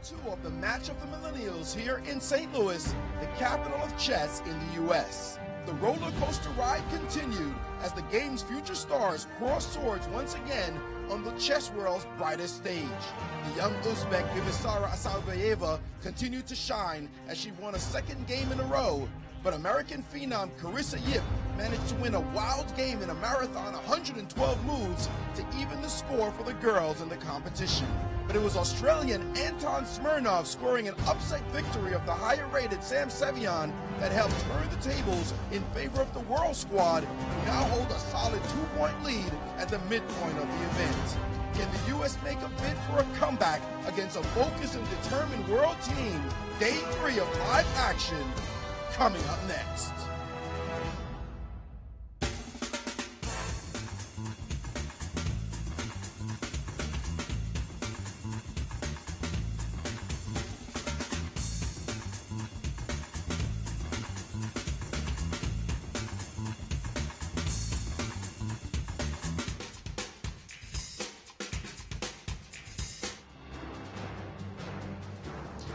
2 of the Match of the Millennials here in St. Louis, the capital of chess in the U.S. The roller coaster ride continued as the game's future stars crossed swords once again on the chess world's brightest stage. The young Uzbek Vivisara Asalbayeva continued to shine as she won a second game in a row, but American phenom Carissa Yip managed to win a wild game in a marathon 112 moves to even the score for the girls in the competition. But it was Australian Anton Smirnov scoring an upset victory of the higher-rated Sam Sevian that helped turn the tables in favor of the world squad, who now hold a solid 2-point lead at the midpoint of the event. Can the U.S. make a bid for a comeback against a focused and determined world team? Day 3 of live action coming up next.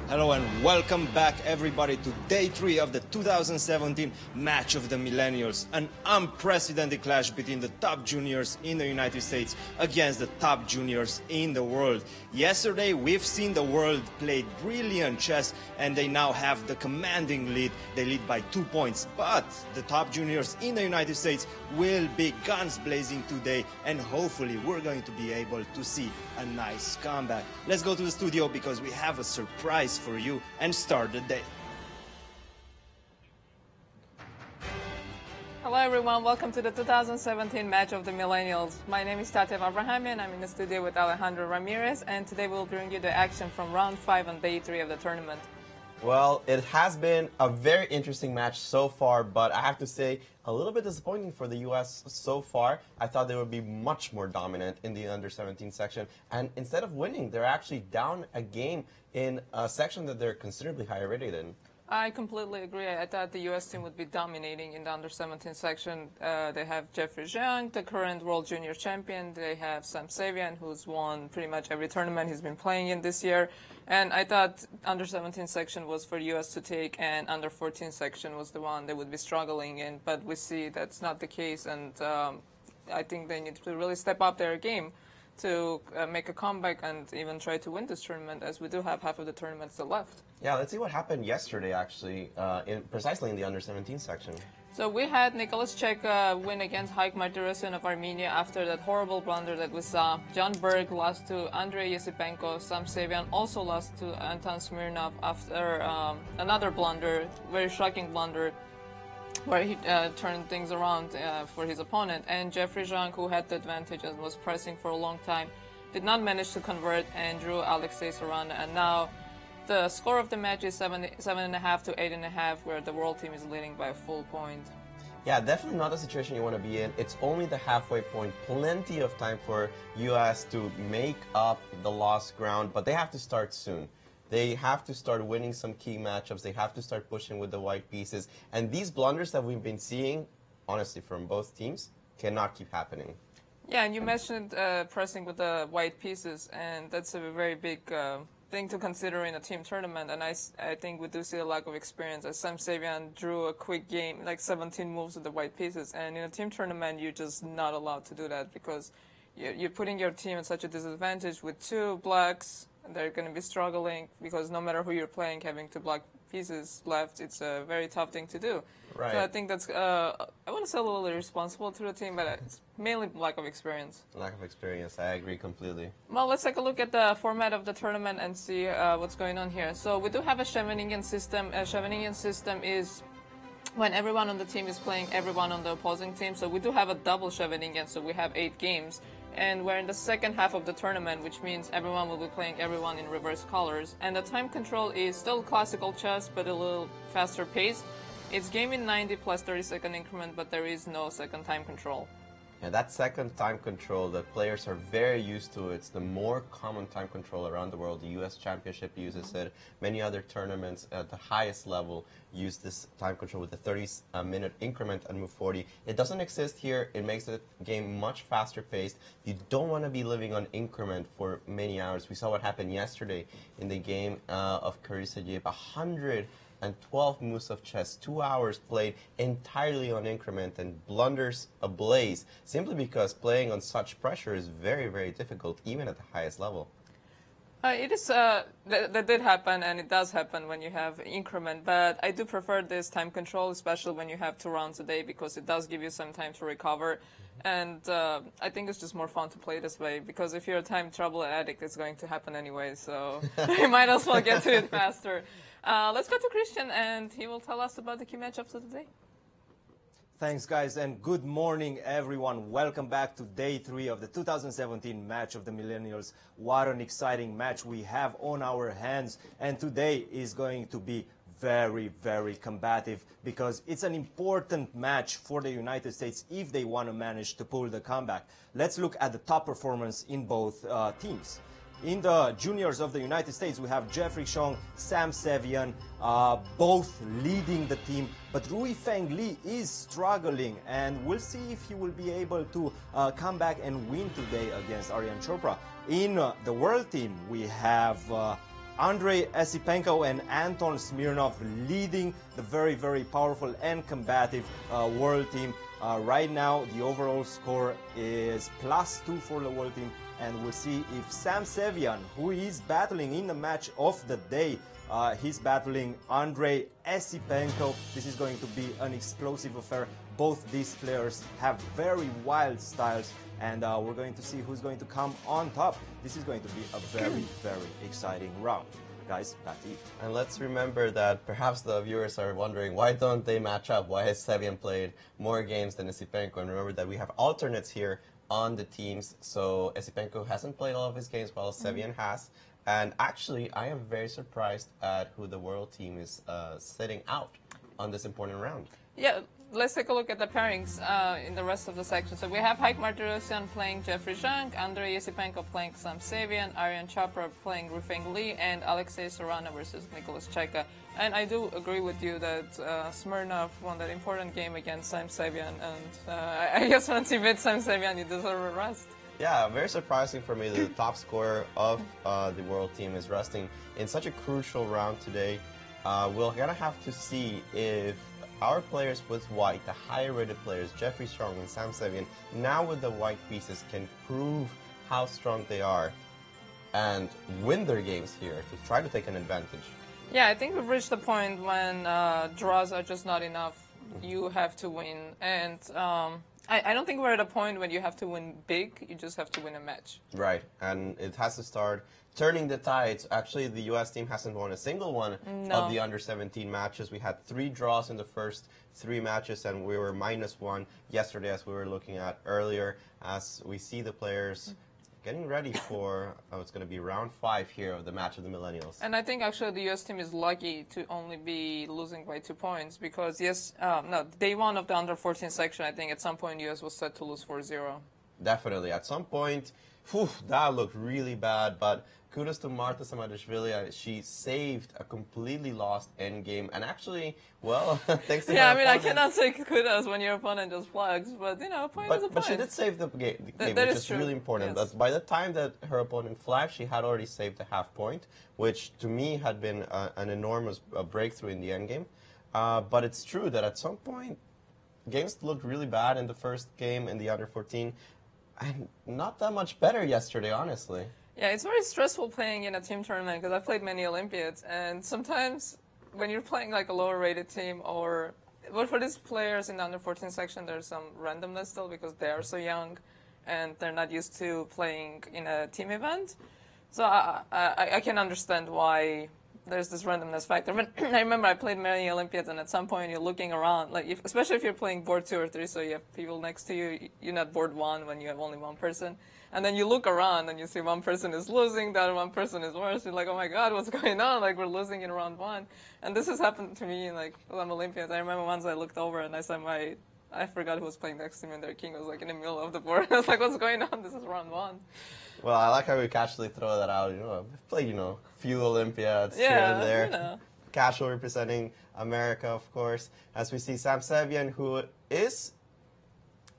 Hello and welcome back everybody to day 3 of the 2017 Match of the Millennials, an unprecedented clash between the top juniors in the United States against the top juniors in the world. Yesterday we've seen the world play brilliant chess and they now have the commanding lead. They lead by 2 points, but the top juniors in the United States will be guns blazing today and hopefully we're going to be able to see a nice comeback. Let's go to the studio because we have a surprise for you and start the day. Hello everyone, welcome to the 2017 Match of the Millennials. My name is Tatev Abrahamyan. I'm in the studio with Alejandro Ramirez, and today we'll bring you the action from round 5 on day 3 of the tournament. Well, it has been a very interesting match so far, but I have to say a little bit disappointing for the U.S. so far. I thought they would be much more dominant in the under-17 section, and instead of winning, they're actually down a game in a section that they're considerably higher rated in. I completely agree. I thought the U.S. team would be dominating in the under-17 section. They have Jeffrey Zhang, the current World Junior Champion. They have Sam Sevian, who's won pretty much every tournament he's been playing in this year. And I thought under-17 section was for U.S. to take, and under-14 section was the one they would be struggling in. But we see that's not the case, and I think they need to really step up their game to make a comeback and even try to win this tournament, as we do have half of the tournament still left. Yeah, let's see what happened yesterday, actually, precisely in the under-17 section. So we had Nicholas Chek win against Haik Martirosyan of Armenia after that horrible blunder that we saw. John Berg lost to Andrei Yesipenko. Sam Sevian also lost to Anton Smirnov after another blunder, very shocking blunder, where he turned things around for his opponent. And Jeffrey Zhang, who had the advantage and was pressing for a long time, did not manage to convert and drew Alexei Sarana. And now the score of the match is 7.5 to 8.5, where the world team is leading by a full point. Yeah, definitely not the situation you want to be in. It's only the halfway point. Plenty of time for U.S. to make up the lost ground, but they have to start soon. They have to start winning some key matchups. They have to start pushing with the white pieces. And these blunders that we've been seeing, honestly, from both teams, cannot keep happening. Yeah, and you mentioned pressing with the white pieces, and that's a very big thing to consider in a team tournament. And I think we do see a lack of experience, as Sam Sevian drew a quick game, like 17 moves with the white pieces. And in a team tournament, you're just not allowed to do that, because you're putting your team at such a disadvantage with 2 blacks. They're going to be struggling, because no matter who you're playing, having 2 black pieces left, it's a very tough thing to do. Right. So I think that's, I want to say a little irresponsible to the team, but it's mainly lack of experience. Lack of experience, I agree completely. Well, let's take a look at the format of the tournament and see what's going on here. So we do have a Scheveningen system. A Scheveningen system is when everyone on the team is playing everyone on the opposing team. So we do have a double Scheveningen, so we have 8 games. And we're in the second half of the tournament, which means everyone will be playing everyone in reverse colors. And the time control is still classical chess, but a little faster pace. It's game in 90 plus 30-second increment, but there is no second time control. Yeah, that second time control, the players are very used to it. It's the more common time control around the world. The U.S. Championship uses it. Many other tournaments at the highest level use this time control with the 30-minute increment and move 40. It doesn't exist here. It makes the game much faster paced. You don't want to be living on increment for many hours. We saw what happened yesterday in the game of Carissa Yip. 112 moves of chess, 2 hours played entirely on increment and blunders ablaze, simply because playing on such pressure is very, very difficult, even at the highest level. It is, that did happen, and it does happen when you have increment, but I do prefer this time control, especially when you have 2 rounds a day, because it does give you some time to recover, and I think it's just more fun to play this way, because if you're a time trouble addict, it's going to happen anyway, so you might as well get to it faster. Let's go to Cristian, and he will tell us about the key matchups of the day. Thanks, guys, and good morning, everyone. Welcome back to day 3 of the 2017 match of the Millennials. What an exciting match we have on our hands, and today is going to be very, very combative, because it's an important match for the United States if they want to manage to pull the comeback. Let's look at the top performance in both teams. In the juniors of the United States, we have Jeffrey Chong, Sam Sevian, both leading the team. But Rui Feng Li is struggling, and we'll see if he will be able to come back and win today against Aryan Chopra. In the world team, we have Andrei Esipenko and Anton Smirnov leading the very, very powerful and combative world team. Right now, the overall score is +2 for the world team. And we'll see if Sam Sevian, who is battling in the match of the day, he's battling Andrei Esipenko. This is going to be an explosive affair. Both these players have very wild styles, and we're going to see who's going to come on top. This is going to be a very, very exciting round. Guys, back to you. And let's remember that perhaps the viewers are wondering, why don't they match up? Why has Sevian played more games than Esipenko? And remember that we have alternates here on the teams, so Esipenko hasn't played all of his games while Sevian has. And actually, I am very surprised at who the world team is setting out on this important round. Yeah, let's take a look at the pairings in the rest of the section. So we have Haik Martirosyan playing Jeffrey Zhang, Andrei Esipenko playing Sam Sevian, Aryan Chopra playing Rufeng Li, and Alexei Sorana versus Nicholas Cheka. And I do agree with you that Smirnov won that important game against Sam Sevian, and I guess once you beat Sam Sevian, you deserve a rest. Yeah, very surprising for me that the top scorer of the world team is resting in such a crucial round today. We're going to have to see if our players with white, the higher rated players, Jeffrey Strong and Sam Sevian, now with the white pieces, can prove how strong they are and win their games here to try to take an advantage. Yeah, I think we've reached the point when draws are just not enough. You have to win. And I don't think we're at a point when you have to win big. You just have to win a match. Right, and it has to start turning the tides. Actually, the U.S. team hasn't won a single one of the under-17 matches. We had 3 draws in the first 3 matches, and we were -1 yesterday, as we were looking at earlier, as we see the players getting ready for, it's going to be round 5 here of the match of the Millennials. And I think actually the U.S. team is lucky to only be losing by 2 points, because day 1 of the under-14 section, I think at some point U.S. was set to lose 4-0. Definitely. At some point, that looked really bad, but kudos to Marta Samadashvili. She saved a completely lost endgame, and actually, well, thanks to her opponent. I cannot say kudos when your opponent just flags, but, you know, a point is a point. But she did save the game, which is really important. Yes. By the time that her opponent flagged, she had already saved a half point, which to me had been an enormous breakthrough in the endgame. But it's true that at some point, games looked really bad in the first game in the under-14, and not that much better yesterday, honestly. Yeah, it's very stressful playing in a team tournament, because I've played many Olympiads, and sometimes when you're playing like a lower rated team, but for these players in the under-14 section, there's some randomness still, because they are so young and they're not used to playing in a team event. So I can understand why there's this randomness factor. But I remember I played many Olympiads, and at some point you're looking around, like especially if you're playing board 2 or 3, so you have people next to you, you're not board 1 when you have only 1 person. And then you look around and you see one person is losing, the other one person is worse. You're like, oh my God, what's going on? Like, we're losing in round 1. And this has happened to me, like, on Olympiads. I remember once I looked over and I saw my I forgot who was playing next to me, and their king was like in the middle of the board. I was like, what's going on? This is round 1. Well, I like how we casually throw that out. We've played, few Olympiads here and there. Casual representing America, of course. As we see Sam Sevian,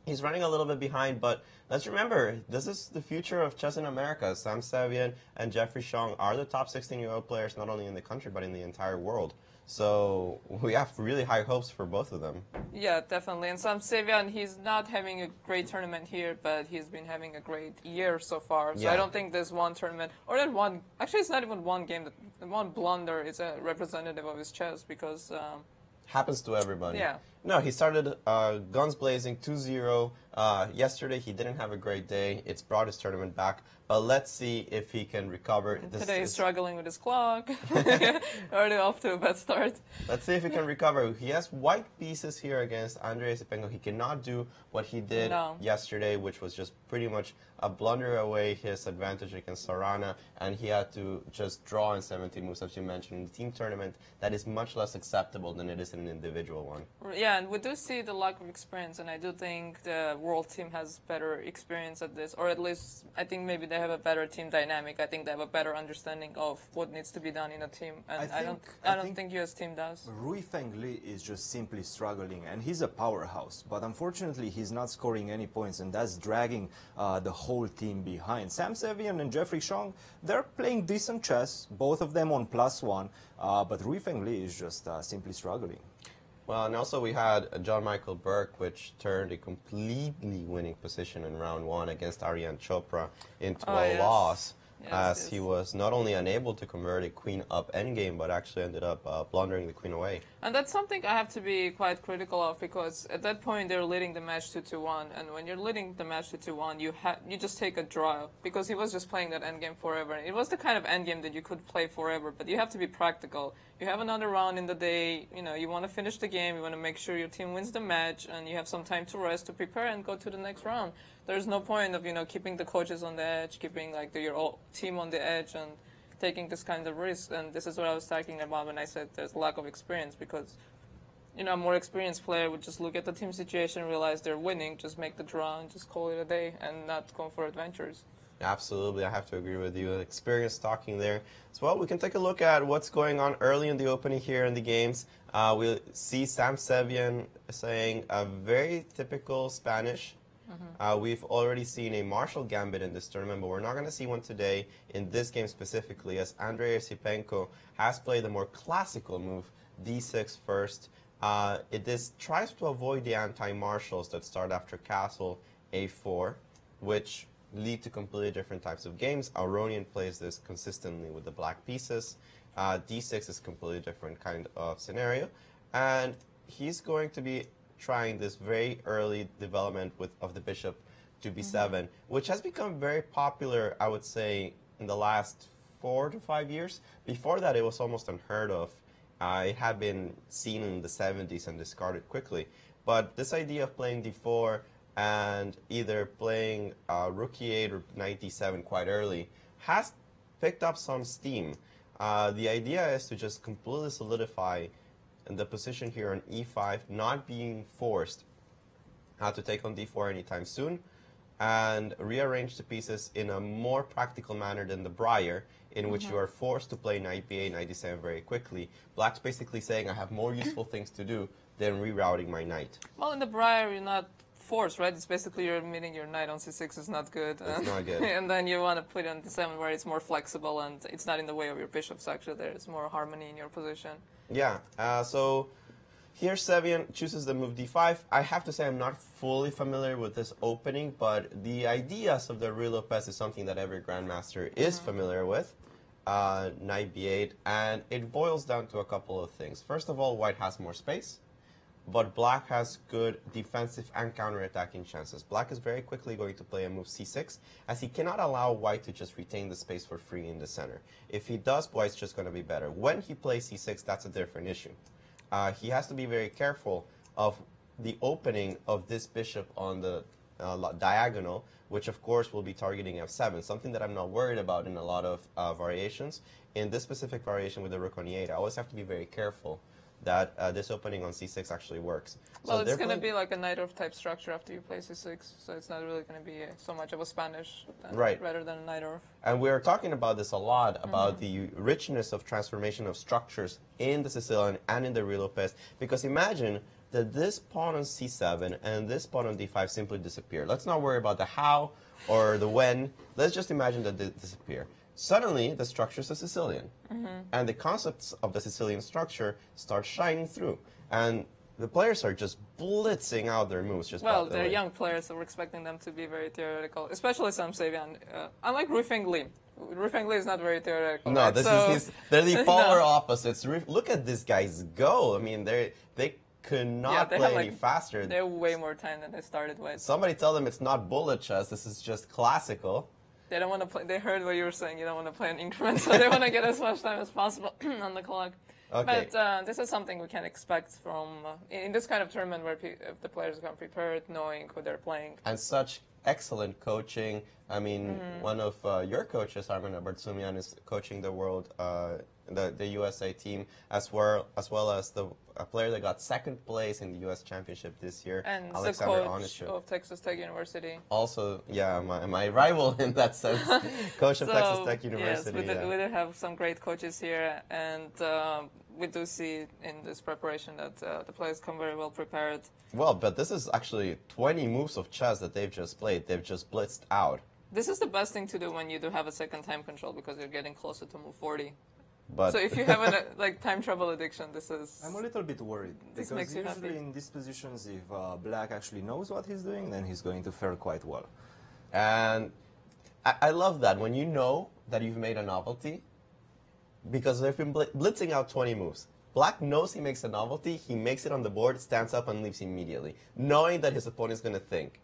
he's running a little bit behind, but let's remember, this is the future of chess in America. Sam Sevian and Jeffrey Xiong are the top 16-year-old players, not only in the country, but in the entire world. So we have really high hopes for both of them. Yeah, definitely. And Sam Sevian, he's not having a great tournament here, but he's been having a great year so far. So I don't think there's one tournament, or that one, actually it's not even one game, that one blunder is a representative of his chess, because... happens to everybody. Yeah. No, he started guns blazing 2-0. Yesterday he didn't have a great day. It's brought his tournament back. But let's see if he can recover. Today he's struggling with his clock. Already off to a bad start. Let's see if he can recover. He has white pieces here against Andrei Yesipenko. He cannot do what he did yesterday, which was just pretty much blunder away his advantage against Sarana. And he had to just draw in 17 moves, as you mentioned, in the team tournament. That is much less acceptable than it is in an individual one. Yeah, and we do see the lack of experience, and I do think the world team has better experience at this, or at least I think maybe they have a better team dynamic. I think they have a better understanding of what needs to be done in a team, and I don't think US team does. Rui Fengli is just simply struggling, and he's a powerhouse, but unfortunately he's not scoring any points, and that's dragging the whole team behind. Sam Sevian and Jeffrey Xiong, they're playing decent chess, both of them on +1, but Rui Fengli is just simply struggling. Well, and also we had John Michael Burke, which turned a completely winning position in round 1 against Aryan Chopra into a loss, as he was not only unable to convert a queen-up endgame, but actually ended up blundering the queen away. And that's something I have to be quite critical of, because at that point they're leading the match 2-1, and when you're leading the match 2-1, you just take a draw, because he was just playing that endgame forever. And it was the kind of endgame that you could play forever, but you have to be practical. You have another round in the day, you want to finish the game, you want to make sure your team wins the match, and you have some time to rest, to prepare, and go to the next round. There's no point of, keeping the coaches on the edge, keeping your team on the edge, and taking this kind of risk. And this is what I was talking about when I said there's lack of experience, because a more experienced player would just look at the team situation, realize they're winning, just make the draw, and just call it a day, and not go for adventures. Absolutely, I have to agree with you. Experience talking there. So, well, we can take a look at what's going on early in the opening here in the games. We'll see Sam Sevian saying a very typical Spanish. We've already seen a Marshall Gambit in this tournament, but we're not going to see one today in this game specifically, as Andrei Yesipenko has played the more classical move, d6 first. It tries to avoid the anti-Marshalls that start after castle a4, which lead to completely different types of games. Auronian plays this consistently with the black pieces. D6 is a completely different kind of scenario. And he's going to be trying this very early development of the bishop to b7, which has become very popular, I would say, in the last 4 to 5 years. Before that, it was almost unheard of. It had been seen in the 70s and discarded quickly. But this idea of playing d4 and either playing rook e8 or knight d7 quite early has picked up some steam. The idea is to just completely solidify the position here on e5, not being forced to take on d4 anytime soon, and rearrange the pieces in a more practical manner than the Briar, in which you are forced to play knight b8, knight d7 very quickly. Black's basically saying, I have more useful things to do than rerouting my knight. Well, in the Briar, you're not forced, right? It's basically you're admitting your knight on c6 is not good. It's not good. And then you want to put it on d7 where it's more flexible and it's not in the way of your bishops, actually. There's more harmony in your position. Yeah, so here Sevian chooses the move d5. I have to say I'm not fully familiar with this opening, but the ideas of the Ruy Lopez is something that every grandmaster is familiar with. Knight b8, and it boils down to a couple of things. First of all, white has more space, but black has good defensive and counter-attacking chances. Black is very quickly going to play a move c6, as he cannot allow white to just retain the space for free in the center. If he does, white's just going to be better. When he plays c6, that's a different issue. He has to be very careful of the opening of this bishop on the diagonal, which of course will be targeting f7, something that I'm not worried about in a lot of variations. In this specific variation with the rook on e8, I always have to be very careful that this opening on c6 actually works. Well, So it's going to be like a knight type structure after you play c6, so it's not really going to be so much of a Spanish rather than a knight. And we're talking about this a lot, about the richness of transformation of structures in the Sicilian and in the Rio Lopez, because imagine that this pawn on c7 and this pawn on d5 simply disappear. Let's not worry about the how or the when. Let's just imagine that they disappear. Suddenly, the structure is a Sicilian, and the concepts of the Sicilian structure start shining through. And the players are just blitzing out their moves. Well, they're young players, so we're expecting them to be very theoretical, especially Sam Savian. Unlike Rui Feng Li. Rui Feng Li is not very theoretical. No, right? They're the polar opposites. Look at these guys go. I mean, they could not play any faster. They're way more time than they started with. Somebody tell them it's not bullet chess. This is just classical. They don't want to play. They heard what you were saying. You don't want to play in increments, so they want to get as much time as possible on the clock. Okay. But this is something we can expect from in this kind of tournament where the players come prepared, knowing who they're playing. And such excellent coaching. I mean, one of your coaches, Armin Abartsumian, is coaching the world, the USA team, as well as the player that got second place in the U.S. Championship this year, and Alexander the coach Onishuk. of Texas Tech University. Also, yeah, my rival in that sense, coach of Texas Tech University. Yes, we do have some great coaches here, and we do see in this preparation that the players come very well prepared. Well, but this is actually 20 moves of chess that they've just played. They've just blitzed out. This is the best thing to do when you do have a second time control, because you're getting closer to move 40. But so if you have a time travel addiction, this is... I'm a little bit worried, this because makes you usually happy. in these positions, if black actually knows what he's doing, then he's going to fare quite well. And I love that, when you know that you've made a novelty, because they've been blitzing out 20 moves. Black knows he makes a novelty, he makes it on the board, stands up and leaves immediately, knowing that his opponent is going to think.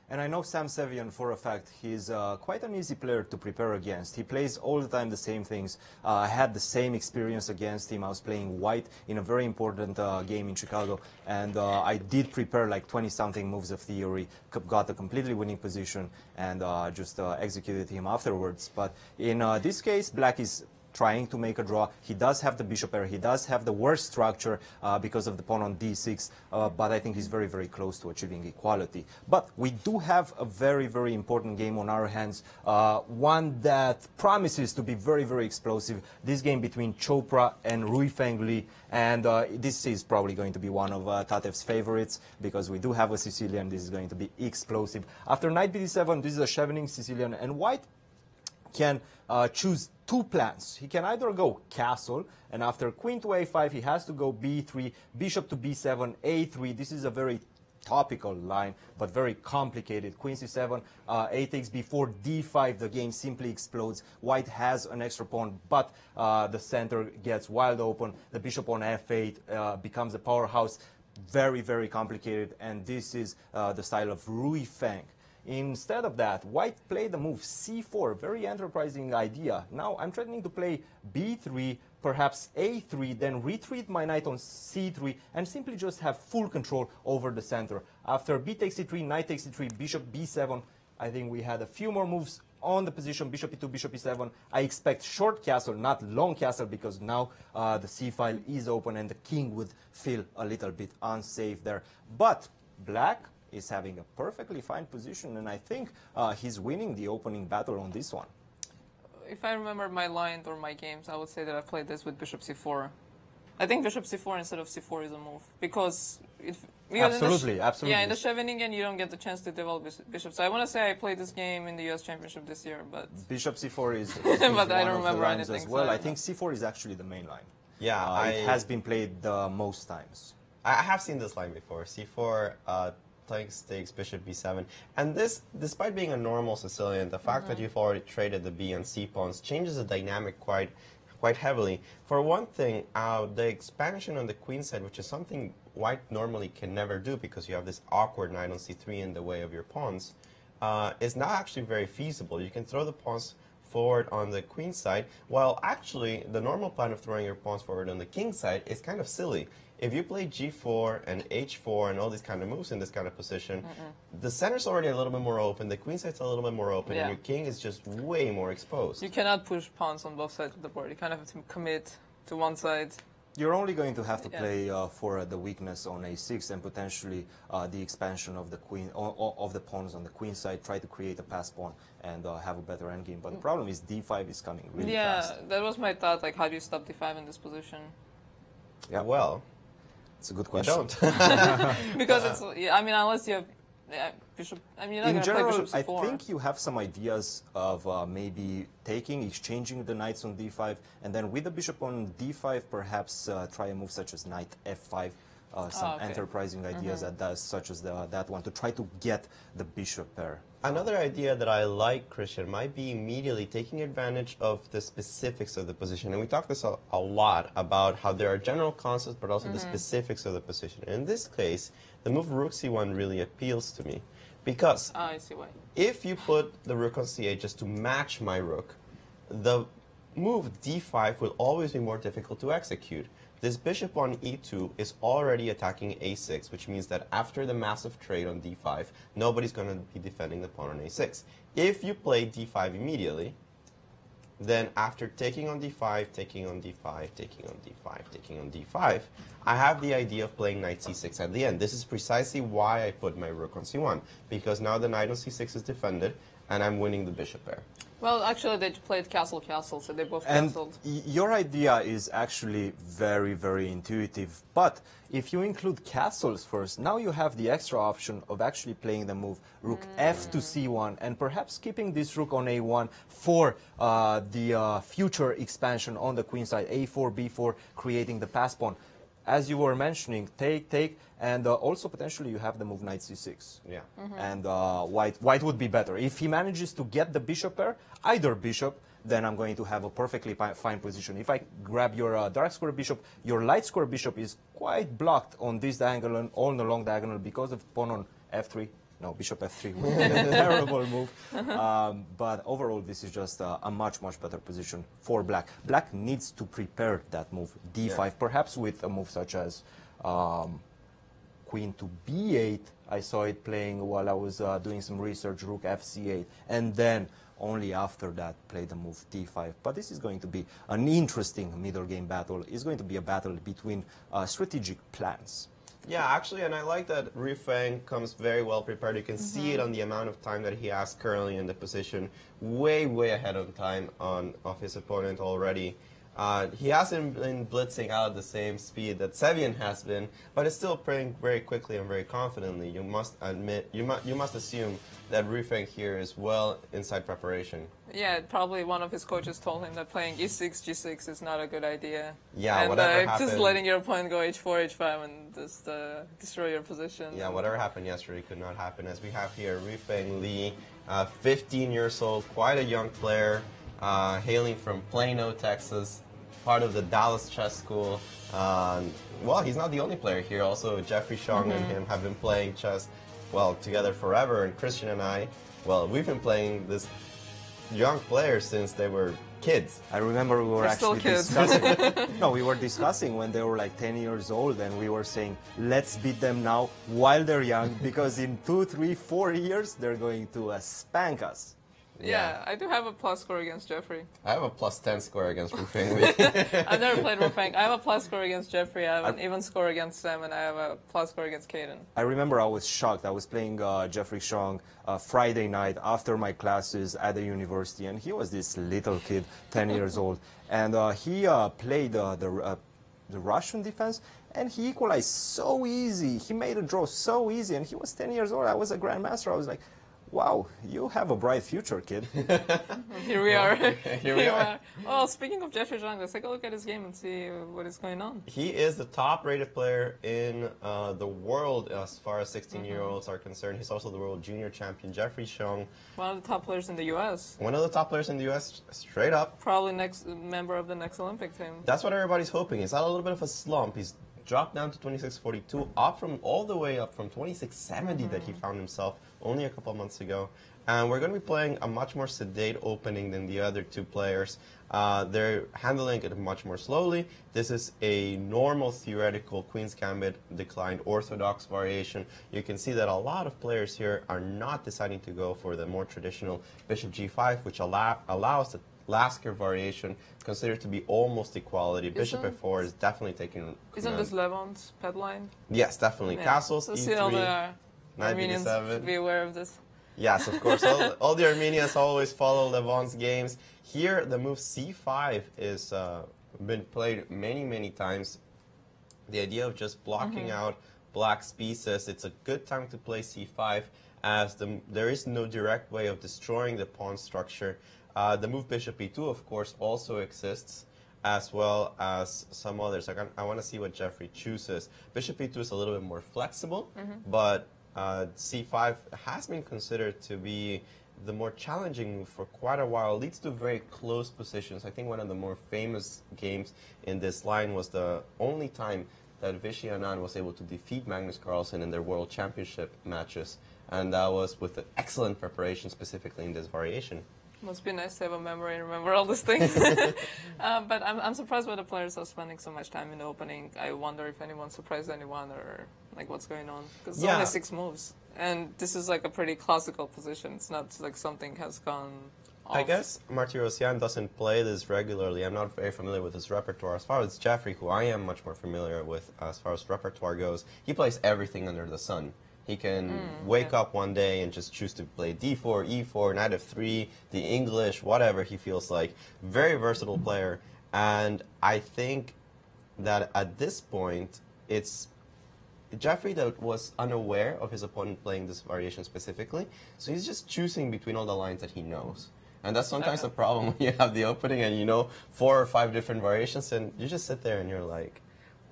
And I know Sam Savian for a fact. He's quite an easy player to prepare against. He plays all the time the same things. I had the same experience against him. I was playing white in a very important game in Chicago, and I did prepare like 20-something moves of theory, got a completely winning position, and just executed him afterwards. But in this case, black is trying to make a draw. He does have the bishop pair. He does have the worst structure because of the pawn on d6, but I think he's very, very close to achieving equality. But we do have a very, very important game on our hands, one that promises to be very, very explosive. This game between Chopra and Rui Feng Li, and this is probably going to be one of Tatev's favorites, because we do have a Sicilian. This is going to be explosive. After knight bd7, this is a chevening Sicilian, and white can choose two plans. He can either go castle, and after queen to a5, he has to go b3, bishop to b7, a3. This is a very topical line, but very complicated. Queen c7, a takes b4, d5. The game simply explodes. White has an extra pawn, but the center gets wide open. The bishop on f8 becomes a powerhouse. Very, very complicated, and this is the style of Rui Feng. Instead of that, white played the move c4, very enterprising idea. Now I'm threatening to play b3, perhaps a3, then retreat my knight on c3, and simply just have full control over the center. After b takes c3, knight takes c3, bishop b7, I think we had a few more moves on the position, bishop e2, bishop e7. I expect short castle, not long castle, because now the c-file is open and the king would feel a little bit unsafe there. But black is having a perfectly fine position, and I think he's winning the opening battle on this one. If I remember my line or my games, I would say that I played this with bishop c4. I think bishop c4 instead of c4 is a move, because absolutely. Yeah, in the Scheveningen you don't get the chance to develop bishop. So I want to say I played this game in the U.S. Championship this year, but bishop c4 is but I don't one remember of the lines anything. as well. So I think c4 is actually the main line. Yeah, it has been played most times. I have seen this line before. C4 takes bishop b7, and this, despite being a normal Sicilian, the fact that you've already traded the b and c pawns changes the dynamic quite heavily. For one thing, the expansion on the queen side, which is something white normally can never do because you have this awkward knight on c3 in the way of your pawns, is not actually very feasible. You can throw the pawns forward on the queen side, while actually the normal plan of throwing your pawns forward on the king side is kind of silly. If you play g4 and h4 and all these kind of moves in this kind of position, the center's already a little bit more open, the queen side's a little bit more open, and your king is just way more exposed. You cannot push pawns on both sides of the board. You kind of have to commit to one side. You're only going to have to play for the weakness on a6 and potentially the expansion of the queen of the pawns on the queen side. Try to create a pass pawn and have a better endgame. But the problem is d5 is coming really fast. Yeah, that was my thought. Like, how do you stop d5 in this position? Yeah, well, it's a good question. don't. Because it's, I mean, unless you have bishop. I mean, you're not In going to play general, bishop I c4. think you have some ideas of maybe exchanging the knights on d5, and then with the bishop on d5, perhaps try a move such as knight f5. Some enterprising ideas that does, such as that one, to try to get the bishop pair. Another idea that I like, Christian, might be immediately taking advantage of the specifics of the position. And we talked this a lot about how there are general concepts, but also the specifics of the position. And in this case, the move rook c1 really appeals to me. Because I see why. if you put the rook on c8 just to match my rook, the move d5 will always be more difficult to execute. This bishop on e2 is already attacking a6, which means that after the massive trade on d5, nobody's going to be defending the pawn on a6. If you play d5 immediately, then after taking on d5, taking on d5, taking on d5, taking on d5, I have the idea of playing knight c6 at the end. This is precisely why I put my rook on c1, because now the knight on c6 is defended, and I'm winning the bishop pair. Well, actually, they played castle-castle, so they both And castled. your idea is actually very, very intuitive. But if you include castles first, now you have the extra option of actually playing the move rook f to c1 and perhaps keeping this rook on a1 for the future expansion on the queen side, a4, b4, creating the pass pawn. As you were mentioning, take, and also potentially you have the move knight c6. Yeah. And white would be better. If he manages to get the bishop pair, either bishop, then I'm going to have a perfectly fine position. If I grab your dark square bishop, your light square bishop is quite blocked on this diagonal and on the long diagonal because of pawn on f3. No, bishop f3 would be a terrible move. But overall, this is just a much, much better position for black. Black needs to prepare that move, d5, perhaps with a move such as queen to b8. I saw it playing while I was doing some research, rook fc8. And then only after that play the move d5. But this is going to be an interesting middle game battle. It's going to be a battle between strategic plans. Yeah, actually, and I like that Ru Feng comes very well prepared. You can see it on the amount of time that he has currently in the position, way, way ahead of time of his opponent already. He hasn't been blitzing out at the same speed that Sevian has been, but is still playing very quickly and very confidently. You must admit, you must assume that Ru Feng here is well inside preparation. Yeah, probably one of his coaches told him that playing e6, g6 is not a good idea. Yeah, and whatever happened, just letting your opponent go h4, h5 and just destroy your position. Yeah, whatever happened yesterday could not happen. As we have here, Ru Feng Li, 15 years old, quite a young player, hailing from Plano, Texas, part of the Dallas Chess School. Well, he's not the only player here. Also, Jeffrey Shong and him have been playing chess, well, together forever. And Christian and I, well, we've been playing this young player since they were kids. I remember we were They're actually still kids. discussing. No, we were discussing when they were like 10 years old, and we were saying, let's beat them now while they're young, because in 2, 3, 4 years, they're going to spank us. Yeah, I do have a plus score against Jeffrey. I have a +10 score against Ru Feng Li. I've never played Ru Feng. I have a plus score against Jeffrey. I have an even score against Sam, and I have a plus score against Caden. I remember I was shocked. I was playing Jeffrey Shong Friday night after my classes at the university, and he was this little kid, 10 years old, and he played the Russian defense, and he equalized so easy. He made a draw so easy, and he was 10 years old. I was a grandmaster. I was like, wow, you have a bright future, kid. Here we are. Here we are. Well, speaking of Jeffrey Zhang, let's take a look at his game and see what is going on. He is the top-rated player in the world as far as 16-year-olds are concerned. He's also the world junior champion, Jeffrey Shong. One of the top players in the U.S. One of the top players in the U.S., straight up. Probably next member of the next Olympic team. That's what everybody's hoping. He's had a little bit of a slump. He's dropped down to 26.42, all the way up from 26.70 that he found himself only a couple of months ago. And we're going to be playing a much more sedate opening than the other two players. They're handling it much more slowly. This is a normal theoretical Queen's Gambit declined orthodox variation. You can see that a lot of players here are not deciding to go for the more traditional Bishop G5, which allows Lasker variation, considered to be almost equality. Bishop f4 is definitely taking Isn't this Levon's pet line? Yes, definitely. Yeah. Castles, So e3, Armenians should be aware of this. Yes, of course. All the Armenians always follow Levon's games. Here, the move c5 is been played many, many times. The idea of just blocking out black's pieces, it's a good time to play c5 as there is no direct way of destroying the pawn structure. The move bishop e2, of course, also exists, as well as some others. I want to see what Jeffrey chooses. Bishop e2 is a little bit more flexible, but c5 has been considered to be the more challenging move for quite a while. Leads to very close positions. I think one of the more famous games in this line was the only time that Vishy Anand was able to defeat Magnus Carlsen in their World Championship matches, and that was with an excellent preparation, specifically in this variation. Must be nice to have a memory and remember all these things. But I'm surprised why the players are spending so much time in the opening. I wonder if anyone surprised anyone or like what's going on. Because it's only 6 moves. And this is like a pretty classical position. It's not like something has gone off. I guess Martirosyan doesn't play this regularly. I'm not very familiar with his repertoire. As far as Jeffrey, who I am much more familiar with as far as repertoire goes, he plays everything under the sun. He can wake up one day and just choose to play d4, e4, knight f3, the English, whatever he feels like. Very versatile player. And I think that at this point, it's Jeffrey that was unaware of his opponent playing this variation specifically. So he's just choosing between all the lines that he knows. And that's sometimes a problem when you have the opening and you know 4 or 5 different variations and you just sit there and you're like,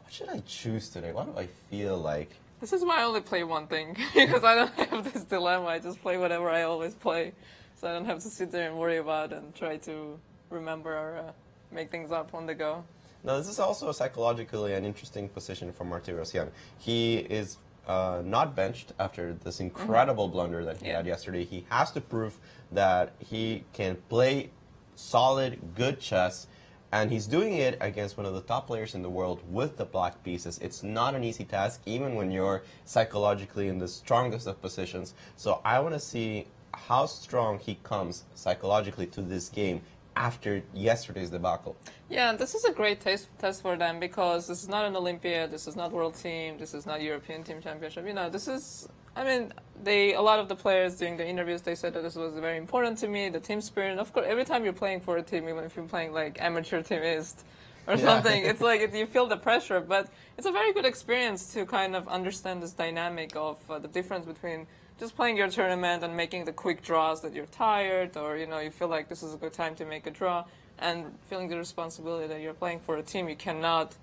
what should I choose today? What do I feel like? This is why I only play one thing, because I don't have this dilemma. I just play whatever I always play, so I don't have to sit there and worry about and try to remember or make things up on the go. Now, this is also psychologically an interesting position for Martirosyan. He is not benched after this incredible blunder that he had yesterday. He has to prove that he can play solid, good chess. And he's doing it against one of the top players in the world with the black pieces. It's not an easy task, even when you're psychologically in the strongest of positions. So I want to see how strong he comes psychologically to this game after yesterday's debacle. Yeah, this is a great test for them because this is not an Olympiad, this is not World Team, this is not European Team Championship. You know, this is, I mean, a lot of the players during the interviews, they said that this was very important to me, the team spirit. And of course, every time you're playing for a team, even if you're playing like amateur team East or something, it's like you feel the pressure. But it's a very good experience to kind of understand this dynamic of the difference between just playing your tournament and making the quick draws that you're tired or, you know, you feel like this is a good time to make a draw, and feeling the responsibility that you're playing for a team. You cannot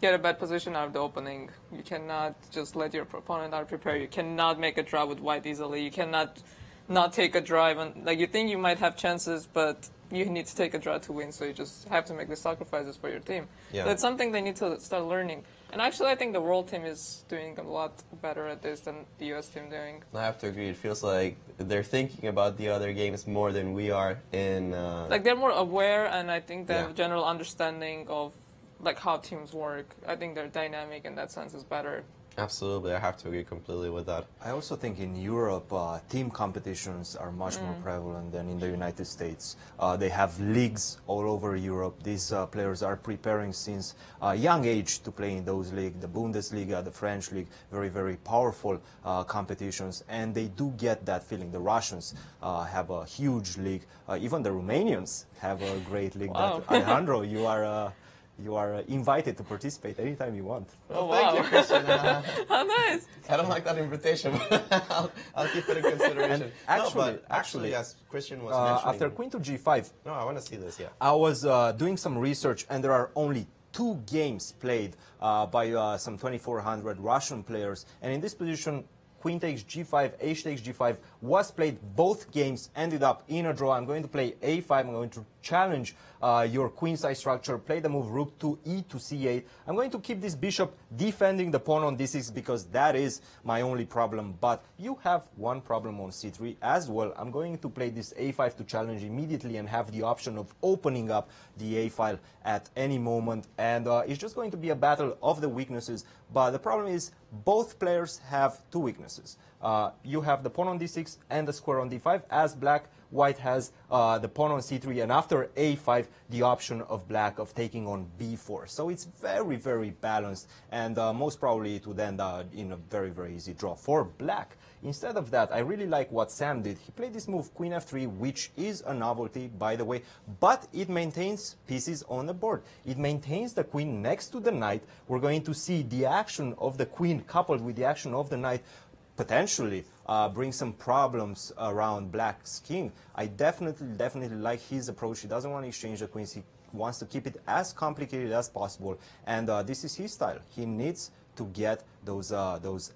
get a bad position out of the opening. You cannot just let your opponent out prepare. You cannot make a draw with white easily. You cannot not take a drive. And like, you think you might have chances, but you need to take a draw to win. So you just have to make the sacrifices for your team. Yeah. So it's something they need to start learning. And actually, I think the world team is doing a lot better at this than the U.S. team doing. I have to agree. It feels like they're thinking about the other games more than we are in... Like, they're more aware, and I think they have a general understanding of like how teams work. I think their dynamic in that sense is better. Absolutely, I have to agree completely with that. I also think in Europe, team competitions are much more prevalent than in the United States. They have leagues all over Europe. These players are preparing since a young age to play in those leagues. The Bundesliga, the French league, very, very powerful competitions. And they do get that feeling. The Russians have a huge league. Even the Romanians have a great league. Wow. That, Alejandro, you are invited to participate anytime you want. Oh, Thank wow. you, Christian. How nice. I don't like that invitation, but I'll keep it in consideration. Actually, as Christian was mentioning... After queen to g5, No, I want to see this, yeah. I was doing some research, and there are only 2 games played by some 2,400 Russian players. And in this position, queen takes g5, h takes g5 was played. Both games ended up in a draw. I'm going to play a5. I'm going to challenge your queen side structure, play the move rook to e to c8. I'm going to keep this bishop defending the pawn on d6 because that is my only problem. But you have one problem on c3 as well. I'm going to play this a5 to challenge immediately and have the option of opening up the a file at any moment. And it's just going to be a battle of the weaknesses. But the problem is both players have 2 weaknesses. you have the pawn on d6 and the square on d5, as black. White has the pawn on c3, and after a5, the option of black of taking on b4. So it's very, very balanced, and most probably it would end in a very, very easy draw for black. Instead of that, I really like what Sam did. He played this move, queen f3, which is a novelty, by the way, but it maintains pieces on the board. It maintains the queen next to the knight. We're going to see the action of the queen coupled with the action of the knight potentially bring some problems around black's king. I definitely like his approach. He doesn't want to exchange the queens. He wants to keep it as complicated as possible, and this is his style. He needs to get those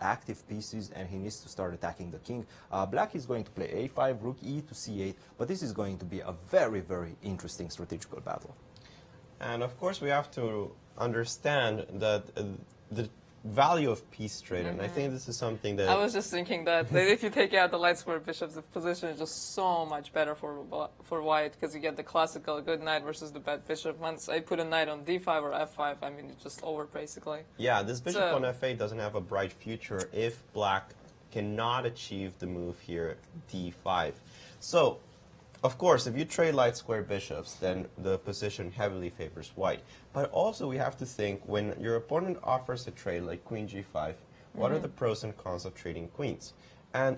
active pieces, and he needs to start attacking the king. Black is going to play a5, rook e to c8, but this is going to be a very, very interesting strategical battle. And of course, we have to understand that the value of piece trade, and I think this is something that... I was just thinking that if you take out the light square bishops, the position is just so much better for white, because you get the classical good knight versus the bad bishop. Once I put a knight on d5 or f5, I mean, it's just over, basically. Yeah, this bishop on f8 doesn't have a bright future if black cannot achieve the move here, d5. So, of course, if you trade light square bishops, then the position heavily favors white. But also we have to think, when your opponent offers a trade like queen g5, what are the pros and cons of trading queens? And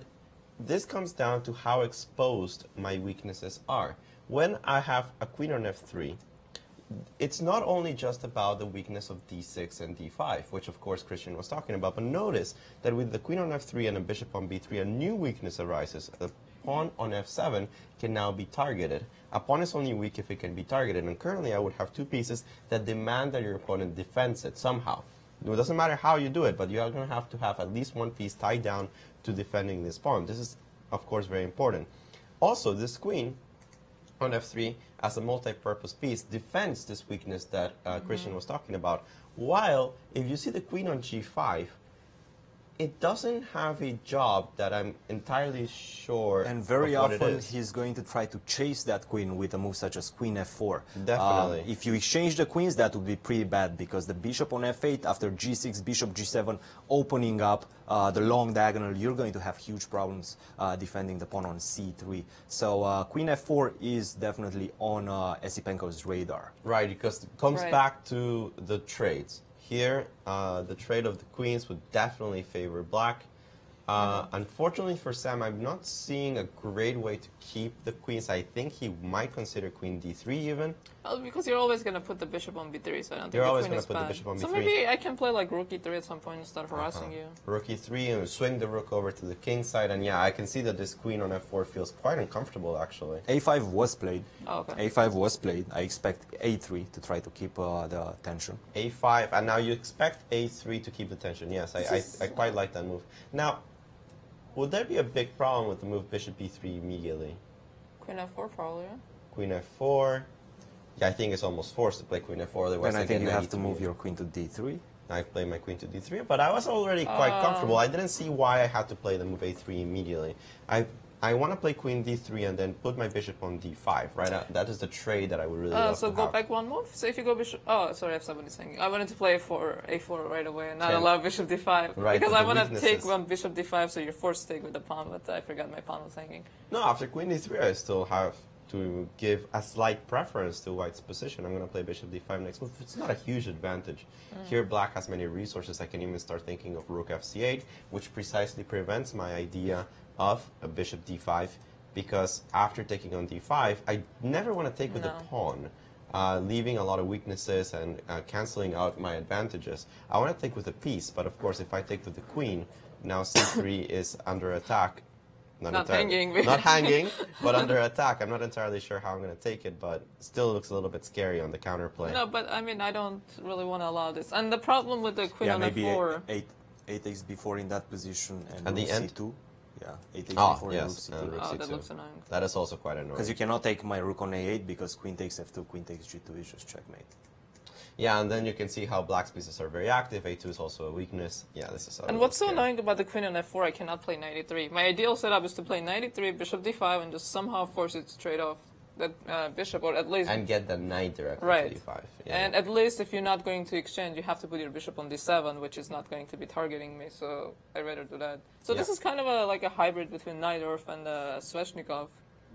this comes down to how exposed my weaknesses are. When I have a queen on f3, it's not only just about the weakness of d6 and d5, which of course Cristian was talking about, but notice that with the queen on f3 and a bishop on b3, a new weakness arises. The pawn on f7 can now be targeted. A pawn is only weak if it can be targeted, and currently I would have two pieces that demand that your opponent defends it somehow. It doesn't matter how you do it, but you are going to have at least one piece tied down to defending this pawn. This is, of course, very important. Also, this queen on f3 as a multi-purpose piece defends this weakness that Cristian was talking about, while if you see the queen on g5, it doesn't have a job that I'm entirely sure and very of what it often is. he's going to try to chase that queen with a move such as queen f4. Definitely. If you exchange the queens, that would be pretty bad, because the bishop on f8 after g6, bishop g7, opening up the long diagonal, you're going to have huge problems defending the pawn on c3. So queen f4 is definitely on Esipenko's radar. Right, because it comes back to the trades. Here, the trade of the queens would definitely favor black. Unfortunately for Sam, I'm not seeing a great way to keep the queens. I think he might consider queen d3 even. Well, because you're always going to put the bishop on b3, so I don't think You're the always queen going is to put bad. the bishop on b3. So maybe I can play like rook e3 at some point instead of harassing you. Rook e3 and swing the rook over to the king side, and yeah, I can see that this queen on f4 feels quite uncomfortable actually. a5 was played. Oh, okay. a5 was played. I expect a3 to try to keep the tension. a5, and now you expect a3 to keep the tension. Yes, I quite like that move. Now, would there be a big problem with the move bishop b3 immediately? Queen f4 probably, yeah. Queen f4. Yeah, I think it's almost forced to play queen f4. Otherwise, Then I think you have to to move your queen to d3. I played my queen to d3, but I was already quite comfortable. I didn't see why I had to play the move a3 immediately. I want to play queen d3 and then put my bishop on d5, right? That is the trade that I would really love so to go have. back one move. So if you go bishop... Oh, sorry, f7 is saying... I wanted to play a4 right away and not allow bishop d5. Right, because but I the want to weaknesses- take one bishop d5, so you're forced to take with the pawn, but I forgot my pawn was hanging. No, after queen d3, I still have to give a slight preference to white's position. I'm going to play bishop d5 next move. It's not a huge advantage. Here, black has many resources. I can even start thinking of rook fc8, which precisely prevents my idea of a bishop d5, because after taking on d5, I never want to take with the pawn, leaving a lot of weaknesses and canceling out my advantages. I want to take with a piece, but of course, if I take with the queen, now c3 is under attack. Not hanging. Not hanging, but under attack. I'm not entirely sure how I'm going to take it, but still looks a little bit scary on the counterplay. No, but I mean, I don't really want to allow this. And the problem with the queen on maybe f4... 8 takes b4 in that position, and At the rook end? c2. Yeah, 8 takes Ah, b4 yes, and rook and c2. rook that c2. looks annoying. That is also quite annoying. Because you cannot take my rook on a8, because queen takes f2, queen takes g2 is just checkmate. Yeah, and then you can see how black's pieces are very active. A2 is also a weakness. Yeah, this is. And what's so annoying about the queen on f4, I cannot play knight e3. My ideal setup is to play knight e3, bishop d5, and just somehow force it to trade off. that bishop, or at least... And get the knight directly right. to d5. Yeah. And at least if you're not going to exchange, you have to put your bishop on d7, which is not going to be targeting me, so I'd rather do that. So this is kind of like a hybrid between Najdorf and Sveshnikov.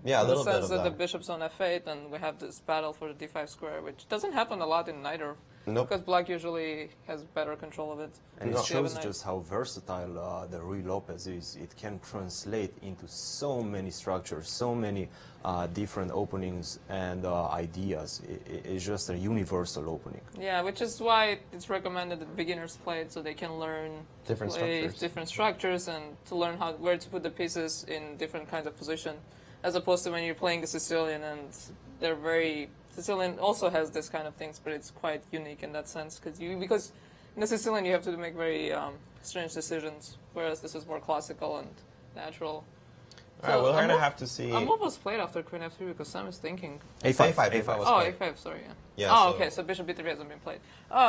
Yeah, a little bit of In the sense that that. the bishop's on f8, and we have this battle for the d5 square, which doesn't happen a lot in Najdorf. Nope. Because black usually has better control of it. And So it you have a shows knight. just how versatile the Ruy Lopez is. It can translate into so many structures, so many different openings and ideas. It's just a universal opening. Yeah, which is why it's recommended that beginners play it so they can learn Different play structures. different structures and to learn where to put the pieces in different kinds of position, as opposed to when you're playing the Sicilian, and they're very... Sicilian also has this kind of things, but it's quite unique in that sense, because in the Sicilian you have to make very strange decisions, whereas this is more classical and natural. All right, well, we're going to have to see... A move was played after Queen F3 because Sam is thinking. A5 was Oh, played. A5, sorry, yeah. Yeah, oh, so- okay, so Bishop B3 hasn't been played.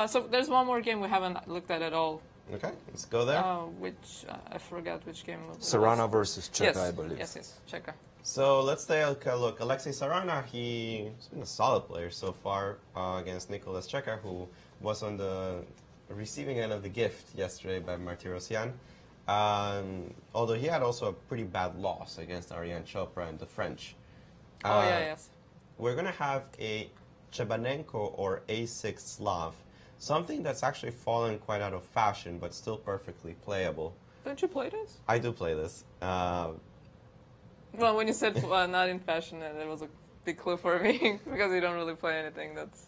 So there's one more game we haven't looked at all. Okay, let's go there. Which, I forgot which game it was. Sarana versus Cheka, Yes, I believe. yes, Cheka. So let's take a look. Alexei Sarana, he's been a solid player so far against Nicolas Cheka, who was on the receiving end of the gift yesterday by Martirosyan. Although he had also a pretty bad loss against Ariane Chopra and the French. Yes. We're going to have a Chebanenko or A6 Slav, something that's actually fallen quite out of fashion, but still perfectly playable. Don't you play this? I do play this. Well, when you said not in fashion, it was a big clue for me, because you don't really play anything that's...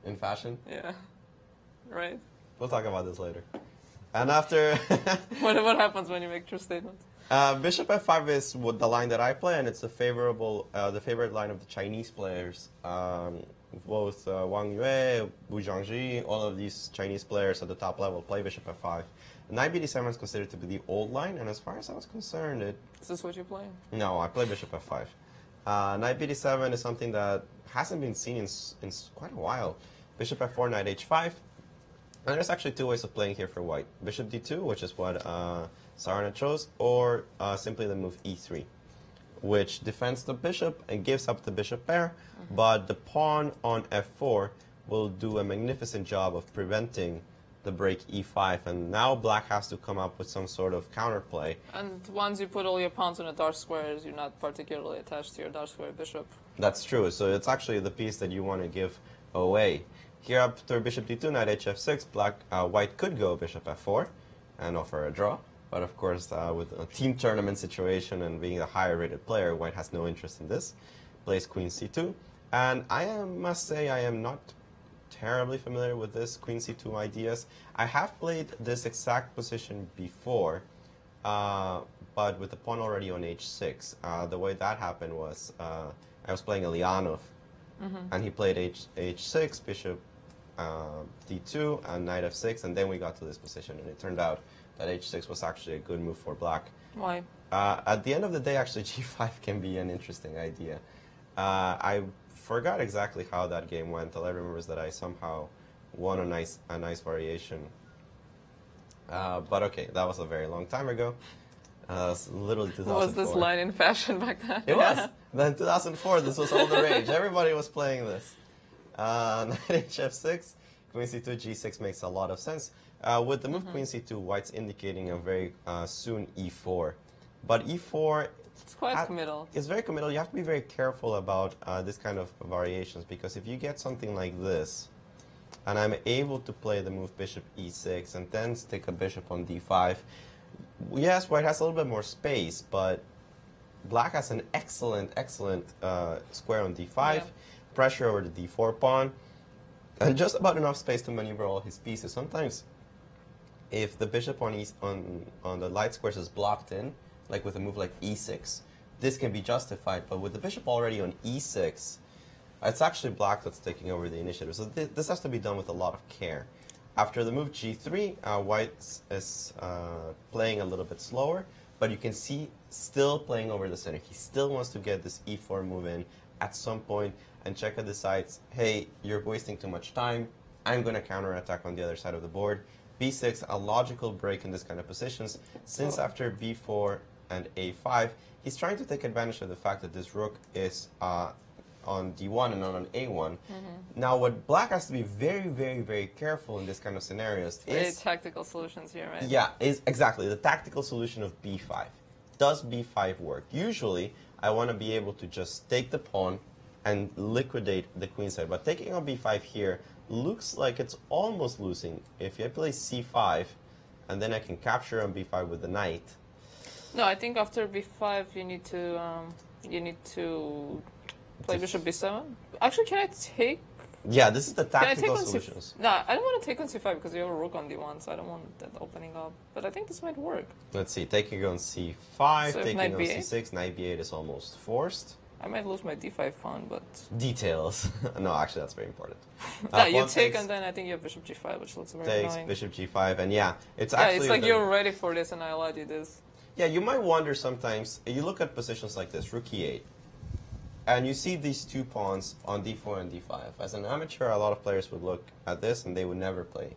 In fashion? Yeah. Right? We'll talk about this later. And after... What happens when you make true statements? Bishop f5 is the line that I play, and it's the favorite line of the Chinese players. Both Wang Yue, Wu Zhangji, all of these Chinese players at the top level play Bishop f5. Knight b7 is considered to be the old line, and as far as I was concerned, Is this what you're playing? No, I play Bishop f5. Knight b7 is something that hasn't been seen in quite a while. Bishop f4, Knight h5. And there's actually two ways of playing here for white. Bishop d2, which is what Sarana chose, or simply the move e3, which defends the bishop and gives up the bishop pair, but the pawn on f4 will do a magnificent job of preventing the break e5, and now black has to come up with some sort of counterplay. And once you put all your pawns on the dark squares, you're not particularly attached to your dark square bishop. That's true, so it's actually the piece that you want to give away. Here after bishop d2, knight hf6, white could go bishop f4 and offer a draw. But of course, with a team tournament situation and being the higher rated player, white has no interest in this. Plays queen c2. And must say I am not terribly familiar with this queen c2 ideas. I have played this exact position before, but with the pawn already on h6. The way that happened was I was playing Elianov, and he played h6, bishop d2, and knight f6, and then we got to this position, and it turned out that h6 was actually a good move for black. Why? At the end of the day, actually, g5 can be an interesting idea. I forgot exactly how that game went. All I remember is that I somehow won a nice variation. But okay, that was a very long time ago. Literally 2004. Was this line in fashion back then? It was. Then 2004, this was all the rage. Everybody was playing this. Knight hf6, queen c2, g6 makes a lot of sense. With the move queen c2, white's indicating a very soon e4. But e4... It's quite committal. It's very committal. You have to be very careful about this kind of variations, because if you get something like this, and I'm able to play the move bishop e6 and then stick a bishop on d5, yes, white has a little bit more space, but black has an excellent square on d5, pressure over the d4 pawn, and just about enough space to maneuver all his pieces. Sometimes, if the bishop on the light squares is blocked in, like with a move like e6, this can be justified. But with the bishop already on e6, it's actually black that's taking over the initiative. So this has to be done with a lot of care. After the move g3, white is playing a little bit slower, but you can see still playing over the center. He still wants to get this e4 move in at some point, and Cheka decides, hey, you're wasting too much time. I'm going to counterattack on the other side of the board. b6, a logical break in this kind of positions, since after b4 and a5, he's trying to take advantage of the fact that this rook is on D1 and not on A1. Now, what black has to be very, very, very careful in this kind of scenarios Very is... tactical solutions here, right? Yeah, is exactly the tactical solution of B5. Does B5 work? Usually, I want to be able to just take the pawn and liquidate the queen side. But taking on B5 here looks like it's almost losing. If I play C5, and then I can capture on B5 with the knight. No, I think after B5 you need to play bishop B7. Actually, can I take? Yeah, this is the Can I take tactical on solutions. No, I don't want to take on C5 because you have a rook on D1, so I don't want that opening up. But I think this might work. Let's see, taking on C5, So if taking knight on B8? C6, knight B8 is almost forced. I might lose my D5 pawn, but Details. No, actually, that's very important. no, you Pawn take takes- and then I think you have bishop G5, which looks very takes annoying. bishop G5, and yeah, it's Yeah, actually... it's like the- you're ready for this, and I allowed you this. Yeah, you might wonder sometimes, you look at positions like this, rook E8, and you see these two pawns on D4 and D5. As an amateur, a lot of players would look at this and they would never play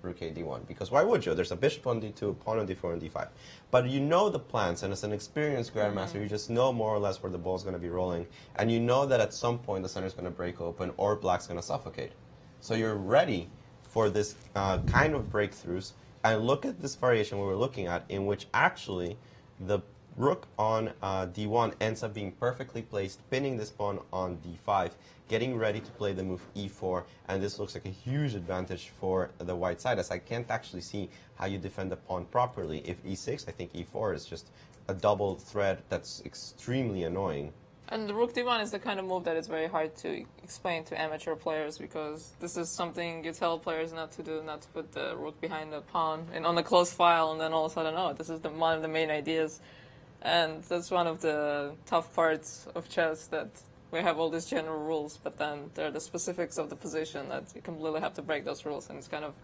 rook A D1, because why would you? There's a bishop on D2, a pawn on D4 and D5. But you know the plans, and as an experienced grandmaster, you just know more or less where the ball's going to be rolling, and you know that at some point the center's going to break open or black's going to suffocate. So you're ready for this kind of breakthroughs. And look at this variation we were looking at, in which actually the rook on D1 ends up being perfectly placed, pinning this pawn on D5, getting ready to play the move E4, and this looks like a huge advantage for the white side, as I can't actually see how you defend the pawn properly. If E6, I think E4 is just a double threat that's extremely annoying. And the rook D1 is the kind of move that is very hard to explain to amateur players, because this is something you tell players not to do, not to put the rook behind the pawn and on a closed file, and then all of a sudden, oh, this is one of the main ideas. And that's one of the tough parts of chess, that we have all these general rules, but then there are the specifics of the position that you completely have to break those rules, and it's kind of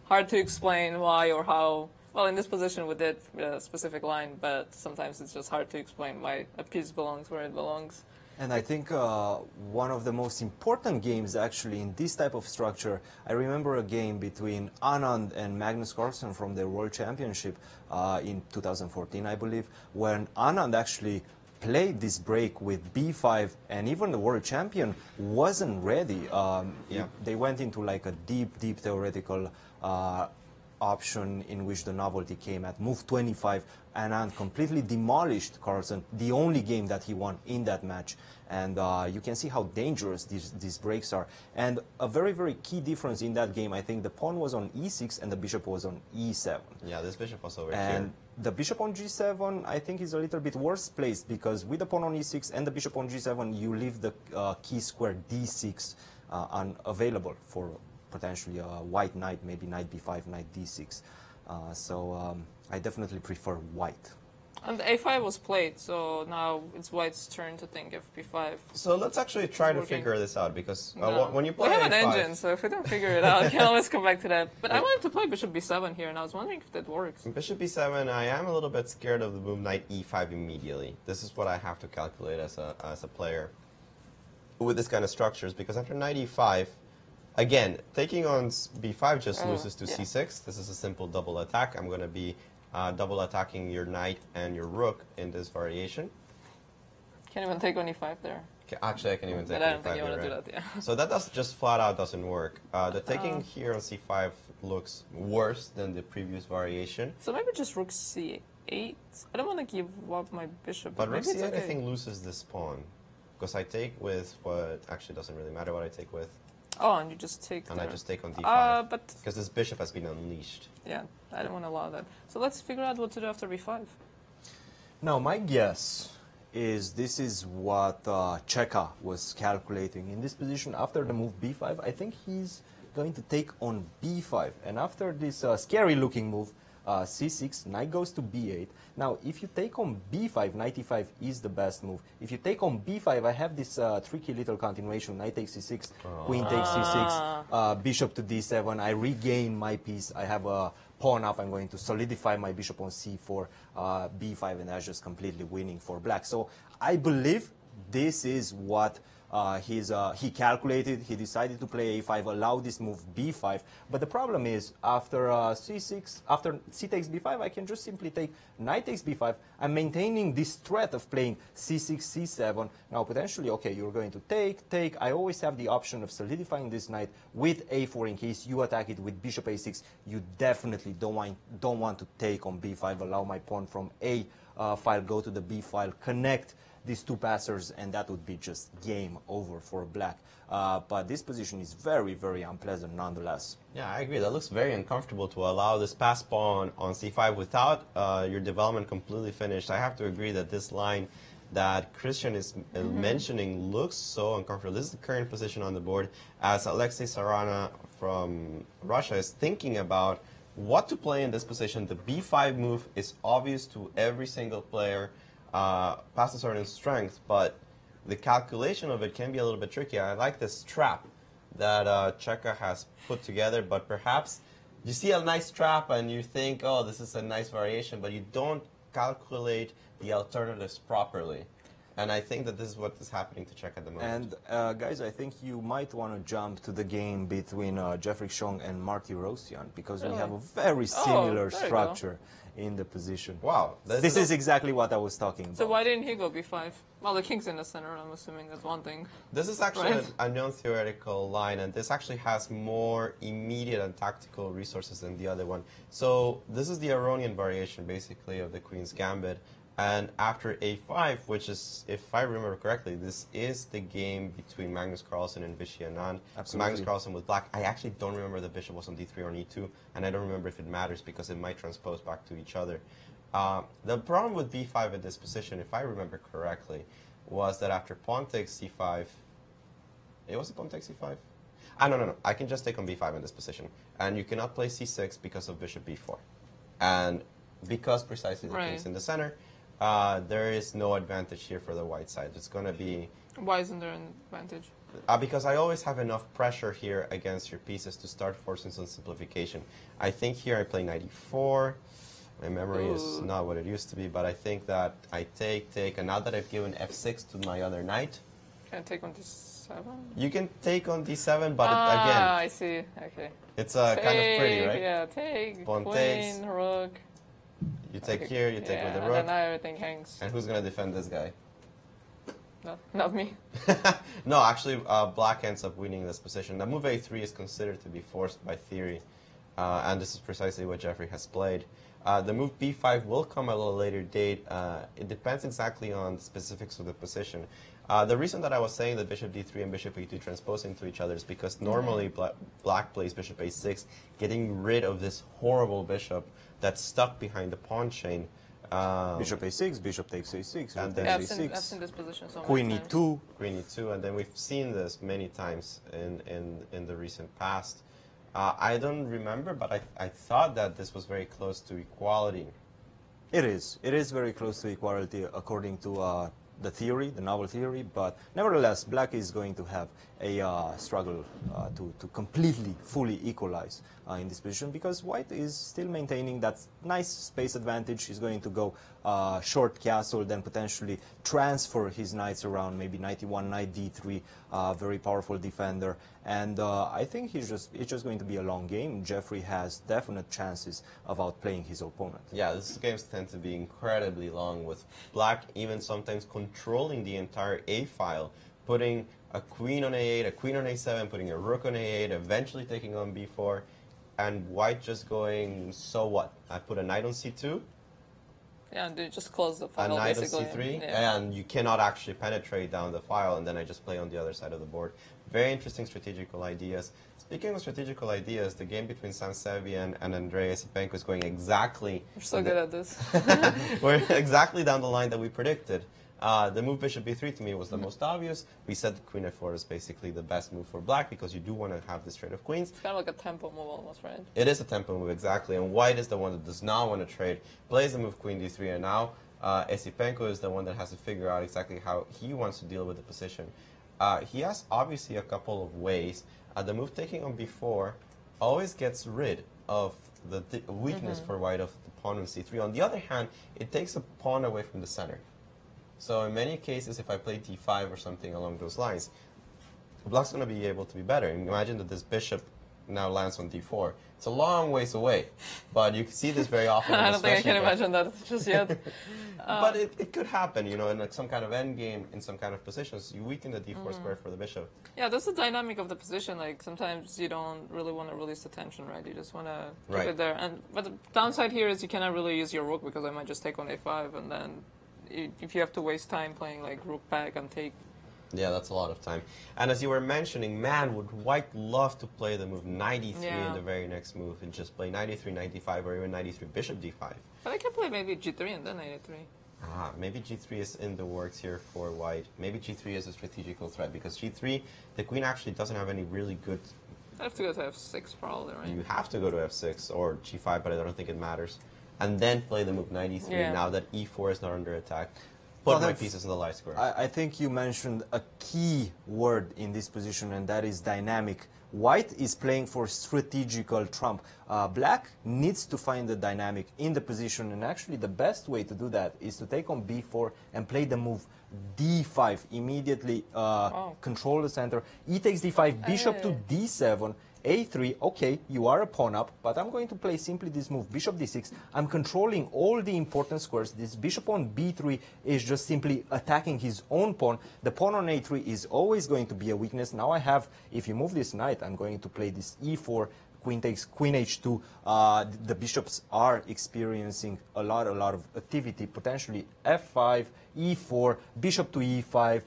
hard to explain why or how. Well, in this position we did a specific line, but sometimes it's just hard to explain why a piece belongs where it belongs. And I think one of the most important games actually in this type of structure, I remember a game between Anand and Magnus Carlsen from the World Championship in 2014, I believe, when Anand actually played this break with B5, and even the world champion wasn't ready. They went into like a deep theoretical option in which the novelty came at move 25, and completely demolished Carlsen, the only game that he won in that match. And you can see how dangerous these breaks are. And a very, very key difference in that game, I think the pawn was on E6 and the bishop was on E7. Yeah, this bishop was over And here. the bishop on G7, I think, is a little bit worse placed, because with the pawn on E6 and the bishop on G7, you leave the key square D6 unavailable for potentially a white knight, maybe knight B5, knight D6. So I definitely prefer white. And A5 was played, so now it's white's turn to think of B5. So let's actually try to working. figure this out, because No. when you play we have an A5, engine, so if we don't figure it out, we can always come back to that. But I wanted to play bishop B7 here, and I was wondering if that works. Bishop B7, I am a little bit scared of the move knight E5 immediately. This is what I have to calculate as a player with this kind of structures, because after knight E5, again, taking on B5 just loses to yeah. C6. This is a simple double attack. I'm going to be double attacking your knight and your rook in this variation. Can't even take on E5 there. Okay, actually, I can even take But I don't E5 think you here, want to do right? that, yeah. So that just flat out doesn't work. The taking here on C5 looks worse than the previous variation. So maybe just rook C8. I don't want to give up my bishop, But rook maybe it's C8, okay. I think, loses this pawn. Because I take with what actually doesn't really matter what I take with. Oh, and you just take And there. I just take on D5. But, Because this bishop has been unleashed. yeah, I don't want to allow that. So let's figure out what to do after B5. Now, my guess is this is what Cheka was calculating. In this position, after the move B5, I think he's going to take on B5. And after this scary-looking move, C6, knight goes to B8. Now, if you take on B5, knight E5 is the best move. If you take on B5, I have this tricky little continuation. Knight takes C6, queen takes C6, bishop to D7. I regain my piece. I have a pawn up. I'm going to solidify my bishop on C4, B5, and that's just completely winning for black. So I believe this is what He calculated, he decided to play a5, allow this move b5. But the problem is, after c6, after c takes b5, I can just simply take knight takes b5. I'm maintaining this threat of playing c6, c7. Now, potentially, okay, you're going to take. I always have the option of solidifying this knight with a4 in case you attack it with bishop a6. You definitely don't want to take on b5, allow my pawn from a file, go to the b file, connect these two passers, and that would be just game over for black. But this position is very, very unpleasant nonetheless. Yeah, I agree. That looks very uncomfortable to allow this pass pawn on c5 without your development completely finished. I have to agree that this line that Cristian is mentioning looks so uncomfortable. This is the current position on the board as Alexei Sarana from Russia is thinking about what to play in this position. The b5 move is obvious to every single player past a certain strength, but the calculation of it can be a little bit tricky. I like this trap that Cheka has put together, but perhaps you see a nice trap and you think, oh, this is a nice variation, but you don't calculate the alternatives properly. And I think that this is what is happening to Cheka at the moment. And guys, I think you might want to jump to the game between Jeffrey Chong and Marty Rosian, because we have a very similar structure in the position. Wow. This is exactly what I was talking about. So why didn't he go b5? Well, the king's in the center, I'm assuming that's one thing. This is actually a non-theoretical line, and this actually has more immediate and tactical resources than the other one. So this is the Aronian variation, basically, of the Queen's Gambit. And after a5, which is, if I remember correctly, this is the game between Magnus Carlsen and Vishy Anand. Magnus Carlsen with black. I actually don't remember the bishop was on d3 or on e2, and I don't remember if it matters because it might transpose back to each other. The problem with b5 in this position, if I remember correctly, was that after pawn takes c5, it was a pawn takes c5? No. I can just take on b5 in this position. And you cannot play c6 because of bishop b4. And because precisely the king's in the center, there is no advantage here for the white side. It's going to be... Why isn't there an advantage? Because I always have enough pressure here against your pieces to start forcing some simplification. I think here I play knight e4. My memory is not what it used to be, but I think that I take, and now that I've given f6 to my other knight... Can I take on d7? You can take on d7, but again... I see. Okay. It's kind of pretty, right? Yeah, take. Pawn queen, takes. rook. You take here, you take with the rook. And then now everything hangs. And who's going to defend this guy? No, not me. No, actually, black ends up winning this position. Now, move a3 is considered to be forced by theory, and this is precisely what Jeffrey has played. The move b5 will come at a later date. It depends exactly on the specifics of the position. The reason that I was saying that bishop d3 and bishop e2 transpose into each other is because normally black plays bishop a6, getting rid of this horrible bishop that's stuck behind the pawn chain. Bishop a6, bishop takes a6, and then I've a6. seen this position so Queen many times. e2. Queen e2, and then we've seen this many times in the recent past. I don't remember, but I thought that this was very close to equality. It is. It is very close to equality according to the theory, the novel theory, but nevertheless, black is going to have a struggle to completely, fully equalize in this position, because white is still maintaining that nice space advantage. He's going to go short castle, then potentially transfer his knights around, maybe knight e1, knight d3, very powerful defender. And I think it's just going to be a long game. Jeffrey has definite chances of outplaying his opponent. Yeah, these games tend to be incredibly long, with black even sometimes controlling the entire A file, putting a queen on a8, a queen on a7, putting a rook on a8, eventually taking on b4, and white just going, so what? I put a knight on c2, Yeah, and they just close the file, a knight on basically. c3, Yeah. and you cannot actually penetrate down the file, and then I just play on the other side of the board. Very interesting strategical ideas. Speaking of strategical ideas, the game between Sam Sevian and Andrei Esipenko is going exactly... We're so good at this. We're exactly down the line that we predicted. The move bishop b3 to me was the most obvious. We said the queen f4 is basically the best move for black because you do want to have this trade of queens. It's kind of like a tempo move almost, right? It is a tempo move, exactly. And white is the one that does not want to trade, plays the move queen d3, and now Esipenko is the one that has to figure out exactly how he wants to deal with the position. He has obviously a couple of ways. The move taking on b4 always gets rid of the weakness for white of the pawn on c3. On the other hand, it takes a pawn away from the center. So in many cases, if I play d5 or something along those lines, the block's going to be able to be better. Imagine that this bishop now lands on d4. It's a long ways away, but you can see this very often. I don't think I can imagine that just yet. But it could happen, you know, in like some kind of end game, in some kind of positions, you weaken the d4 square for the bishop. Yeah, that's the dynamic of the position. Like sometimes you don't really want to release the tension, right? You just want to keep it there. But the downside here is you cannot really use your rook because I might just take on a5, and then if you have to waste time playing like rook back and take. Yeah, that's a lot of time. And as you were mentioning, man, would White love to play the move knight e3 in the very next move and just play knight e3, knight d5, or even knight e3, bishop d5. But I can play maybe g3 and then knight e3. Maybe g3 is in the works here for White. Maybe g3 is a strategical threat because g3, the queen actually doesn't have any really good... I have to go to f6 probably, right? You have to go to f6 or g5, but I don't think it matters. And then play the move knight e3 now that e4 is not under attack. Put my pieces in the light square. I think you mentioned a key word in this position, and that is dynamic. White is playing for strategical trump. Black needs to find the dynamic in the position, and actually the best way to do that is to take on b4 and play the move d5. Immediately control the center. E takes d5, bishop to d7. a3, okay, you are a pawn up, but I'm going to play simply this move, bishop d6. I'm controlling all the important squares. This bishop on b3 is just simply attacking his own pawn. The pawn on a3 is always going to be a weakness. Now I have, if you move this knight, I'm going to play this e4, queen takes, queen h2. The bishops are experiencing a lot of activity, potentially f5, e4, bishop to e5,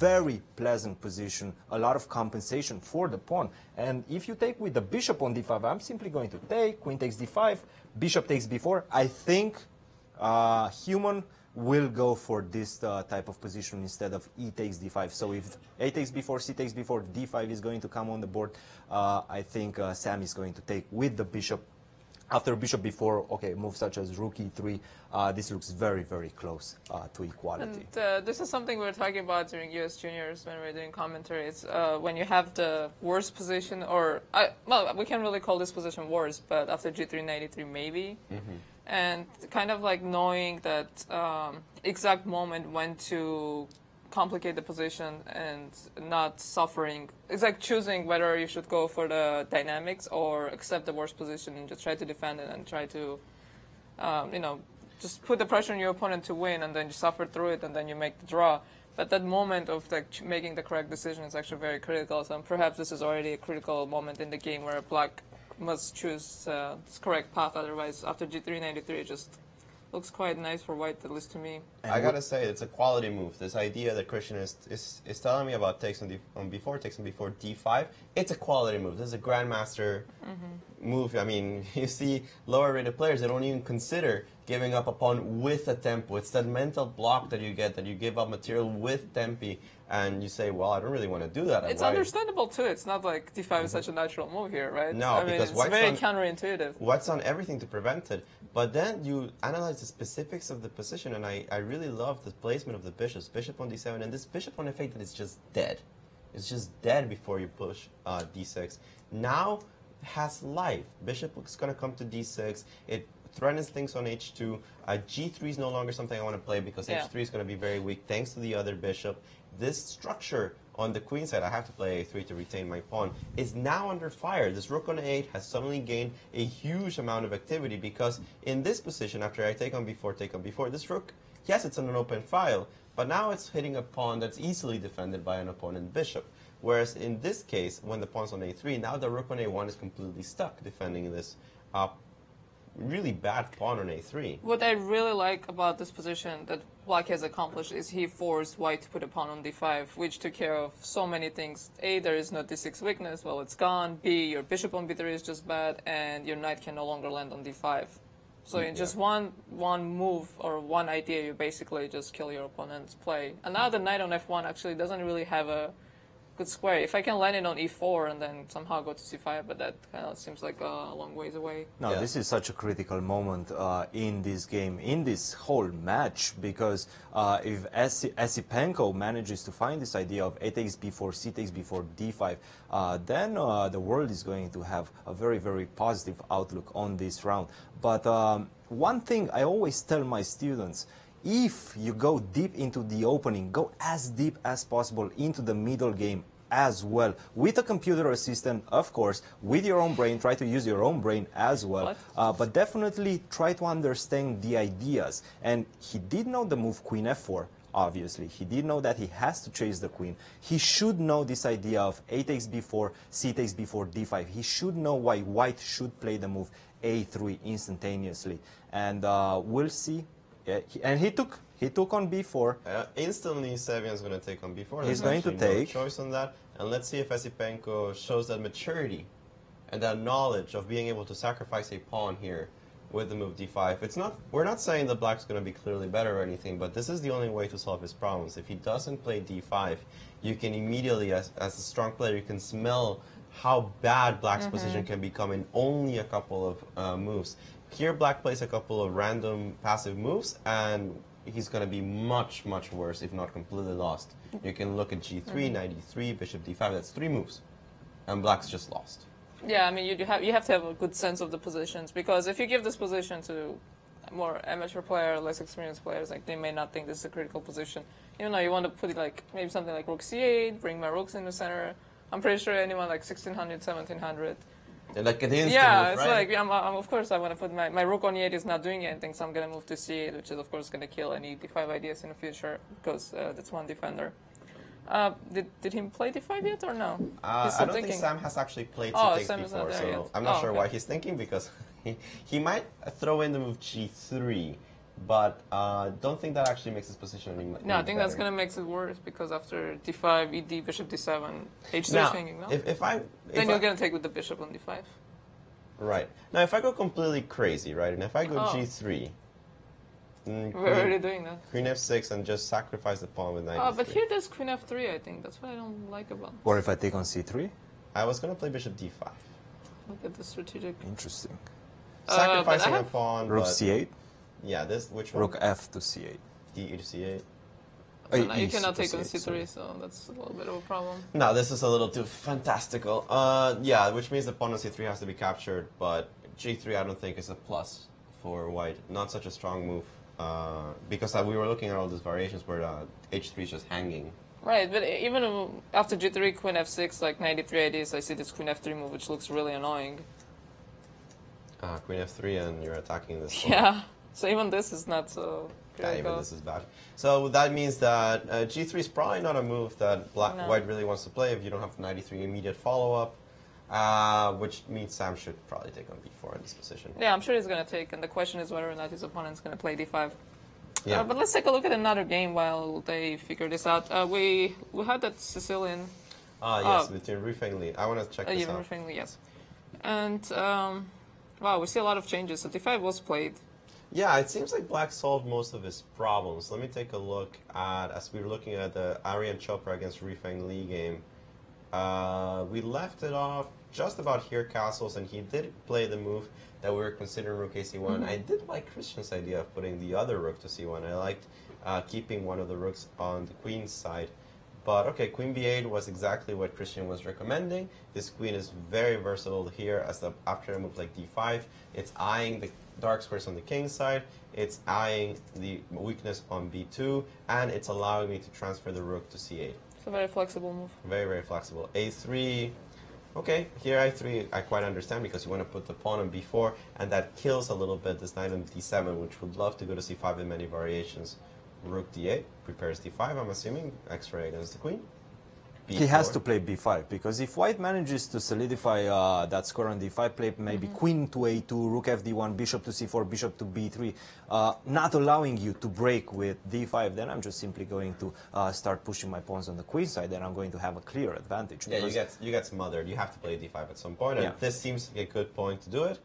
very pleasant position, a lot of compensation for the pawn. And if you take with the bishop on d5, I'm simply going to take, queen takes d5, bishop takes b4. I think human will go for this type of position instead of e takes d5. So if a takes b4, c takes b4, d5 is going to come on the board, I think Sam is going to take with the bishop. After bishop b4, okay, moves such as rook e3, this looks very, very close to equality. And this is something we were talking about during US Juniors when we were doing commentaries. When you have the worst position, or, well, we can't really call this position worse, but after g3, knight e3, maybe. And kind of like knowing that exact moment when to complicate the position and not suffering. It's like choosing whether you should go for the dynamics or accept the worst position and just try to defend it and try to, you know, just put the pressure on your opponent to win and then you suffer through it and then you make the draw. But that moment of like making the correct decision is actually very critical. So perhaps this is already a critical moment in the game where Black must choose this correct path. Otherwise, after g3, knight e3, it just looks quite nice for White, at least to me. I gotta say, it's a quality move. This idea that Cristian is telling me about takes on b4, takes on b4, d5, it's a quality move. This is a grandmaster move. I mean, you see lower rated players, they don't even consider giving up a pawn with a tempo. It's that mental block that you get, that you give up material with tempi, and you say, well, I don't really want to do that. It's understandable too. It's not like d5 is such a natural move here, right? No, I mean, because it's very counterintuitive. White's done everything to prevent it. But then you analyze the specifics of the position, and I really love the placement of the bishops. Bishop on d7, and this bishop on f8 that is just dead. It's just dead before you push d6. Now has life. Bishop is going to come to d6. It threatens things on h2. g3 is no longer something I want to play because h3 is going to be very weak thanks to the other bishop. This structure on the queen side, I have to play a3 to retain my pawn, is now under fire. This rook on a8 has suddenly gained a huge amount of activity because in this position, after I take on b4, this rook, yes, it's on an open file, but now it's hitting a pawn that's easily defended by an opponent bishop. Whereas in this case, when the pawn's on a3, now the rook on a1 is completely stuck defending this really bad pawn on a3. What I really like about this position that Black has accomplished is he forced White to put a pawn on d5, which took care of so many things. A, there is no d6 weakness, well, it's gone. B, your bishop on b3 is just bad, and your knight can no longer land on d5. So in just one move or one idea, you basically just kill your opponent's play. And now the knight on f1 actually doesn't really have a good square. If I can land it on e4 and then somehow go to c5, but that kind of seems like a long ways away. No, this is such a critical moment in this game, in this whole match, because if Esipenko manages to find this idea of a takes b4, c takes b4, d5, then the world is going to have a very, very positive outlook on this round. But one thing I always tell my students, if you go deep into the opening, go as deep as possible into the middle game as well. With a computer assistant, of course, with your own brain, try to use your own brain as well. But definitely try to understand the ideas. And he did know the move Queen F4. Obviously, he did know that he has to chase the queen. He should know this idea of A takes B4, C takes B4, D5. He should know why white should play the move A3 instantaneously. And we'll see. And he took on B4. Instantly, Sevian's going to take on B4. He's going to take. No choice on that. And let's see if Yasipenko shows that maturity and that knowledge of being able to sacrifice a pawn here with the move D5. It's not. We're not saying that black's going to be clearly better or anything, but this is the only way to solve his problems. If he doesn't play D5, you can immediately, as a strong player, you can smell how bad black's position can become in only a couple of moves. Here, black plays a couple of random passive moves, and he's going to be much, much worse, if not completely lost. You can look at G3, Knight E3, Bishop D5. That's 3 moves, and black's just lost. Yeah, I mean, you have to have a good sense of the positions, because if you give this position to more amateur player, less experienced players, like they may not think this is a critical position. You know, you want to put it like maybe something like Rook C8, bring my rooks in the center. I'm pretty sure anyone like 1600, 1700. Like an instant yeah, move, it's right? like of course I want to put my rook on E8 is not doing anything, so I'm gonna move to C8, which is of course gonna kill any D5 ideas in the future because that's one defender. Did he play D5 yet or no? I don't think Sam has actually played C6 before, so I'm not sure why he's thinking, because he might throw in the move G3, but don't think that actually makes his position any better. No, I think that's going to make it worse, because after D5, ED, Bishop D7, H3 is hanging, no? Then you're going to take with the Bishop on D5. Right. Now, if I go completely crazy, right, and if I go G3... We're already doing that. Queen F6 and just sacrifice the pawn with Knight Oh, but here there's Queen F3, I think. That's what I don't like about it. Or if I take on C3? I was going to play Bishop D5. Look at the strategic. Interesting. Sacrificing a pawn, Rook C8? Yeah, which one? Rook F to C8. D to C8. So now you cannot take on C3, so that's a little bit of a problem. No, this is a little too fantastical. Yeah, which means the pawn on C3 has to be captured, but G3 I don't think is a plus for white. Not such a strong move. Because we were looking at all these variations where H3 is just hanging. Right, but even after G3, Queen F6, like 93 ideas, I see this Queen F3 move, which looks really annoying. Queen F3 and you're attacking this one. Yeah, so even this is not so critical. Yeah, even this is bad. So that means that G3 is probably not a move that white really wants to play if you don't have 93 immediate follow-up. Which means Sam should probably take on B4 in this position. Yeah, I'm sure he's going to take, and the question is whether or not his opponent's going to play D5. Yeah. But let's take a look at another game while they figure this out. We had that Sicilian. Yes, between Rufeng Li. I want to check this out. Rufeng Li, yes. And, wow, we see a lot of changes. So D5 was played. Yeah, it seems like black solved most of his problems. Let me take a look at, as we were looking at the Aryan Chopra against Rufeng Li game. We left it off just about here castles, and he did play the move that we were considering rook AC1. I did like Christian's idea of putting the other rook to C1. I liked keeping one of the rooks on the queen's side. But okay, Queen B8 was exactly what Christian was recommending. This queen is very versatile here as after a move like D5. It's eyeing the dark squares on the king's side, it's eyeing the weakness on B2, and it's allowing me to transfer the rook to C8. It's a very flexible move. Very, very flexible. A3, okay, here I3 I quite understand, because you want to put the pawn on B4, and that kills a little bit this knight on D7, which would love to go to C5 in many variations. Rook D8, prepares D5, I'm assuming, X-ray against the queen. B4. He has to play B5, because if white manages to solidify that score on D5, play maybe queen to A2, rook FD1, bishop to C4, bishop to B3, not allowing you to break with D5, then I'm just simply going to start pushing my pawns on the queen side, and I'm going to have a clear advantage. Yeah, you get smothered. You have to play D5 at some point, and this seems like a good point to do it.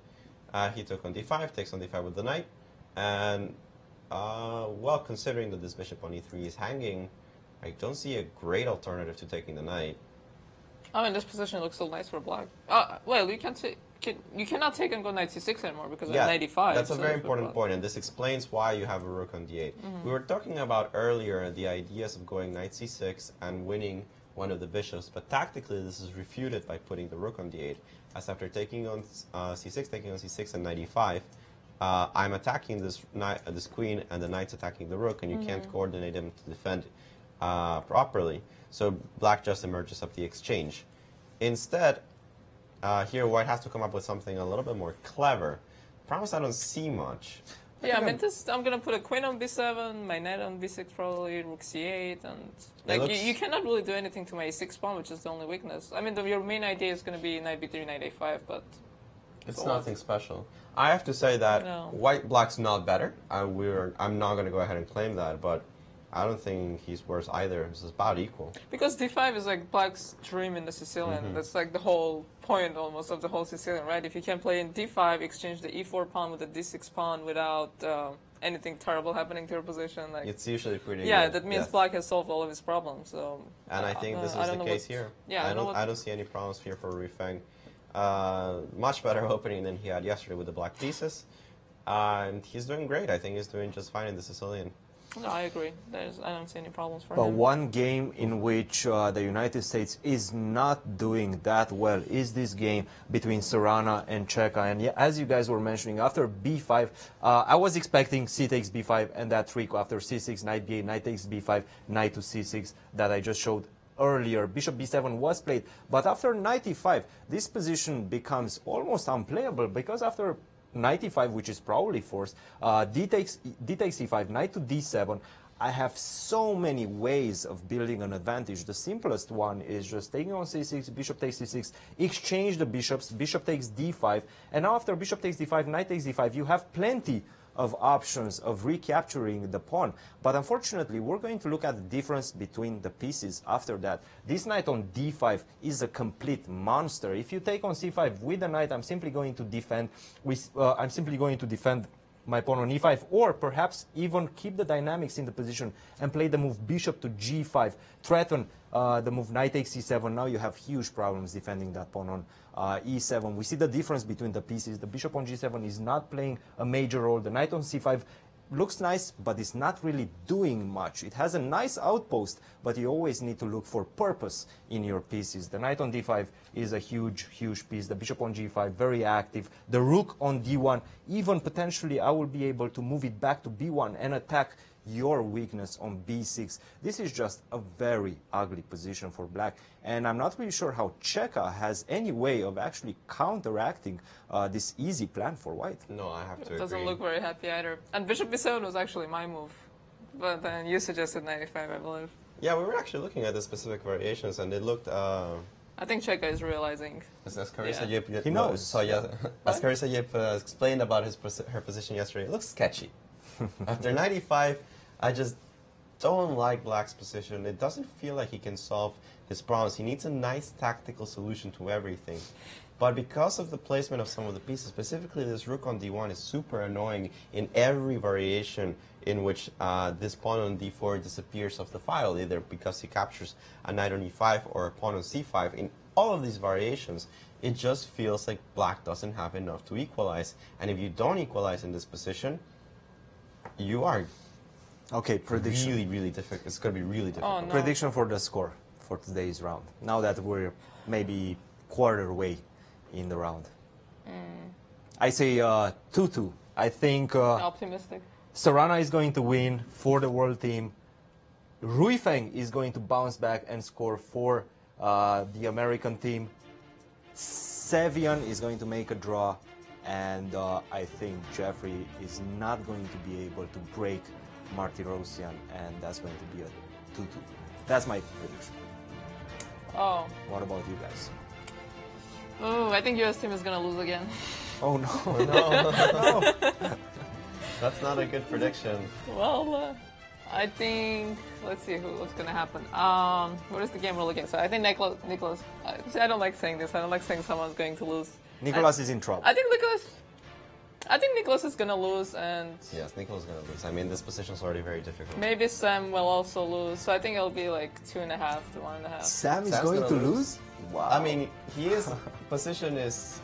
He took on D5, takes on D5 with the knight, and well, considering that this bishop on E3 is hanging, I don't see a great alternative to taking the knight. I mean, this position looks so nice for black. Well, you cannot take and go knight C6 anymore because of knight E5. That's a very important point, and this explains why you have a rook on D8. We were talking about earlier the ideas of going knight C6 and winning one of the bishops, but tactically this is refuted by putting the rook on D8, as after taking on C6, taking on C6 and knight E5, I'm attacking this queen, and the knight's attacking the rook, and you can't coordinate them to defend properly. So black just emerges up the exchange. Instead, here white has to come up with something a little bit more clever. Promise I don't see much. Yeah, I mean, I'm going to put a queen on b7, my knight on b6 probably, rook c8, and like you cannot really do anything to my a6 pawn, which is the only weakness. I mean, your main idea is going to be knight b3, knight a5, but... It's nothing special. I have to say that black's not better. I'm not going to go ahead and claim that, but I don't think he's worse either. It's about equal. Because d5 is like black's dream in the Sicilian. That's like the whole point almost of the whole Sicilian, right? If you can play in d5, exchange the e4 pawn with the d6 pawn without anything terrible happening to your position. Like, it's usually pretty yeah, good. that means black has solved all of his problems. So, and I think this is the case here. Yeah, I don't see any problems here for Rifeng. Much better opening than he had yesterday with the black pieces. And he's doing great. I think he's doing just fine in the Sicilian. No, I agree. I don't see any problems for but him. One game in which the United States is not doing that well is this game between Serrana and Cheka. And as you guys were mentioning, after b5, I was expecting c takes b5 and that trick after c6, knight b8, knight takes b5, knight to c6 that I just showed earlier. Bishop b7 was played, but after knight e5, this position becomes almost unplayable because after knight e5, which is probably forced, d takes e5, knight to d7. I have so many ways of building an advantage. The simplest one is just taking on c6, bishop takes c6, exchange the bishops, bishop takes d5, and now after bishop takes d5, knight takes d5, you have plenty of options of recapturing the pawn. But unfortunately, we're going to look at the difference between the pieces after that. This knight on d5 is a complete monster. If you take on c5 with the knight, I'm simply going to defend my pawn on e5, or perhaps even keep the dynamics in the position and play the move bishop to g5, threaten the move knight takes e7. Now you have huge problems defending that pawn on e7. We see the difference between the pieces. The bishop on g7 is not playing a major role. The knight on c5 looks nice, but it's not really doing much. It has a nice outpost, but you always need to look for purpose in your pieces. The knight on d5 is a huge, huge piece. The bishop on g5, very active. The rook on d1, even potentially I will be able to move it back to b1 and attack your weakness on b6. This is just a very ugly position for black, and I'm not really sure how Cheka has any way of actually counteracting this easy plan for white. No, I have to agree. It doesn't look very happy either. And bishop b7 was actually my move, but then you suggested knight e5, I believe. Yeah, we were actually looking at the specific variations, and it looked... I think Cheka is realizing. As Carissa Yip, he knows. So yeah, as Carissa Yip explained about her position yesterday, it looks sketchy. After knight e5, I just don't like black's position. It doesn't feel like he can solve his problems. He needs a nice tactical solution to everything. But because of the placement of some of the pieces, specifically this rook on d1 is super annoying in every variation in which this pawn on d4 disappears off the file, either because he captures a knight on e5 or a pawn on c5. In all of these variations, it just feels like black doesn't have enough to equalize. And if you don't equalize in this position, you are... Okay, prediction. Really, really difficult. It's going to be really difficult. Oh, no. Prediction for the score for today's round. Now that we're maybe quarter way in the round. I say 2-2. I think Optimistic. Serrana is going to win for the world team. Rifeng is going to bounce back and score for the American team. Sevian is going to make a draw. And I think Jeffrey is not going to be able to break Martirosyan, and that's going to be a 2-2. That's my prediction. Oh. What about you guys? Oh, I think US team is going to lose again. Oh, no. No. That's not a good prediction. Well, I think, let's see what's going to happen. What is the game we're looking at? So I think Nicholas, I don't like saying this. I don't like saying someone's going to lose. Nicholas is in trouble. I think Nicholas is going to lose, and... Yes, Nicholas is going to lose. I mean, this position is already very difficult. Maybe Sam will also lose, so I think it'll be like 2.5 to 1.5. Sam is Sam's going to gonna lose? Wow. I mean, position is...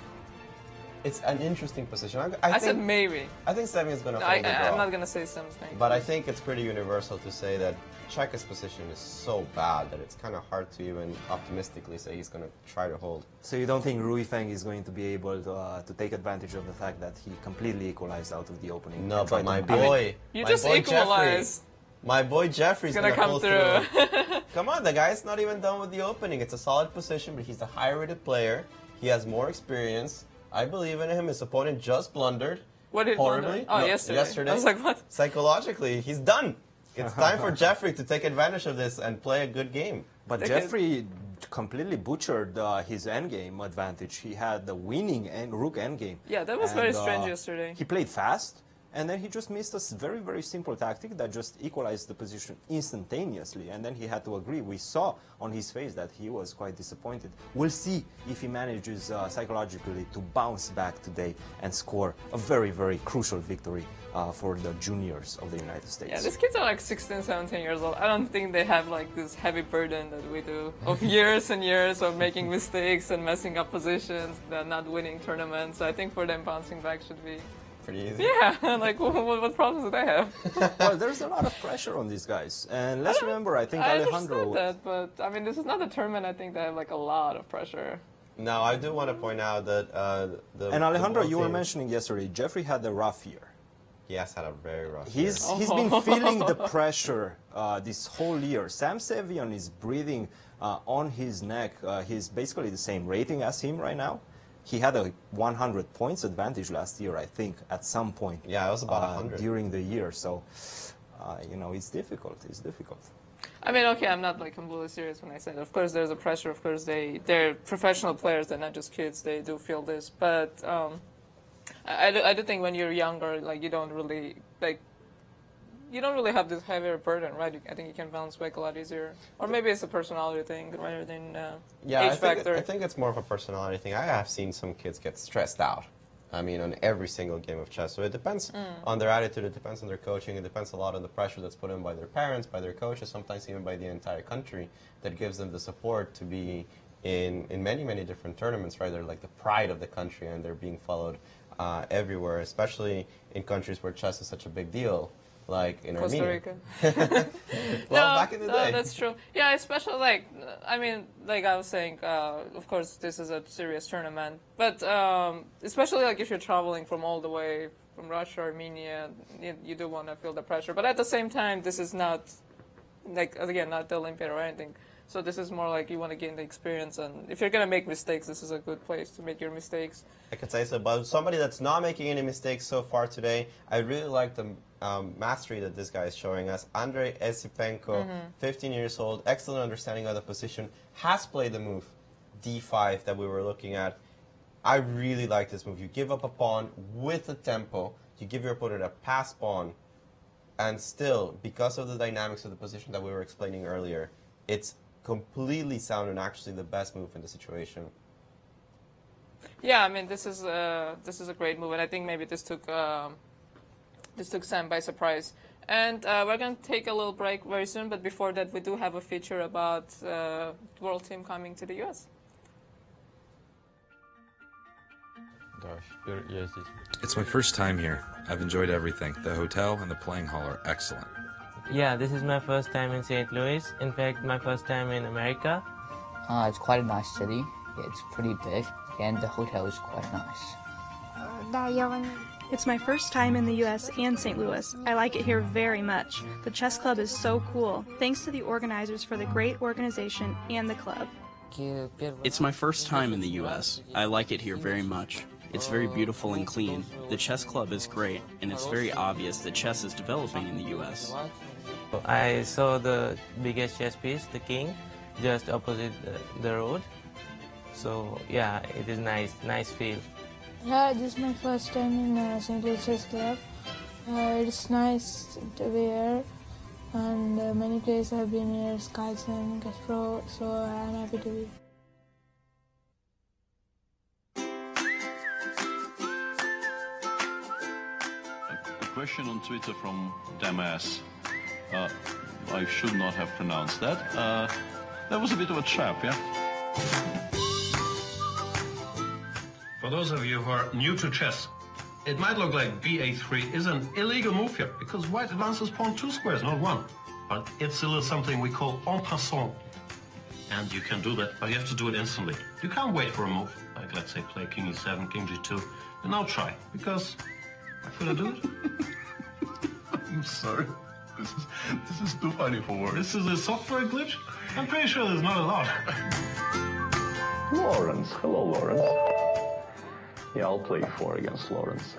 It's an interesting position. I said maybe. I think Sevian is going to I, hold the draw. I'm not going to say Sam's name. But I think it's pretty universal to say that Czech's position is so bad that it's kind of hard to even optimistically say he's going to try to hold. So you don't think Rui Feng is going to be able to take advantage of the fact that he completely equalized out of the opening? No, but my boy, you my just boy equalized. My boy Jeffrey's gonna gonna come pull through. Come on, the guy's not even done with the opening. It's a solid position, but he's the higher-rated player. He has more experience. I believe in him. His opponent just blundered. What did horribly. Oh, No, yesterday. I was like, what? Psychologically, he's done. It's time for Jeffrey to take advantage of this and play a good game. But Jeffrey completely butchered his endgame advantage. He had the winning rook endgame. Yeah, that was very strange yesterday. He played fast, and then he just missed a very, very simple tactic that just equalized the position instantaneously. And then he had to agree. We saw on his face that he was quite disappointed. We'll see if he manages psychologically to bounce back today and score a very, very crucial victory for the juniors of the United States. Yeah, these kids are like 16, 17 years old. I don't think they have like this heavy burden that we do of years and years of making mistakes and messing up positions, not winning tournaments. I think for them bouncing back should be pretty easy. Yeah, like what problems do they have? Well, there's a lot of pressure on these guys. And let's remember, I think Alejandro... I understand that, but I mean, this is not a tournament. I think they have like a lot of pressure. Now, I do want to point out that And Alejandro, you were mentioning yesterday, Jeffrey had a rough year. He has had a very rough year. He's been feeling the pressure this whole year. Sam Sevion is breathing on his neck. He's basically the same rating as him right now. He had a 100 points advantage last year, I think, at some point. Yeah, it was about 100. During the year. So, you know, it's difficult. It's difficult. I mean, okay, I'm not like completely serious when I say that. Of course, there's a pressure. Of course, they're professional players. They're not just kids. They do feel this. But I do think when you're younger, like you don't really have this heavier burden, right? I think you can bounce back a lot easier. Or maybe it's a personality thing rather than age factor. I think it's more of a personality thing. I have seen some kids get stressed out. I mean, on every single game of chess. So it depends on their attitude, it depends on their coaching, it depends a lot on the pressure that's put in by their parents, by their coaches, sometimes even by the entire country that gives them the support to be in many, many different tournaments, right? They're like the pride of the country and they're being followed everywhere, especially in countries where chess is such a big deal. Like in Costa Armenia. Rica. Well, back in the day. No, that's true. Yeah, especially like, I mean, like I was saying, of course this is a serious tournament, but especially like if you're traveling from all the way from Russia, Armenia, you do want to feel the pressure. But at the same time, this is not, like, again, not the Olympiad or anything. So this is more like you want to gain the experience, and if you're going to make mistakes, this is a good place to make your mistakes. I could say so, but somebody that's not making any mistakes so far today, I really like the mastery that this guy is showing us. Andrei Esipenko, 15 years old, excellent understanding of the position, has played the move D5 that we were looking at. I really like this move. You give up a pawn with a tempo, you give your opponent a pass pawn, and still, because of the dynamics of the position that we were explaining earlier, it's completely sound and actually the best move in the situation. Yeah, I mean, this is a great move, and I think maybe this took Sam by surprise. And we're going to take a little break very soon, but before that, we do have a feature about the world team coming to the U.S. It's my first time here. I've enjoyed everything. The hotel and the playing hall are excellent. Yeah, this is my first time in St. Louis. In fact, my first time in America. It's quite a nice city. It's pretty big, and the hotel is quite nice. It's my first time in the U.S. and St. Louis. I like it here very much. The chess club is so cool. Thanks to the organizers for the great organization and the club. It's my first time in the U.S. I like it here very much. It's very beautiful and clean. The chess club is great, and it's very obvious that chess is developing in the U.S. I saw the biggest chess piece, the king, just opposite the road. So yeah, it is nice feel. Yeah, this is my first time in St. Louis Chess Club. It's nice to be here, and many places have been here, Skyson, Castro, so I'm happy to be here. A question on Twitter from Damas. I should not have pronounced that. That was a bit of a trap, yeah? For those of you who are new to chess, it might look like ba3 is an illegal move here because white advances pawn 2 squares, not 1. but it's a little something we call en passant. And you can do that, but you have to do it instantly. You can't wait for a move, like let's say play king e7, king g2, and now try, because could I do it? I'm sorry. This is too funny for words. This is a software glitch? I'm pretty sure there's not a lot. Lawrence. Hello, Lawrence. Yeah, I'll play e4 against Lawrence.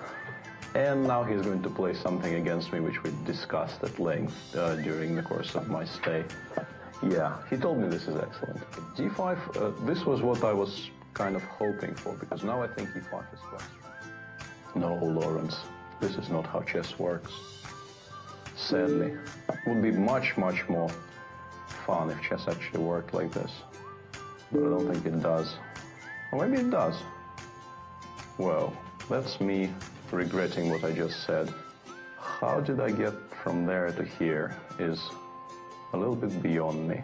And now he's going to play something against me which we discussed at length during the course of my stay. Yeah, he told me this is excellent. d5, this was what I was kind of hoping for, because now I think e5 is quite strong. No, Lawrence, this is not how chess works. Sadly, it would be much, much more fun if chess actually worked like this. But I don't think it does. Or maybe it does. Well, that's me regretting what I just said. How did I get from there to here is a little bit beyond me.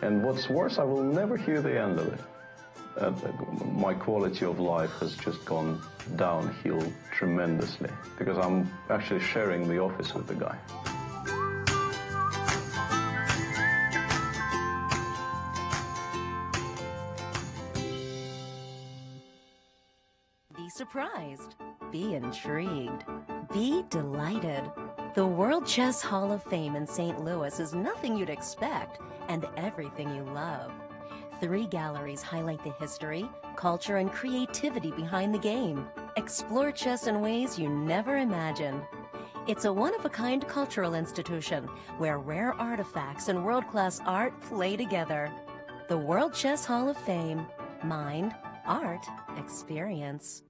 And what's worse, I will never hear the end of it. My quality of life has just gone downhill tremendously because I'm actually sharing the office with the guy. Be surprised. Be intrigued. Be delighted. The World Chess Hall of Fame in St. Louis is nothing you'd expect and everything you love. 3 galleries highlight the history, culture, and creativity behind the game. Explore chess in ways you never imagined. It's a one-of-a-kind cultural institution where rare artifacts and world-class art play together. The World Chess Hall of Fame. Mind, art, experience.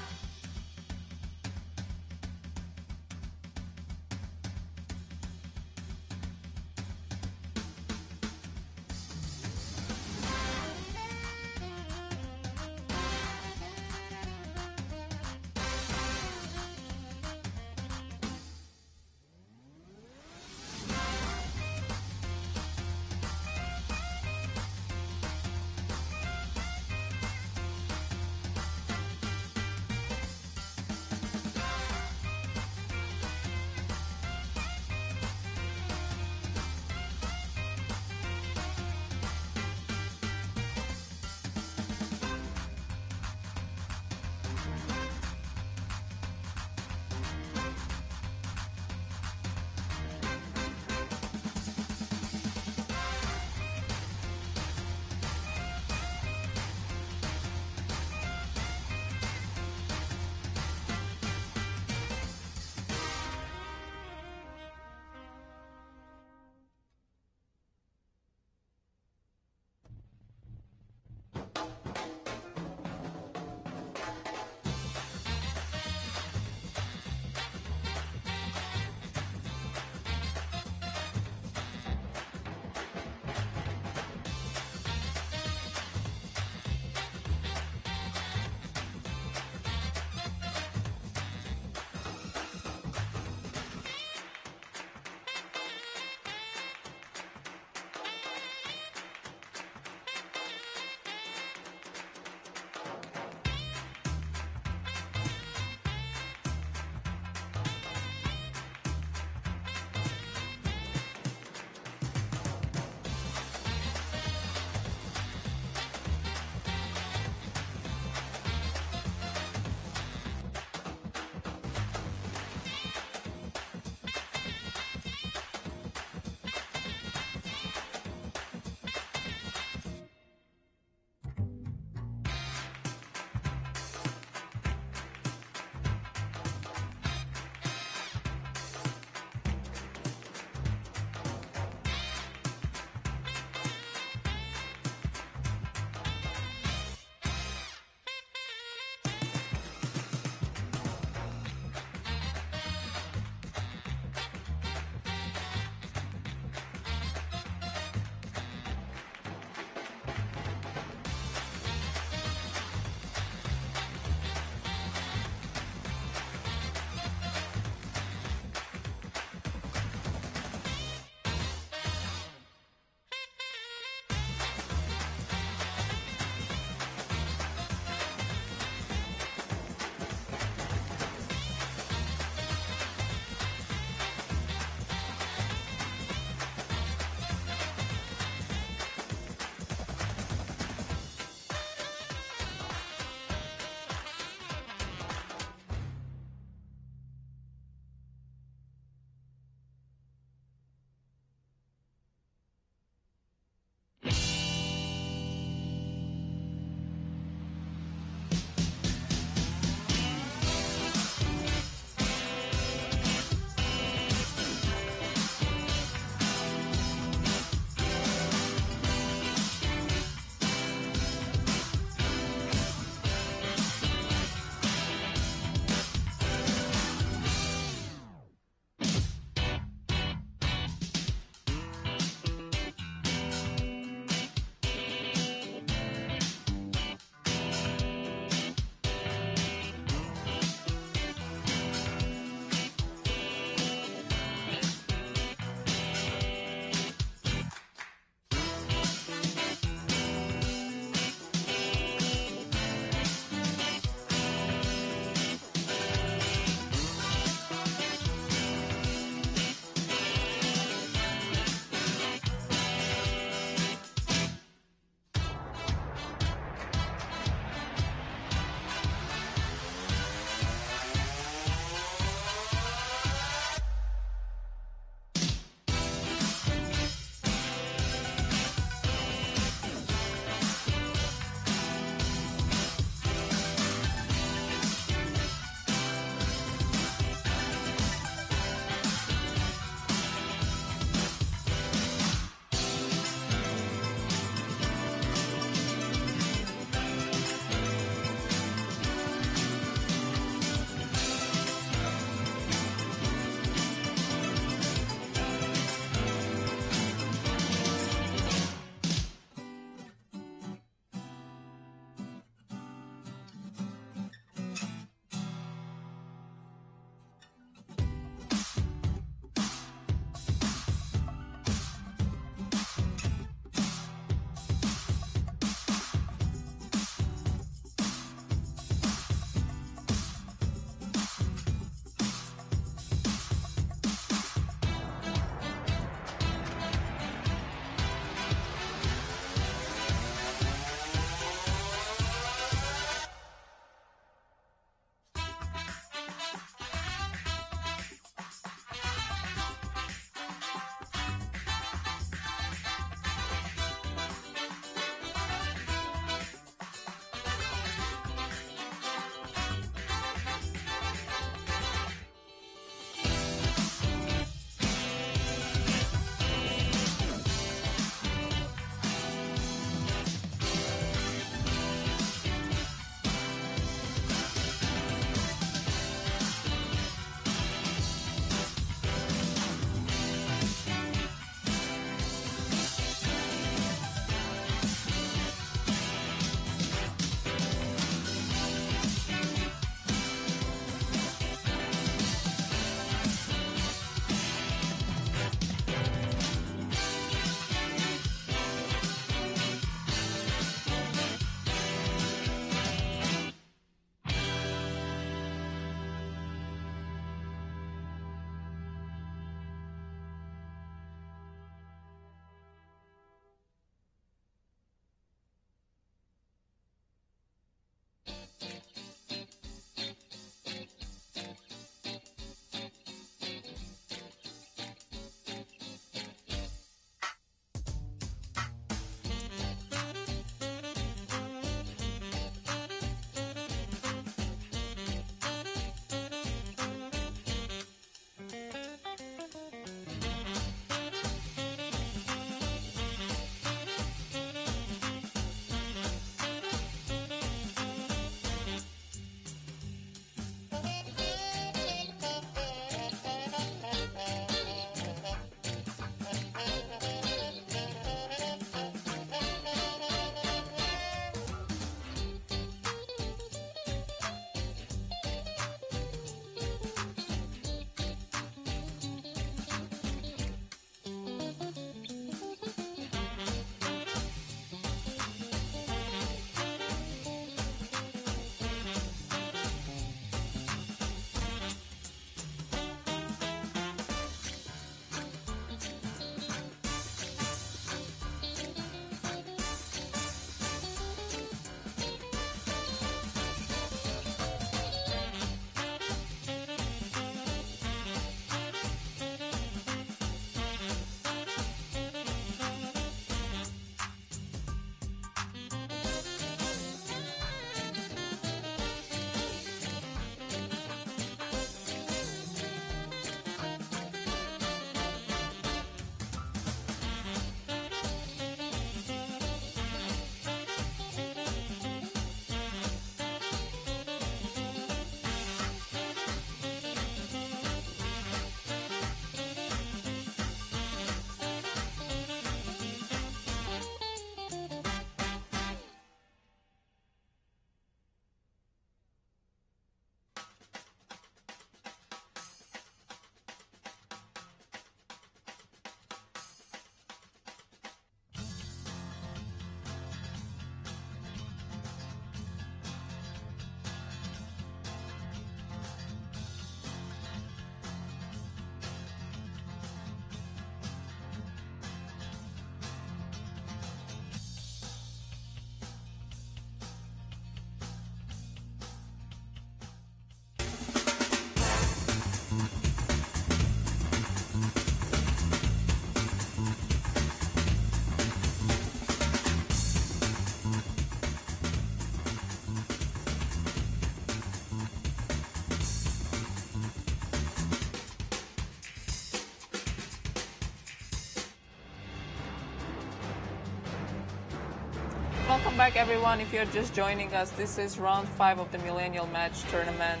welcome back everyone. If you're just joining us, this is round 5 of the Millennial Match Tournament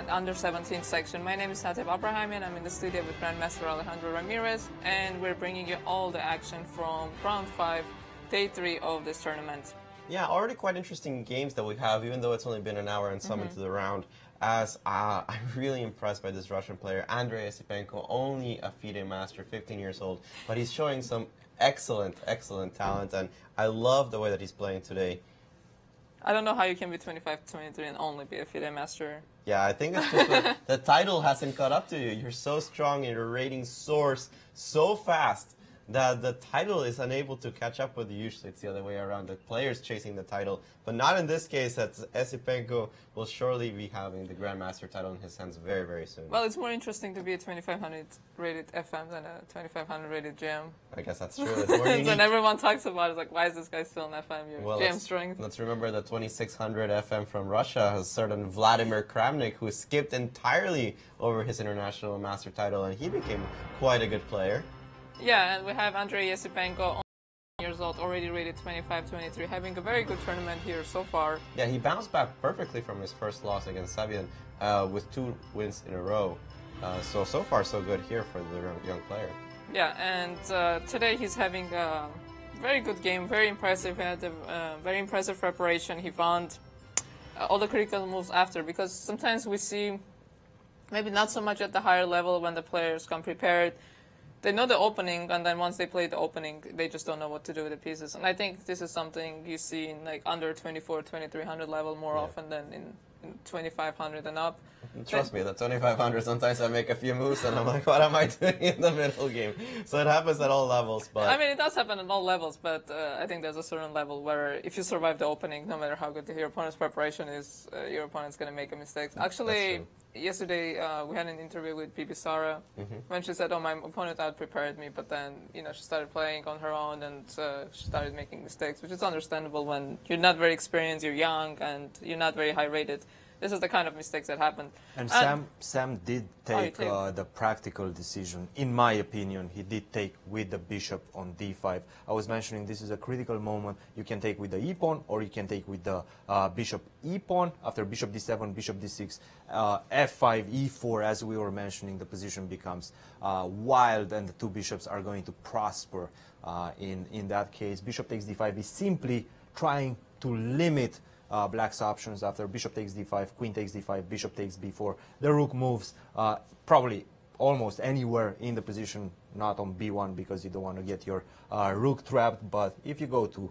under 17 section. My name is Tatev Abrahamyan. I'm in the studio with Grandmaster Alejandro Ramirez, and we're bringing you all the action from round 5, day 3 of this tournament. Yeah, already quite interesting games that we have, even though it's only been an hour and some into the round. As I'm really impressed by this Russian player, Andrei Yesipenko, only a FIDE master, 15 years old, but he's showing some excellent talent, and I love the way that he's playing today. I don't know how you can be 25-23 and only be a FIDE master. Yeah, I think it's just the title hasn't caught up to you. You're so strong and your rating soars so fast that the title is unable to catch up with you. Usually it's the other way around, the player's chasing the title. But not in this case, that Yesipenko will surely be having the Grandmaster title in his hands very, very soon. Well, it's more interesting to be a 2500 rated FM than a 2500 rated GM. I guess that's true. It's more unique. And everyone talks about it, it's like, why is this guy still in FM? Your GM strength. Let's remember the 2600 FM from Russia has certain Vladimir Kramnik, who skipped entirely over his international master title, and he became quite a good player. Yeah, and we have Andrei Yesipenko, years old, already rated 25-23, having a very good tournament here so far. Yeah, he bounced back perfectly from his first loss against Sabian with 2 wins in a row. So far so good here for the young player. Yeah, and today he's having a very good game, very impressive. He had a very impressive preparation. He found all the critical moves after, because sometimes we see, maybe not so much at the higher level when the players come prepared. They know the opening, and then once they play the opening, they just don't know what to do with the pieces. And I think this is something you see in like under 2400-2300 level more often than in 2500 and up. Trust me, the 2500, sometimes I make a few moves and I'm like, what am I doing in the middle game? So it happens at all levels. But I mean, it does happen at all levels, but I think there's a certain level where if you survive the opening, no matter how good your opponent's preparation is, your opponent's going to make a mistake. Actually, yesterday we had an interview with Bibi Sara when she said, oh, my opponent out-prepared me, but then, you know, she started playing on her own and she started making mistakes, which is understandable when you're not very experienced, you're young, and you're not very high-rated. This is the kind of mistakes that happen. And Sam did take the practical decision, in my opinion. He did take with the bishop on d5. I was mentioning this is a critical moment. You can take with the e-pawn, or you can take with the bishop e-pawn. After bishop d7, bishop d6, f5, e4, as we were mentioning, the position becomes wild, and the 2 bishops are going to prosper. In that case, bishop takes d5 is simply trying to limit black's options. After bishop takes d5, queen takes d5, bishop takes b4. The rook moves probably almost anywhere in the position, not on b1 because you don't want to get your rook trapped. But if you go to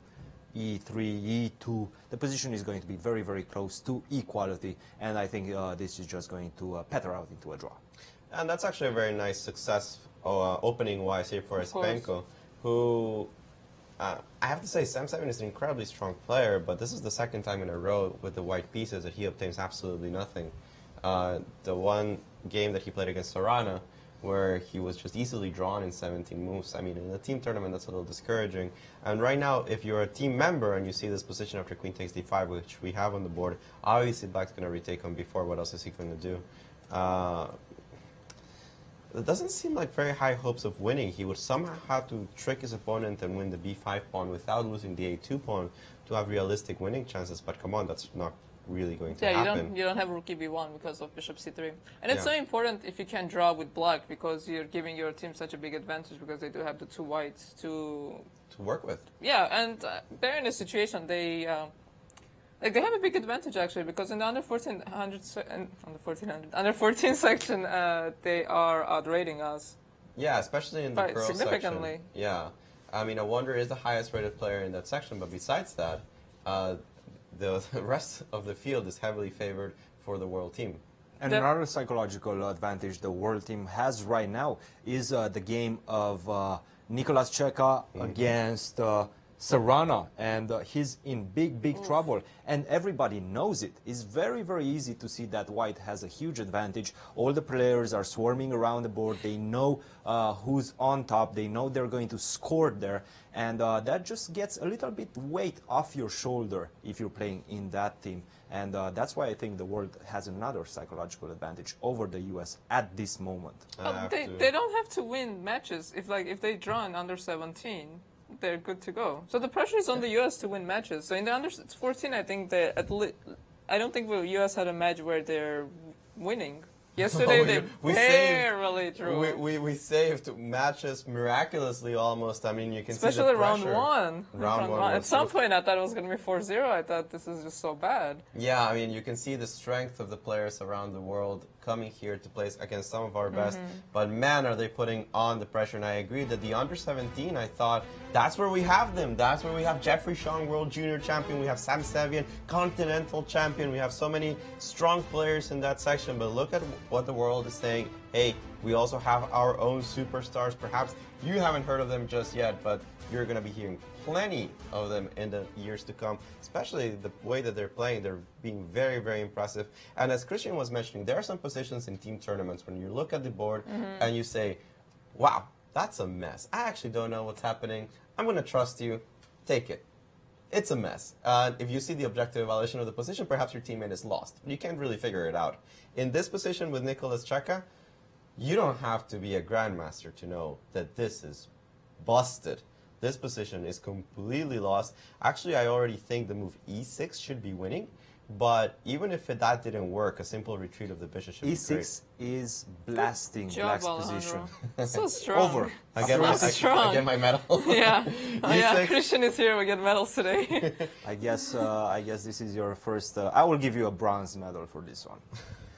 e3, e2, the position is going to be very, very close to equality. And I think this is just going to peter out into a draw. And that's actually a very nice success opening-wise here for Yesipenko, who... I have to say, Sam Savian is an incredibly strong player, but this is the second time in a row with the white pieces that he obtains absolutely nothing. The one game that he played against Sorana, where he was just easily drawn in 17 moves. I mean, in a team tournament, that's a little discouraging. And right now, if you're a team member and you see this position after queen takes d5, which we have on the board, obviously black's going to retake on b4. What else is he going to do? It doesn't seem like very high hopes of winning. He would somehow have to trick his opponent and win the b5 pawn without losing the a2 pawn to have realistic winning chances. But come on, that's not really going to happen. You don't have rook b1 because of bishop c3. And it's so important if you can draw with black, because you're giving your team such a big advantage, because they do have the 2 whites to work with. Yeah, and they're in a situation they have a big advantage actually, because in the under 1400 section they are outrating us. Yeah, especially in the girls significantly. section. Yeah, I mean, I wonder is the highest rated player in that section, but besides that, the rest of the field is heavily favored for the world team. And another psychological advantage the world team has right now is the game of Nicolas Cheka against Sorana, and he's in big trouble, and everybody knows it. It's very, very easy to see that white has a huge advantage. All the players are swarming around the board. They know who's on top. They know they're going to score there, and that just gets a little bit weight off your shoulder if you're playing in that team. And that's why I think the world has another psychological advantage over the US at this moment. They don't have to win matches. If they draw in under 17, think they're good to go. So the pressure is on the U.S. to win matches. So in the under 14, I think that I don't think the U.S. had a match where they're winning. Yesterday they barely drew. We saved matches miraculously almost. I mean, you can especially see the pressure. round one. At some point, I thought it was going to be 4-0. I thought this is just so bad. Yeah, I mean, you can see the strength of the players around the world coming here to play against some of our best. But man, are they putting on the pressure. And I agree that the under 17, I thought that's where we have them. That's where we have Jeffrey Chong, World Junior Champion. We have Sam Sevian, Continental Champion. We have so many strong players in that section. But look at what the world is saying. Hey, we also have our own superstars. Perhaps you haven't heard of them just yet, but you're going to be hearing plenty of them in the years to come, especially the way that they're playing. They're being very, very impressive. And as Cristian was mentioning, there are some positions in team tournaments when you look at the board and you say, wow, that's a mess. I actually don't know what's happening. I'm going to trust you. Take it. It's a mess. If you see the objective evaluation of the position, perhaps your teammate is lost. You can't really figure it out. In this position with Nicolas Cheka, you don't have to be a grandmaster to know that this is busted. This position is completely lost. Actually, I already think the move e6 should be winning. But even if that didn't work, a simple retreat of the bishop should be great. E6 is blasting black's position. So strong. Over. I get my medal. Yeah. Yeah, Cristian is here. We get medals today. I guess this is your first. I will give you a bronze medal for this one.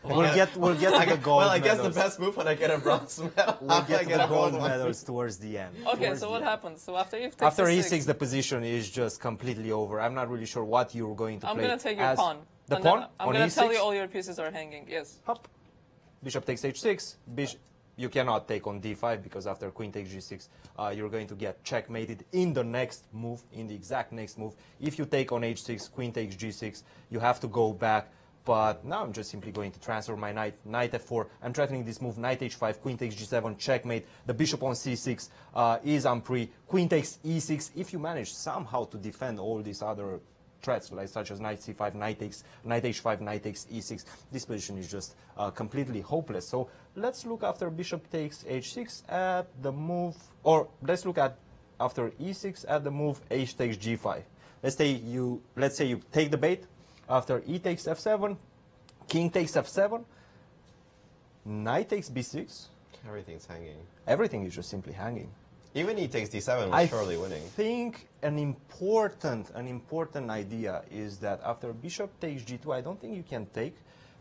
We'll get to the gold. Well, I guess medals. the best move when I get a bronze medal. We'll get to the gold medals towards the end. Okay, so what happens? So after e6, the position is just completely over. I'm not really sure what you're going to play. I'm going to take your pawn. The pawn? I'm going to tell you all your pieces are hanging. Yes. Hop. Bishop takes h6. You cannot take on d5 because after queen takes g6, you're going to get checkmated in the next move, in the exact next move. If you take on h6, queen takes g6, you have to go back. But now I'm just simply going to transfer my knight, knight f4. I'm threatening this move, knight h5, queen takes g7, checkmate. The bishop on c6 is unpre. Queen takes e6. If you manage somehow to defend all these other threats, like such as knight c5, knight h5, knight takes e6, this position is just completely hopeless. So let's look after bishop takes h6 at the move, or let's look at after e6 at the move h takes g5. Let's say you take the bait. After e takes f7, king takes f7, knight takes b6. Everything's hanging. Everything is just simply hanging. Even e takes d7 was surely winning. I think an important idea is that after bishop takes g2, I don't think you can take,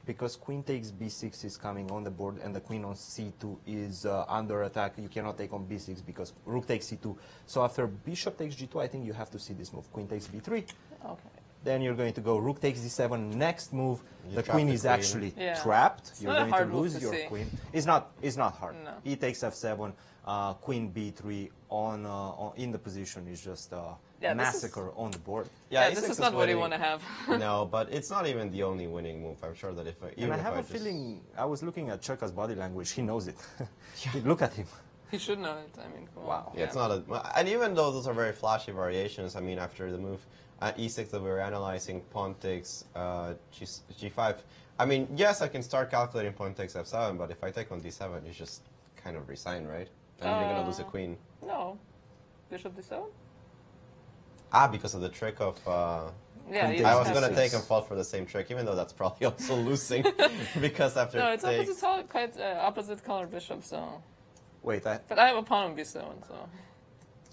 because queen takes b6 is coming on the board and the queen on c2 is under attack. You cannot take on b6 because rook takes c2. So after bishop takes g2, I think you have to see this move. Queen takes b3. Okay. Then you're going to go rook takes d7. Next move, the queen is actually trapped. It's you're not going to lose to your see. queen. It's not hard. No. E takes f7, queen b3 on in the position is just a massacre on the board. Yeah, this is not what you want to have. No, but it's not even the only winning move. I'm sure that I have a feeling, I was looking at Cheka's body language. He knows it. Look at him. He should know it. I mean, come wow. on. Yeah, it's not and even though those are very flashy variations, I mean, after the move at e6 that we were analyzing, pawn takes g5. I mean, yes, I can start calculating pawn takes f7, but if I take on d7, you just kind of resign, right? And you're going to lose a queen. No. Bishop d7? Because of the trick of... yeah, I was going to take and fall for the same trick, even though that's probably also losing. Because after no, it's opposite color bishop, so... Wait, But I have a pawn on b7, so...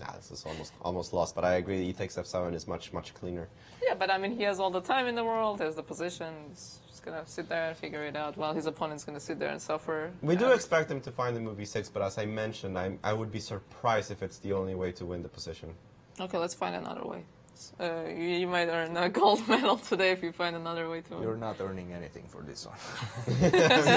Nah, this is almost lost, but I agree e takes f7 is much cleaner. Yeah, but I mean, he has all the time in the world, has the position, he's just going to sit there and figure it out, while his opponent's going to sit there and suffer. We do expect him to find the move e6, but as I mentioned, I would be surprised if it's the only way to win the position. Okay, let's find another way. You might earn a gold medal today if you find another way to win. You're not earning anything for this one.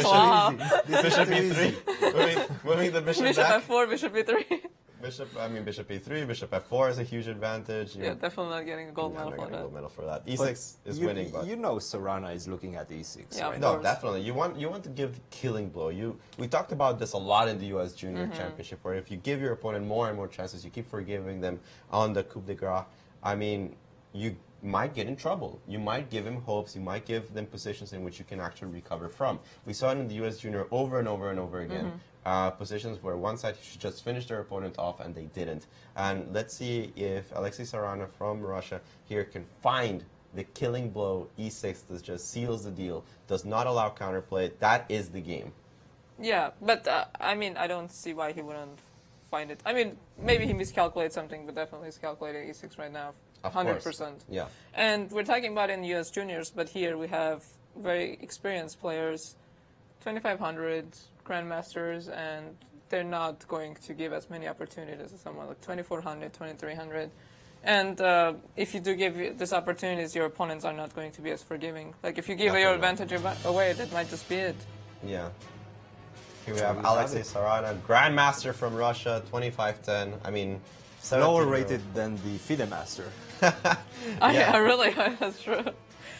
Wow. Bishop e3. Moving the bishop back. F4, bishop e3. Bishop e3, bishop f4 is a huge advantage. Yeah, definitely not getting a gold medal for that. Gold medal for that. E6 is winning, but you know Serrana is looking at e6. Yeah, right? No, definitely. You want to give the killing blow. We talked about this a lot in the U.S. Junior Championship, where if you give your opponent more and more chances, you keep forgiving them on the coup de grace. I mean, you might get in trouble. You might give him hopes. You might give them positions in which you can actually recover from. We saw it in the U.S. Junior over and over and over again, positions where one side should just finish their opponent off, and they didn't. And let's see if Alexei Sarana from Russia here can find the killing blow e6 that just seals the deal, does not allow counterplay. That is the game. Yeah, but I mean, I don't see why he wouldn't find it. I mean, maybe he miscalculated something, but definitely he's calculating e6 right now, 100%. Yeah. And we're talking about in U.S. juniors, but here we have very experienced players, 2,500 grandmasters, and they're not going to give as many opportunities as someone like 2,400, 2,300. And if you do give these opportunities, your opponents are not going to be as forgiving. Like if you give your advantage away, that might just be it. Yeah. Here we have Alexei Sarana, grandmaster from Russia, 25-10. I mean, lower rated than the FIDE master. I really, that's true.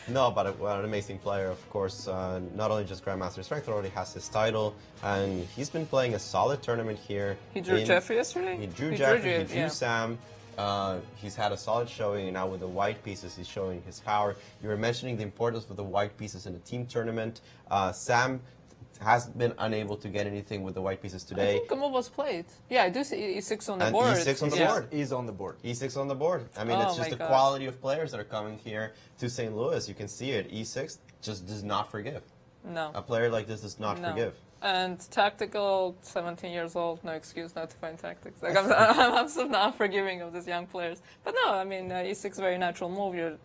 No, but an amazing player, of course. Not only just grandmaster strength, already has his title, and he's been playing a solid tournament here. He drew Jeffrey yesterday? He drew Jeffrey, he drew Sam. He's had a solid showing, and now with the white pieces, he's showing his power. You were mentioning the importance of the white pieces in a team tournament. Sam has been unable to get anything with the white pieces today. I think a move was played. Yeah, I do see e6 on the and board. E6 on the board. Is on the board. E6 on the board. I mean, it's just the quality of players that are coming here to St. Louis. You can see it. E6 just does not forgive. No. A player like this does not forgive. And tactical, 17 years old, no excuse not to find tactics. Like I'm so not forgiving of these young players. But no, I mean, e6 very natural move. You're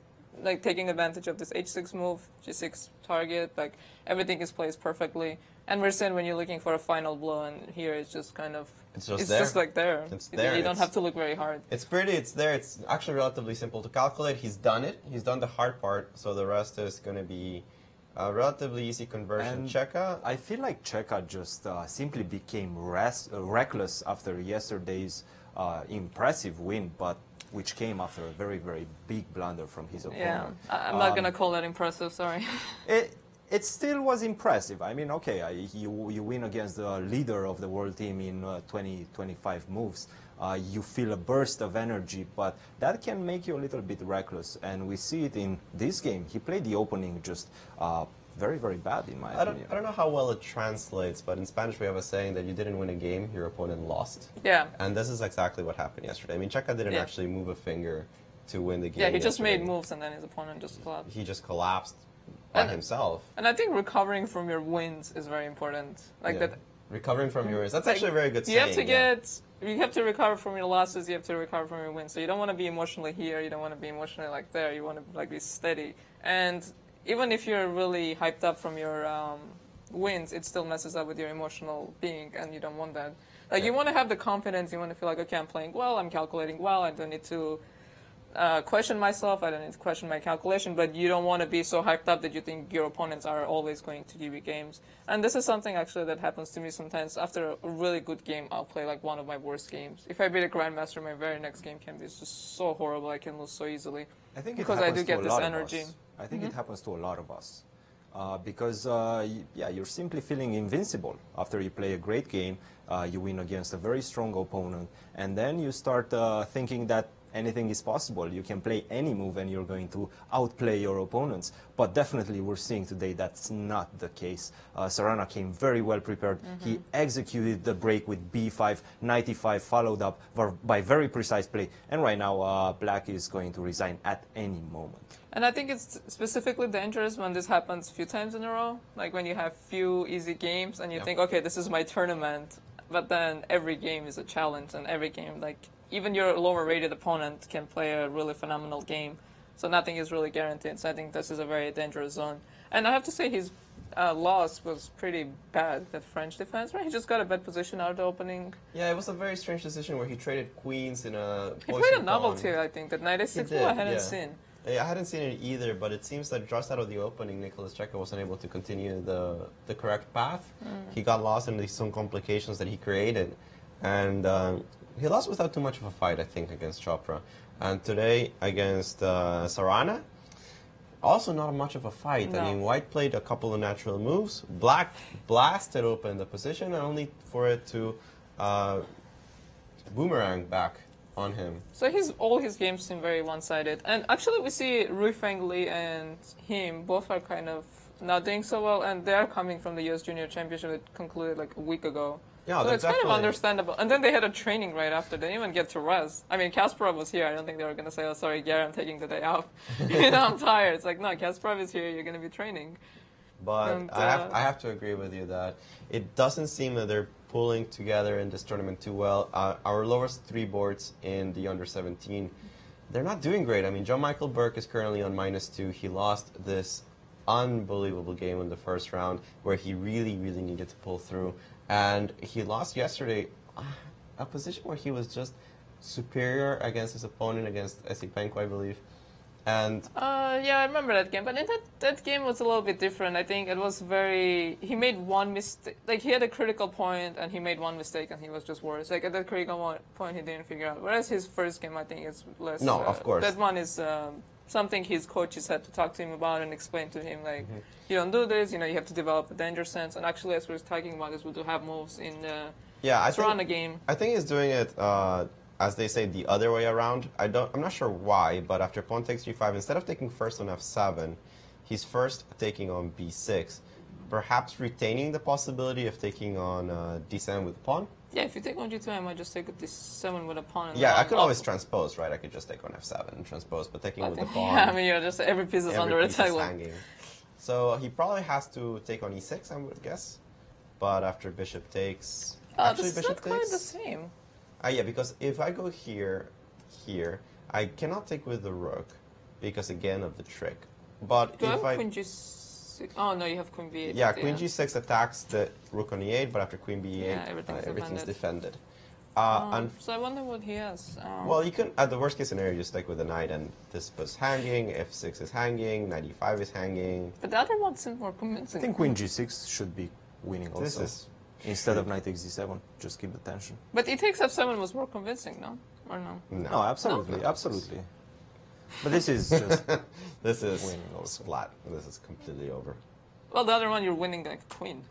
like taking advantage of this h6 move, g6 target. Like everything is placed perfectly. And we're saying when you're looking for a final blow, and here it's just kind of it's just like there. It's there. You don't have to look very hard. It's pretty. It's there. It's actually relatively simple to calculate. He's done it. He's done the hard part. So the rest is going to be a relatively easy conversion. And Cheka. I feel like Cheka just simply became reckless after yesterday's impressive win, but which came after a very, very big blunder from his opponent. Yeah, I'm not going to call that impressive, sorry. It still was impressive. I mean, okay, you win against the leader of the world team in 20-25 moves. You feel a burst of energy, but that can make you a little bit reckless. And we see it in this game. He played the opening just very, very bad, in my opinion. I don't know how well it translates, but in Spanish we have a saying that you didn't win a game, your opponent lost. Yeah. And this is exactly what happened yesterday. I mean, Cheka didn't actually move a finger to win the game. Yeah, he just made moves and then his opponent just collapsed. He just collapsed by himself. And I think recovering from your wins is very important. Like that. Recovering from your wins. That's actually a very good saying. You have to recover from your losses. You have to recover from your wins. So you don't want to be emotionally here. You don't want to be emotionally like there. You want to like be steady. And even if you're really hyped up from your wins, it still messes up with your emotional being, and you don't want that. Like you want to have the confidence. You want to feel like, okay, I'm playing well. I'm calculating well. I don't need to question myself. I don't need to question my calculation. But you don't want to be so hyped up that you think your opponents are always going to give you games. And this is something actually that happens to me sometimes. After a really good game, I'll play like one of my worst games. If I beat a grandmaster, my very next game can be just so horrible. I can lose so easily. I think because I do get this energy. I think it happens to a lot of us. Because, you're simply feeling invincible after you play a great game, you win against a very strong opponent, and then you start thinking that anything is possible. You can play any move and you're going to outplay your opponents. But definitely we're seeing today that's not the case. Sarana came very well prepared. He executed the break with b5, knight e5, followed up by very precise play. And right now, Black is going to resign at any moment. And I think it's specifically dangerous when this happens a few times in a row. Like when you have few easy games and you think, okay, this is my tournament. But then every game is a challenge, and every game, like, even your lower rated opponent can play a really phenomenal game. So nothing is really guaranteed. So I think this is a very dangerous zone. And I have to say his loss was pretty bad, that French defense, right? He just got a bad position out of the opening. Yeah, it was a very strange decision where he traded queens in a He played a novelty, I think, that knight a6 I hadn't seen. Yeah, I hadn't seen it either, but it seems that just out of the opening, Nicholas Cheka wasn't able to continue the correct path. He got lost in some complications that he created. And he lost without too much of a fight, I think, against Chopra. And today, against Sarana, also not much of a fight. No. I mean, White played a couple of natural moves. Black blasted open the position, and only for it to boomerang back on him. So all his games seem very one-sided. And actually we see Rui Feng Li and him, both are kind of not doing so well, and they are coming from the US Junior Championship that concluded like a week ago. Yeah, so that's it's kind of definitely understandable. And then they had a training right after. They didn't even get to rest. I mean, Kasparov was here. I don't think they were going to say, oh, sorry, Gary, I'm taking the day off. I'm tired. It's like, no, Kasparov is here. You're going to be training. But And, I have to agree with you that it doesn't seem that they're pulling together in this tournament too well. Our lowest 3 boards in the under 17, they're not doing great. I mean, John Michael Burke is currently on -2. He lost this unbelievable game in the first round where he really needed to pull through. And he lost yesterday a position where he was just superior against his opponent, against Esipenko, I believe. And yeah, I remember that game. But in that game was a little bit different. I think it was very... He made one mistake. Like, he had a critical point, and he made one mistake, and he was just worse. Like, at that critical point, he didn't figure out. Whereas his first game, I think, is less... No, of course. That one is something his coaches had to talk to him about and explain to him, like, you don't do this, you know, you have to develop a danger sense. And actually, as we were talking about this, we do have moves in the Serrano game. I think he's doing it... as they say, the other way around. I'm not sure why, but after pawn takes g5, instead of taking first on f7, he's first taking on b6, perhaps retaining the possibility of taking on d7 with pawn. Yeah, if you take on g2, I might just take d7 with a pawn. And yeah, I could always transpose, right? I could just take on f7 and transpose, but taking with the pawn... Yeah, I mean, you're just every piece is under attack. So he probably has to take on e6, I would guess. But after bishop takes... Actually, this is not quite the same. Yeah, because if I go here, I cannot take with the rook because, again, of the trick. But Do if I have queen g6? Oh, no, you have queen b8. Yeah, queen g6 attacks the rook on e8, but after queen b8, everything's defended. So I wonder what he has. Well, you can, at the worst case scenario, just stick with the knight, and this was hanging, f6 is hanging, knight e5 is hanging. But the other one seems more convincing. I think queen g6 should be winning also. This is instead of knight takes d7, just keep the tension. But e takes f7 was more convincing, no? Or no? No, absolutely, absolutely. But this is just this is winning also. Flat. This is completely over. Well, the other one you're winning like queen.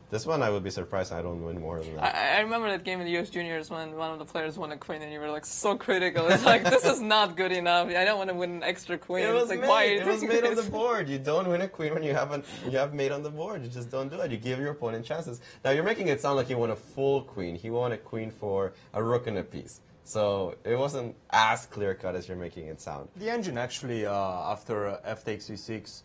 This one I would be surprised I don't win more than that. I remember that game in the US Juniors when one of the players won a queen and you were like so critical. It's like, this is not good enough. I don't want to win an extra queen. It was like, made. why It was made on the board. You don't win a queen when you have made on the board. You just don't do it. You give your opponent chances. Now you're making it sound like he won a full queen. He won a queen for a rook and a piece. So it wasn't as clear cut as you're making it sound. The engine actually, after f takes e6,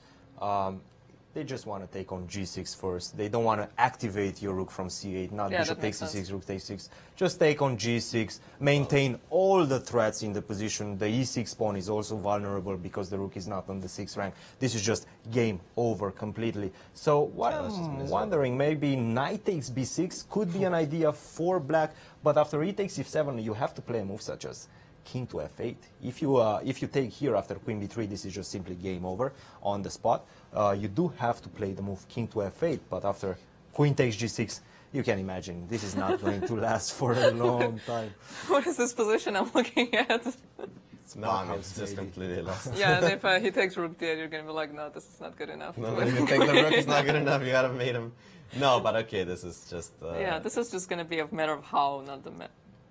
they just want to take on g6 first. They don't want to activate your rook from c8, not bishop takes e6, rook takes 6. Just take on g6, maintain all the threats in the position. The e6 pawn is also vulnerable because the rook is not on the 6th rank. This is just game over completely. So what I'm wondering, maybe knight takes b6 could be an idea for black, but after e takes f7, you have to play a move such as king to f8. If you take here after queen b3, this is just simply game over on the spot. You do have to play the move king to f8, but after queen takes g6, you can imagine this is not going to last for a long time. What is this position I'm looking at? It's not, it's just completely lost. Yeah, and if he takes rook d8, you're going to be like, no, this is not good enough. No, if you take the rook, it's not good enough. You got to mate him. No, but okay, this is just... yeah, this is just going to be a matter of how, not the...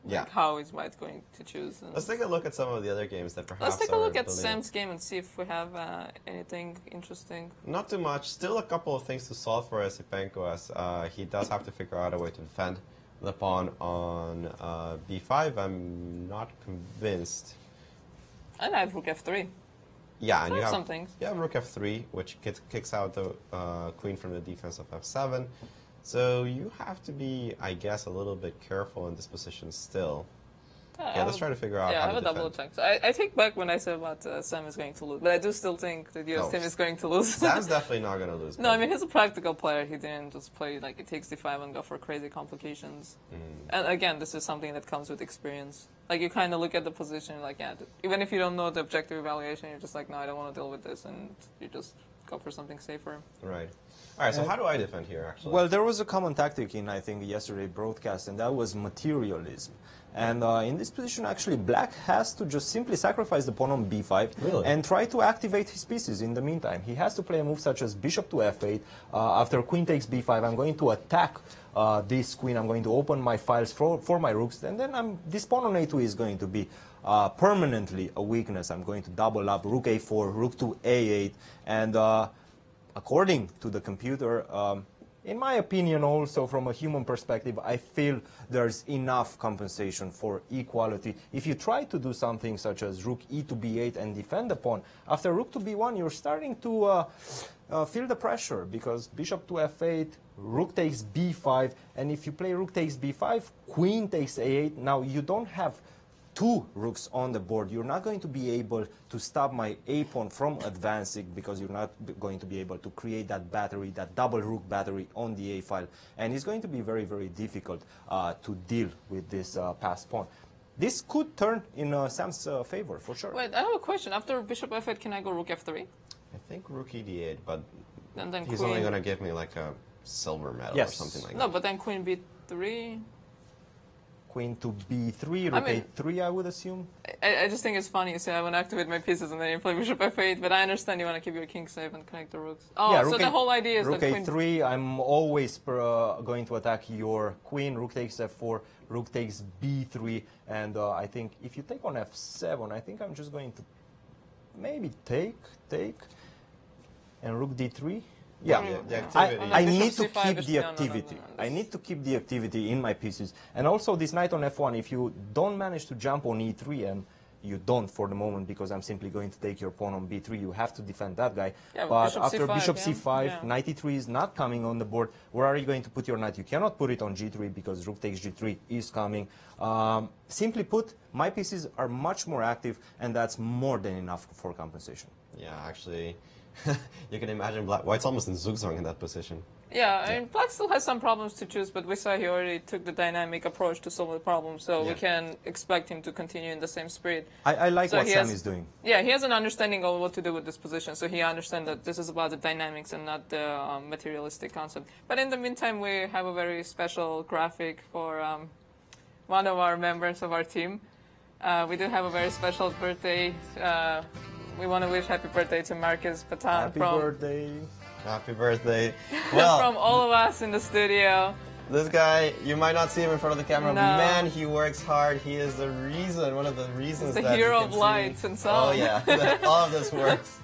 Like how is White going to choose? And let's take a look at some of the other games that perhaps let's take a look at Sam's game and see if we have anything interesting. Not too much. Still a couple of things to solve for Esipenko, as he does have to figure out a way to defend the pawn on b5. I'm not convinced. And I have rook f3. Yeah, and you have some things. You have rook f3, which kicks out the queen from the defense of f7. So you have to be, I guess, a little bit careful in this position still. Yeah, let's try to figure out how to I have a double attack. So I take back when I said about Sam is going to lose, but I do still think that US team is going to lose. Sam's definitely not going to lose. No, I mean, he's a practical player. He didn't just play like it takes d5 and go for crazy complications. And again, this is something that comes with experience. Like, you kind of look at the position, like, yeah, even if you don't know the objective evaluation, you're just like, no, I don't want to deal with this, and you just go for something safer. Right. All right, so how do I defend here, actually? Well, there was a common tactic in, I think, yesterday's broadcast, and that was materialism. And in this position, actually, black has to just simply sacrifice the pawn on b5 and try to activate his pieces in the meantime. He has to play a move such as bishop to f8. After queen takes b5, I'm going to attack this queen. I'm going to open my files for my rooks, and then this pawn on a2 is going to be permanently a weakness. I'm going to double up rook a4, rook to a8, and according to the computer, in my opinion, also from a human perspective, I feel there's enough compensation for equality. If you try to do something such as rook e to b8 and defend the pawn, after rook to b1, you're starting to feel the pressure, because bishop to f8, rook takes b5, and if you play rook takes b5, queen takes a8, now you don't have two rooks on the board. You're not going to be able to stop my a pawn from advancing, because you're not going to be able to create that battery, that double rook battery on the a file, and it's going to be very, very difficult to deal with this passed pawn. This could turn in Sam's favor, for sure. Wait, I have a question. After bishop f8, can I go rook f3? I think rook e d8, but and then he's queen. only going to give me like a silver medal or something like that. No, but then queen b3. Queen to b3, rook a3, I would assume. I just think it's funny. You say I want to activate my pieces and then you play bishop f8, but I understand you want to keep your king safe and connect the rooks. Oh, yeah, so the whole idea is rook that queen... a3, I'm always going to attack your queen, rook takes f4, rook takes b3, and I think if you take on f7, I think I'm just going to maybe take, and rook d3. Yeah, I need to keep the activity. I need to keep the activity in my pieces. And also this knight on f1, if you don't manage to jump on e3, and you don't for the moment because I'm simply going to take your pawn on b3, you have to defend that guy. Yeah, but bishop after c5, bishop c5, knight e3 is not coming on the board. Where are you going to put your knight? You cannot put it on g3 because rook takes g3 is coming. Simply put, my pieces are much more active, and that's more than enough for compensation. Yeah, actually... you can imagine White's almost in zugzwang in that position. Yeah, I mean, Black still has some problems to choose, but we saw he already took the dynamic approach to solve the problem, so we can expect him to continue in the same spirit. I like what Sam is doing. Yeah, he has an understanding of what to do with this position, so he understands that this is about the dynamics and not the materialistic concept. But in the meantime, we have a very special graphic for one of our members of our team. We do have a very special birthday. We want to wish happy birthday to Marcus Patan. Happy birthday. Happy birthday. Well, from all of us in the studio. This guy, you might not see him in front of the camera, but man, he works hard. He is the reason, one of the reasons that the hero of lights and so on. Oh yeah, all of this works.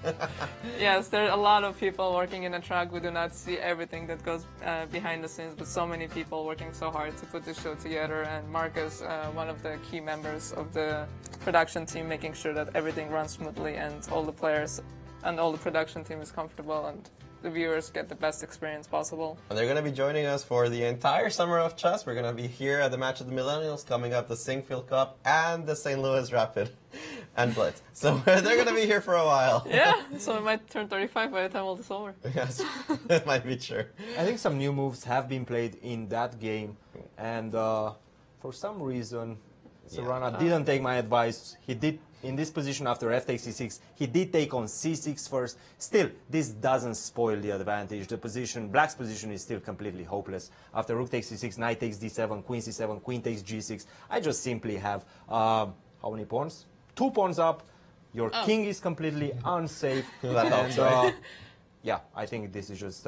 Yes, there are a lot of people working in the track. We do not see everything that goes behind the scenes, but so many people working so hard to put this show together. And Marcus, one of the key members of the production team, making sure that everything runs smoothly and all the players and all the production team is comfortable and the viewers get the best experience possible. And they're going to be joining us for the entire summer of chess. We're going to be here at the Match of the Millennials, coming up the Singfield Cup and the St. Louis Rapid and Blitz. So they're going to be here for a while. Yeah, so we might turn 35 by the time all this is over. Yes, that might be true. I think some new moves have been played in that game, and for some reason, Serrana didn't take my advice. He did. In this position after f takes c6, he did take on c6 first. Still, this doesn't spoil the advantage. The position, Black's position is still completely hopeless. After rook takes c6, knight takes d7, queen takes g6. I just simply have, how many pawns? 2 pawns up. Your king is completely unsafe. That helps, right? Yeah, I think this is just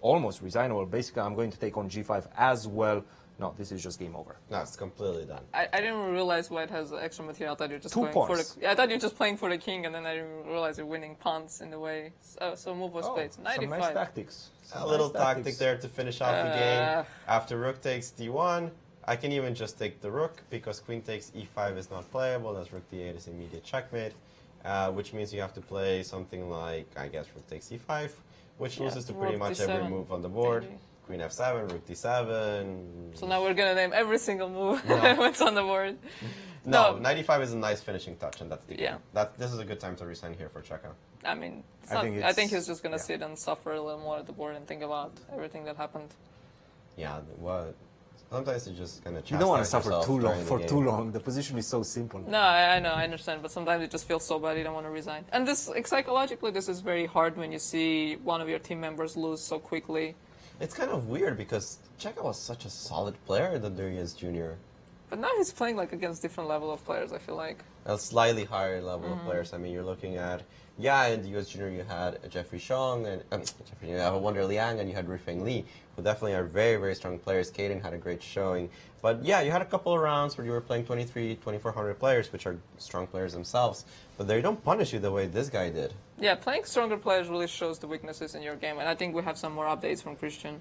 almost resignable. Basically, I'm going to take on g5 as well. No, this is just game over. No, it's completely done. I didn't realize White has extra material. I thought you were just playing for the. I thought you were just playing for the king, and then I didn't realize you're winning pawns in the way. So move was played. 95. Some nice tactics. A little tactic there to finish off the game. After rook takes d1, I can even just take the rook because queen takes e5 is not playable. That's rook d8 is immediate checkmate, which means you have to play something like, I guess, rook takes e5, which loses to pretty much every move on the board. Queen f7, rook d7. So now we're going to name every single move that's on the board. No, 95 is a nice finishing touch, and that's the game. This is a good time to resign here for Checo. I mean, I think he's just going to sit and suffer a little more at the board and think about everything that happened. Yeah, well, sometimes you just kind of you don't want to suffer too long. The position is so simple. No, I know, I understand, but sometimes it just feels so bad you don't want to resign. And this, psychologically, this is very hard when you see one of your team members lose so quickly. It's kind of weird because Checo was such a solid player in the Duriez Jr. But now he's playing like against different level of players, I feel like. A slightly higher level of players. I mean, you're looking at, in the US Junior you had Jeffrey Xiong, and you have Wonder Liang, and you had Rifeng Li, who definitely are very, very strong players. Caden had a great showing. But yeah, you had a couple of rounds where you were playing 2,400 players, which are strong players themselves. But they don't punish you the way this guy did. Yeah, playing stronger players really shows the weaknesses in your game, and I think we have some more updates from Cristian.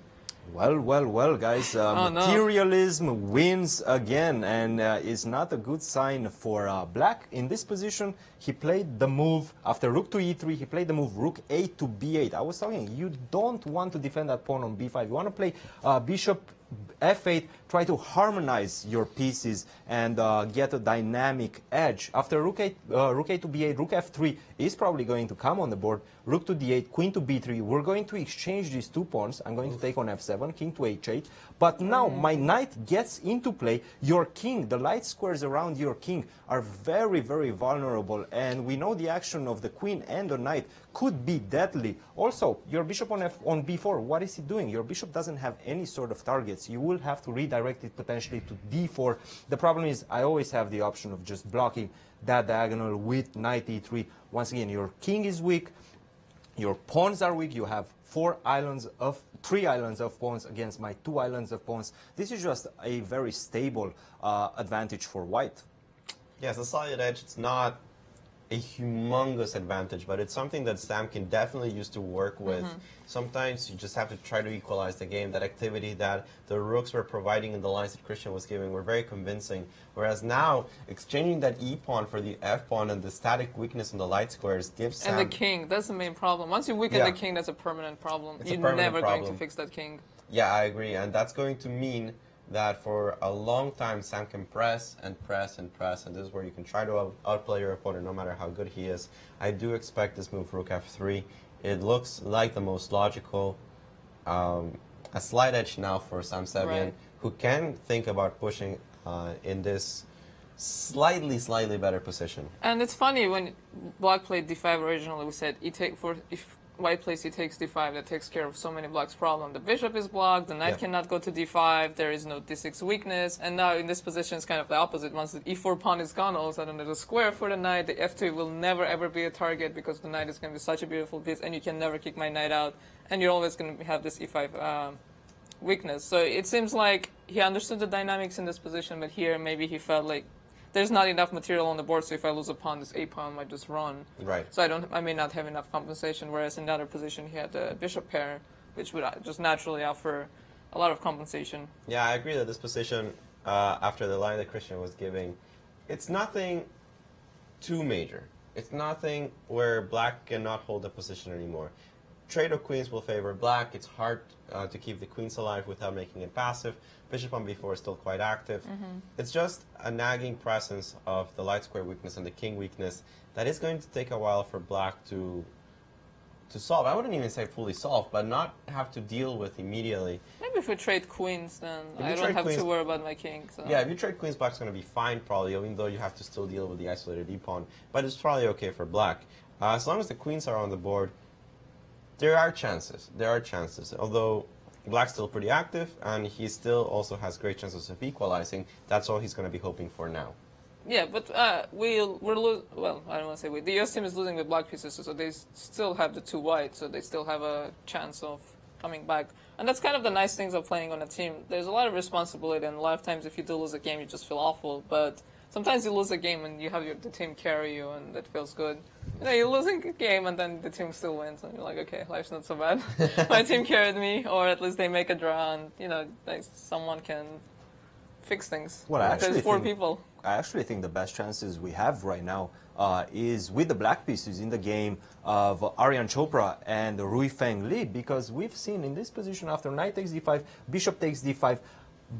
Well, guys. Oh, no. Materialism wins again, and is not a good sign for Black. In this position, he played the move, after rook to e3, he played the move rook a to b8. I was telling you, you don't want to defend that pawn on b5. You want to play bishop f8, try to harmonize your pieces and get a dynamic edge. After rook a to b8, rook f3 is probably going to come on the board. Rook to d8, queen to b3. We're going to exchange these two pawns. I'm going to take on f7, king to h8. But now my knight gets into play. Your king, the light squares around your king are very, very vulnerable. And we know the action of the queen and the knight could be deadly. Also, your bishop on b4, what is he doing? Your bishop doesn't have any sort of targets. You will have to redirect it potentially to d4. The problem is I always have the option of just blocking that diagonal with knight e3. Once again, your king is weak. Your pawns are weak. You have three islands of pawns against my 2 islands of pawns. This is just a very stable advantage for white. Yes, a solid edge. It's not a humongous advantage, but it's something that Sam can definitely use to work with. Sometimes you just have to try to equalize the game. That activity that the rooks were providing in the lines that Cristian was giving were very convincing. Whereas now, exchanging that e-pawn for the f-pawn and the static weakness in the light squares gives Sam... And the king, that's the main problem. Once you weaken the king, that's a permanent problem. You're never going to fix that king. Yeah, I agree. And that's going to mean that for a long time, Sam can press and press and press, and this is where you can try to outplay your opponent no matter how good he is. I do expect this move, rook f3. It looks like the most logical. A slight edge now for Sam Sevian, who can think about pushing in this slightly better position. And it's funny, when Black played d5 originally, we said if White plays he takes d5, that takes care of so many Black's problem. The bishop is blocked, the knight cannot go to d5, there is no d6 weakness, and now in this position it's kind of the opposite. Once the e4 pawn is gone, all of a sudden there's a square for the knight, the f2 will never ever be a target because the knight is going to be such a beautiful piece and you can never kick my knight out, and you're always going to have this e5 weakness. So it seems like he understood the dynamics in this position, but here maybe he felt like there's not enough material on the board, so if I lose a pawn, this a pawn might just run. Right. So I may not have enough compensation, whereas in the other position he had the bishop pair, which would just naturally offer a lot of compensation. Yeah, I agree that this position, after the line that Cristian was giving, it's nothing too major. It's nothing where Black cannot hold the position anymore. Trade of queens will favor Black. It's hard to keep the queens alive without making it passive. Bishop on b4 is still quite active. It's just a nagging presence of the light square weakness and the king weakness that is going to take a while for Black to solve. I wouldn't even say fully solve, but not have to deal with immediately. Maybe if we trade queens, then I don't have to worry about my king. So. Yeah, if you trade queens, Black's going to be fine probably, even though you have to still deal with the isolated e-pawn. But it's probably okay for Black. As long as the queens are on the board, there are chances. There are chances. Although Black's still pretty active, and he still also has great chances of equalizing. That's all he's going to be hoping for now. Yeah, but we're losing. Well, I don't want to say we. The US team is losing the Black pieces, so they still have the 2 white, so they still have a chance of coming back. And that's kind of the nice things of playing on a team. There's a lot of responsibility, and a lot of times if you do lose a game, you just feel awful. But sometimes you lose a game and you have the team carry you, and that feels good. You know, you're losing a game and then the team still wins, and you're like, okay, life's not so bad. My team carried me, or at least they make a draw, and you know, someone can fix things. Well, there's 4 people. I actually think the best chances we have right now is with the Black pieces in the game of Aryan Chopra and Rui Feng Li, because we've seen in this position after knight takes d5, bishop takes d5,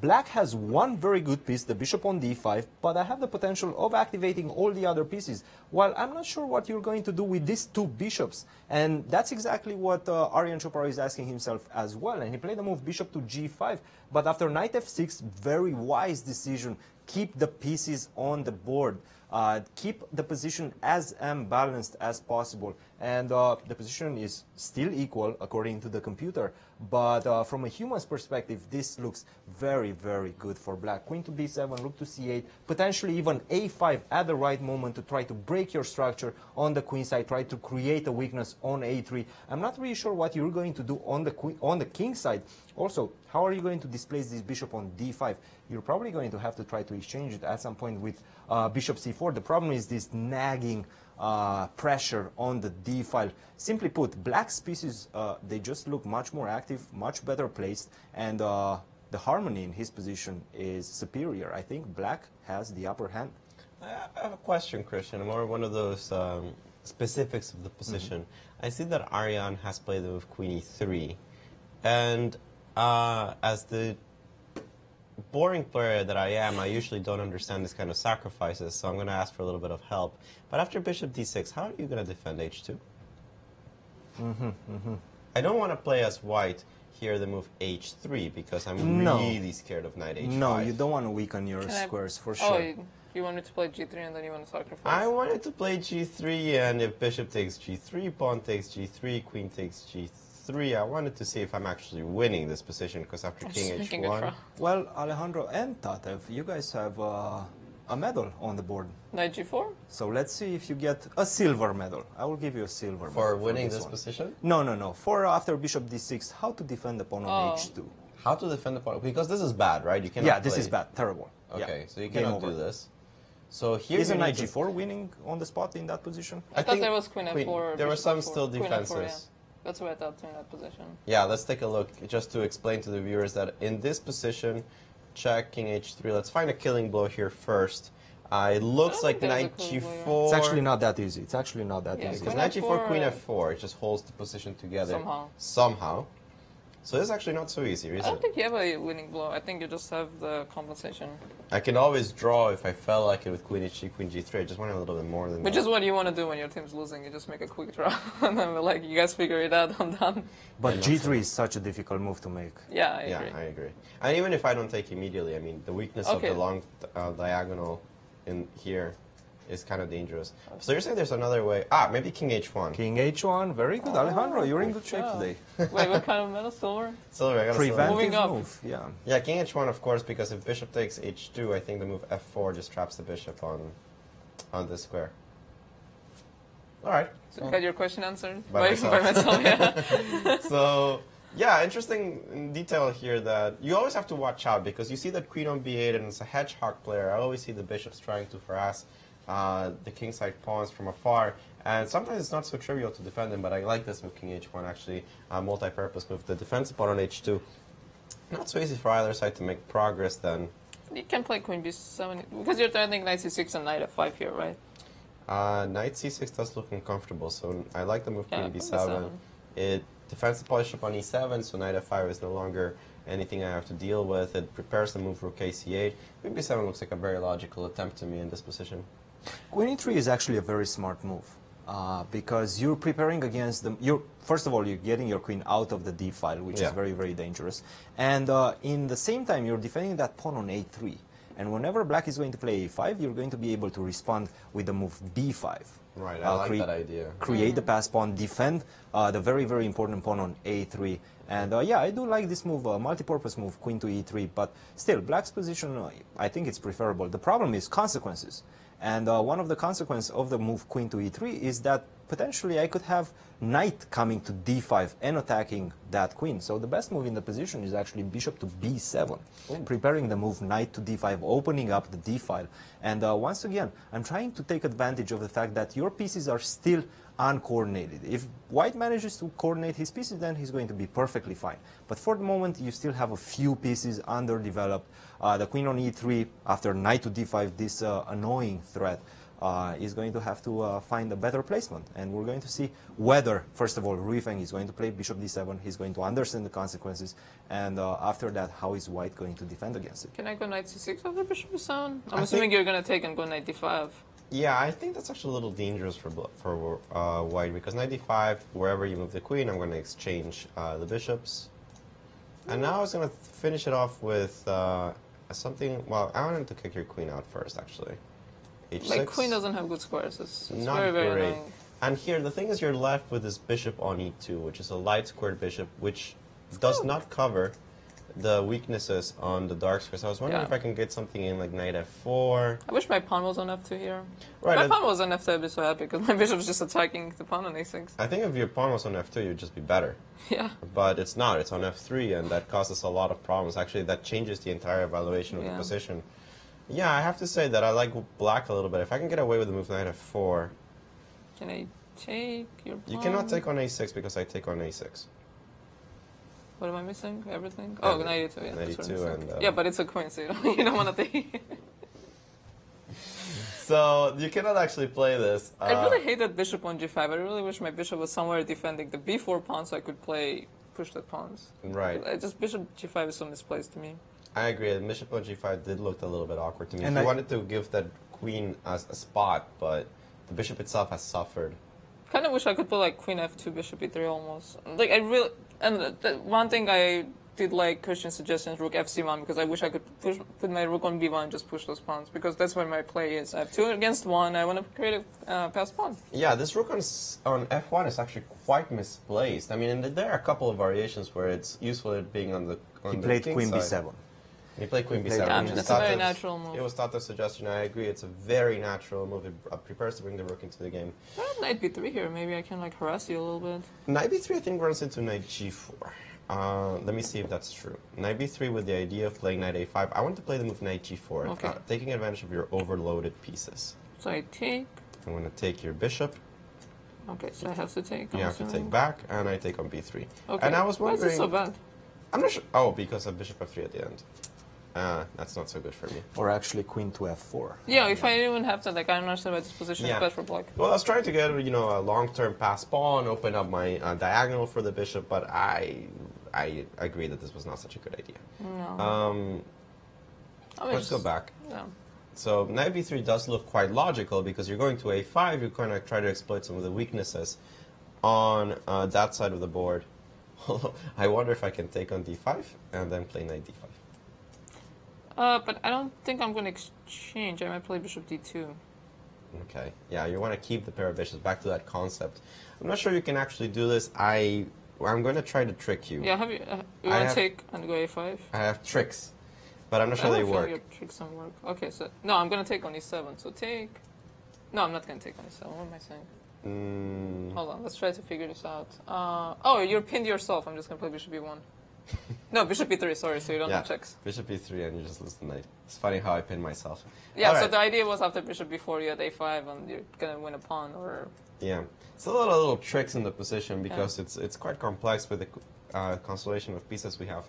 Black has one very good piece, the bishop on d5, but I have the potential of activating all the other pieces. Well, I'm not sure what you're going to do with these 2 bishops, and that's exactly what Aryan Chopra is asking himself as well. And he played the move bishop to g5, but after knight f6, very wise decision. Keep the pieces on the board. Keep the position as unbalanced as possible. And the position is still equal according to the computer. But from a human's perspective, this looks very, very good for Black. Queen to b7, rook to c8, potentially even a5 at the right moment to try to break your structure on the queen side, try to create a weakness on a3. I'm not really sure what you're going to do on the king side. Also, how are you going to displace this bishop on d5? You're probably going to have to try to to exchange it at some point with bishop c4. The problem is this nagging pressure on the d file. Simply put, black's pieces, they just look much more active, much better placed, and the harmony in his position is superior. I think black has the upper hand. I have a question, Christian, more one of those specifics of the position. I see that Aryan has played the move queen e3, and as the boring player that I am, I usually don't understand this kind of sacrifices, so I'm going to ask for a little bit of help. But after bishop d6, how are you going to defend h2? I don't want to play as white here the move h3 because I'm really scared of knight h5. No, you don't want to weaken your squares for sure. Oh, you wanted to play g3 and then you want to sacrifice? I wanted to play g3, and if bishop takes g3, pawn takes g3, queen takes g3, I wanted to see if I'm actually winning this position, because after king h1... Well, Alejandro and Tatev, you guys have a medal on the board. Knight g4? So let's see if you get a silver medal. I will give you a silver medal. For winning this position? No. For after bishop d6, how to defend the pawn on h2. How to defend the pawn? Because this is bad, right? You cannot this is bad. Terrible. Okay, so you cannot do this. So here is a knight g4 winning on the spot in that position? I thought there was queen f4. There were some still defenses. F4, yeah. That's what I thought in that position. Yeah, let's take a look just to explain to the viewers that in this position, check king h3. Let's find a killing blow here first. It looks like knight g4. It's actually not that easy. It's actually not that easy. Because knight g4, queen f4, it just holds the position together. Somehow. So this is actually not so easy, is it? I don't think you have a winning blow. I think you just have the compensation. I can always draw if I felt like it with queen h3, queen g3. I just want a little bit more than that. Which is what you want to do when your team's losing. You just make a quick draw. And then we're like, you guys figure it out, I'm done. But g3 is such a difficult move to make. Yeah, I agree. Yeah, I agree. And even if I don't take immediately, I mean, the weakness of the long diagonal in here is kind of dangerous. So you're saying there's another way. Maybe king h1. King h1, very good. Alejandro, you're in good shape today. Wait, what kind of medal? Silver? Silver, I got a preventive move, yeah. Yeah, king h1, of course, because if bishop takes h2, I think the move f4 just traps the bishop on this square. All right. So you got your question answered? By myself, yeah. So, yeah, interesting detail here that you always have to watch out, because you see that queen on b8, and as a hedgehog player, I always see the bishops trying to harass the kingside pawns from afar, and sometimes it's not so trivial to defend them, but I like this move, king h1, actually, a multi-purpose move. The defensive pawn on h2, not so easy for either side to make progress then. You can play queen b7, because you're threatening knight c6 and knight f5 here, right? Knight c6 does look uncomfortable, so I like the move queen b7. It defends the bishop on e7, so knight f5 is no longer anything I have to deal with. It prepares the move rook a8. Queen b7 looks like a very logical attempt to me in this position. Queen e3 is actually a very smart move, because you're preparing against them. First of all, you're getting your queen out of the d file, which is very, very dangerous. And in the same time, you're defending that pawn on a3. And whenever black is going to play a5, you're going to be able to respond with the move b5. Right, I like that idea. Create the pass pawn, defend the very, very important pawn on a3. And yeah, I do like this move, multi-purpose move, queen to e3. But still, black's position, I think it's preferable. The problem is consequences. And one of the consequences of the move queen to e3 is that potentially I could have knight coming to d5 and attacking that queen. So the best move in the position is actually bishop to b7, preparing the move knight to d5, opening up the d file. And once again, I'm trying to take advantage of the fact that your pieces are still uncoordinated. If white manages to coordinate his pieces, then he's going to be perfectly fine. But for the moment, you still have a few pieces underdeveloped. The queen on e3, after knight to d5, this annoying threat, is going to have to find a better placement. And we're going to see whether, first of all, Rui Feng is going to play bishop d7, he's going to understand the consequences, and after that, how is white going to defend against it? Can I go knight c6 after bishop d7? I'm assuming you're going to take and go knight d5. Yeah, I think that's actually a little dangerous for white, because knight d5, wherever you move the queen, I'm going to exchange the bishops. And now I was going to finish it off with something. Well, I wanted to kick your queen out first, actually. H6. Like, queen doesn't have good squares. It's not very, very great. annoying. And here, the thing is, you're left with this bishop on e2, which is a light squared bishop, which does not cover the weaknesses on the dark squares. I was wondering if I can get something in like knight f4. I wish my pawn was on f2 here. Right, my pawn was on f2, I'd be so happy, because my bishop's just attacking the pawn on a6. I think if your pawn was on f2, you'd just be better. Yeah. But it's not. It's on f3, and that causes a lot of problems. Actually, that changes the entire evaluation of the position. Yeah, I have to say that I like black a little bit. If I can get away with the move knight f4. Can I take your pawn? You cannot take on a6 because I take on a6. What am I missing? Everything? Oh, knight e2. Yeah, knight e2 and... yeah, but it's a queen, so you don't want to take it. So, you cannot actually play this. I really hate that bishop on g5. I really wish my bishop was somewhere defending the b4 pawn so I could push the pawns. Right. Just bishop g5 is so misplaced to me. I agree. Bishop on g5 did look a little bit awkward to me. And he wanted to give that queen a spot, but the bishop itself has suffered. Kind of wish I could put like queen f2, bishop e3 almost. Like I really, and one thing I did like Christian's suggestions, rook fc1, because I wish I could put my rook on b1 and just push those pawns, because that's where my play is. I have 2 against 1. I want to create a passed pawn. Yeah, this rook on f1 is actually quite misplaced. I mean, and there are a couple of variations where it's useful at being on the He played queen side. b7. He played queen b7. Yeah, that's a very natural move. It was Tatev's suggestion. I agree. It's a very natural move. It prepares to bring the rook into the game. I have knight b3 here. Maybe I can like harass you a little bit. Knight b3 I think runs into knight g4. Let me see if that's true. Knight b3 with the idea of playing knight a5. I want to play the move knight g4, Okay. taking advantage of your overloaded pieces. So I take. I'm going to take your bishop. Okay, so I have to take. You have to take back, and I take on b3. Okay. And I was wondering... Why is it so bad? I'm not sure. Oh, because of bishop f3 at the end. That's not so good for me. Or actually queen to f4. Yeah, if I even have to, like, I don't understand why this position is bad for black. Well, I was trying to get, a long-term pass pawn, open up my diagonal for the bishop, but I agree that this was not such a good idea. No. Let's go back. Yeah. So knight b3 does look quite logical because you're going to a5, you're going to try to exploit some of the weaknesses on that side of the board. I wonder if I can take on d5 and then play knight d5. But I don't think I'm going to exchange. I might play bishop d2. Okay. Yeah, you want to keep the pair of bishops. Back to that concept. I'm not sure you can actually do this. I'm going to try to trick you. Yeah, you want to take and go a5? I have tricks, but I'm not sure they work. Your tricks don't work. Okay, so no, I'm going to take on e7. So take. No, I'm not going to take on e7. What am I saying? Hold on, let's try to figure this out. Oh, you're pinned yourself. I'm just going to play bishop e1. No, bishop e3, sorry, so you don't have checks. Bishop e3 and you just lose the knight. It's funny how I pin myself. Yeah, so the idea was after bishop b4 you had a5 and you're going to win a pawn or... Yeah, it's a lot of little tricks in the position because it's quite complex with the constellation of pieces we have.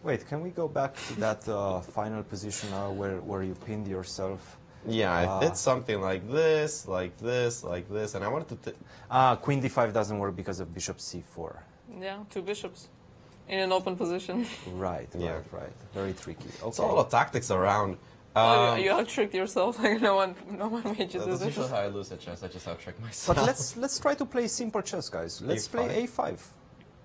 Wait, can we go back to that final position now where you pinned yourself? Yeah, it's something like this, like this, like this, and I wanted to... Queen d5 doesn't work because of bishop c4. Yeah, 2 bishops. In an open position. Right. Very tricky. Okay. It's a lot of tactics around. You out-tricked yourself. Like no one made you do this. That's usually how I lose at chess. I just out-trick myself. But let's try to play simple chess, guys. Let's play a5.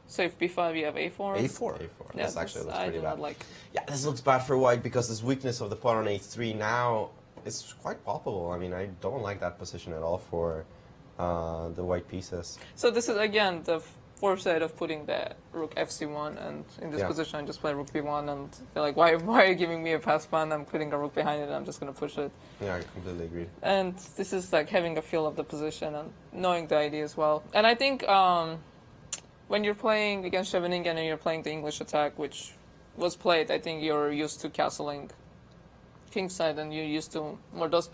So if b5, you have a4. a4. Yeah, this actually looks pretty bad. Not like. Yeah, this looks bad for white because this weakness of the pawn on a3 now is quite palpable. I mean, I don't like that position at all for the white pieces. So this is again the foresight of putting the rook fc1 and in this position I just play rook b1 and they're like, why are you giving me a pass pawn? I'm putting a rook behind it and I'm just going to push it. Yeah, I completely agree. And this is like having a feel of the position and knowing the idea as well. And I think when you're playing against Scheveningen and you're playing the English attack, which was played, I think you're used to castling kingside and you're used to more those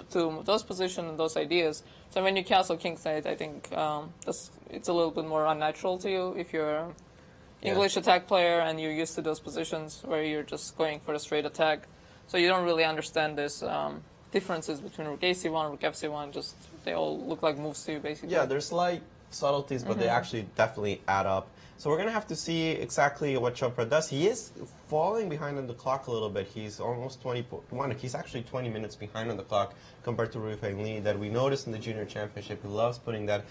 positions and those ideas. So when you castle kingside, I think it's a little bit more unnatural to you if you're an English attack player and you're used to those positions where you're just going for a straight attack. So you don't really understand this differences between rook ac1, rook fc1. Just they all look like moves to you basically. Yeah, there's slight subtleties, but they actually definitely add up. So we're going to have to see exactly what Chopra does. He is falling behind on the clock a little bit. He's almost 21. He's actually 20 minutes behind on the clock compared to Rui-Feng Li that we noticed in the Junior Championship. He loves putting that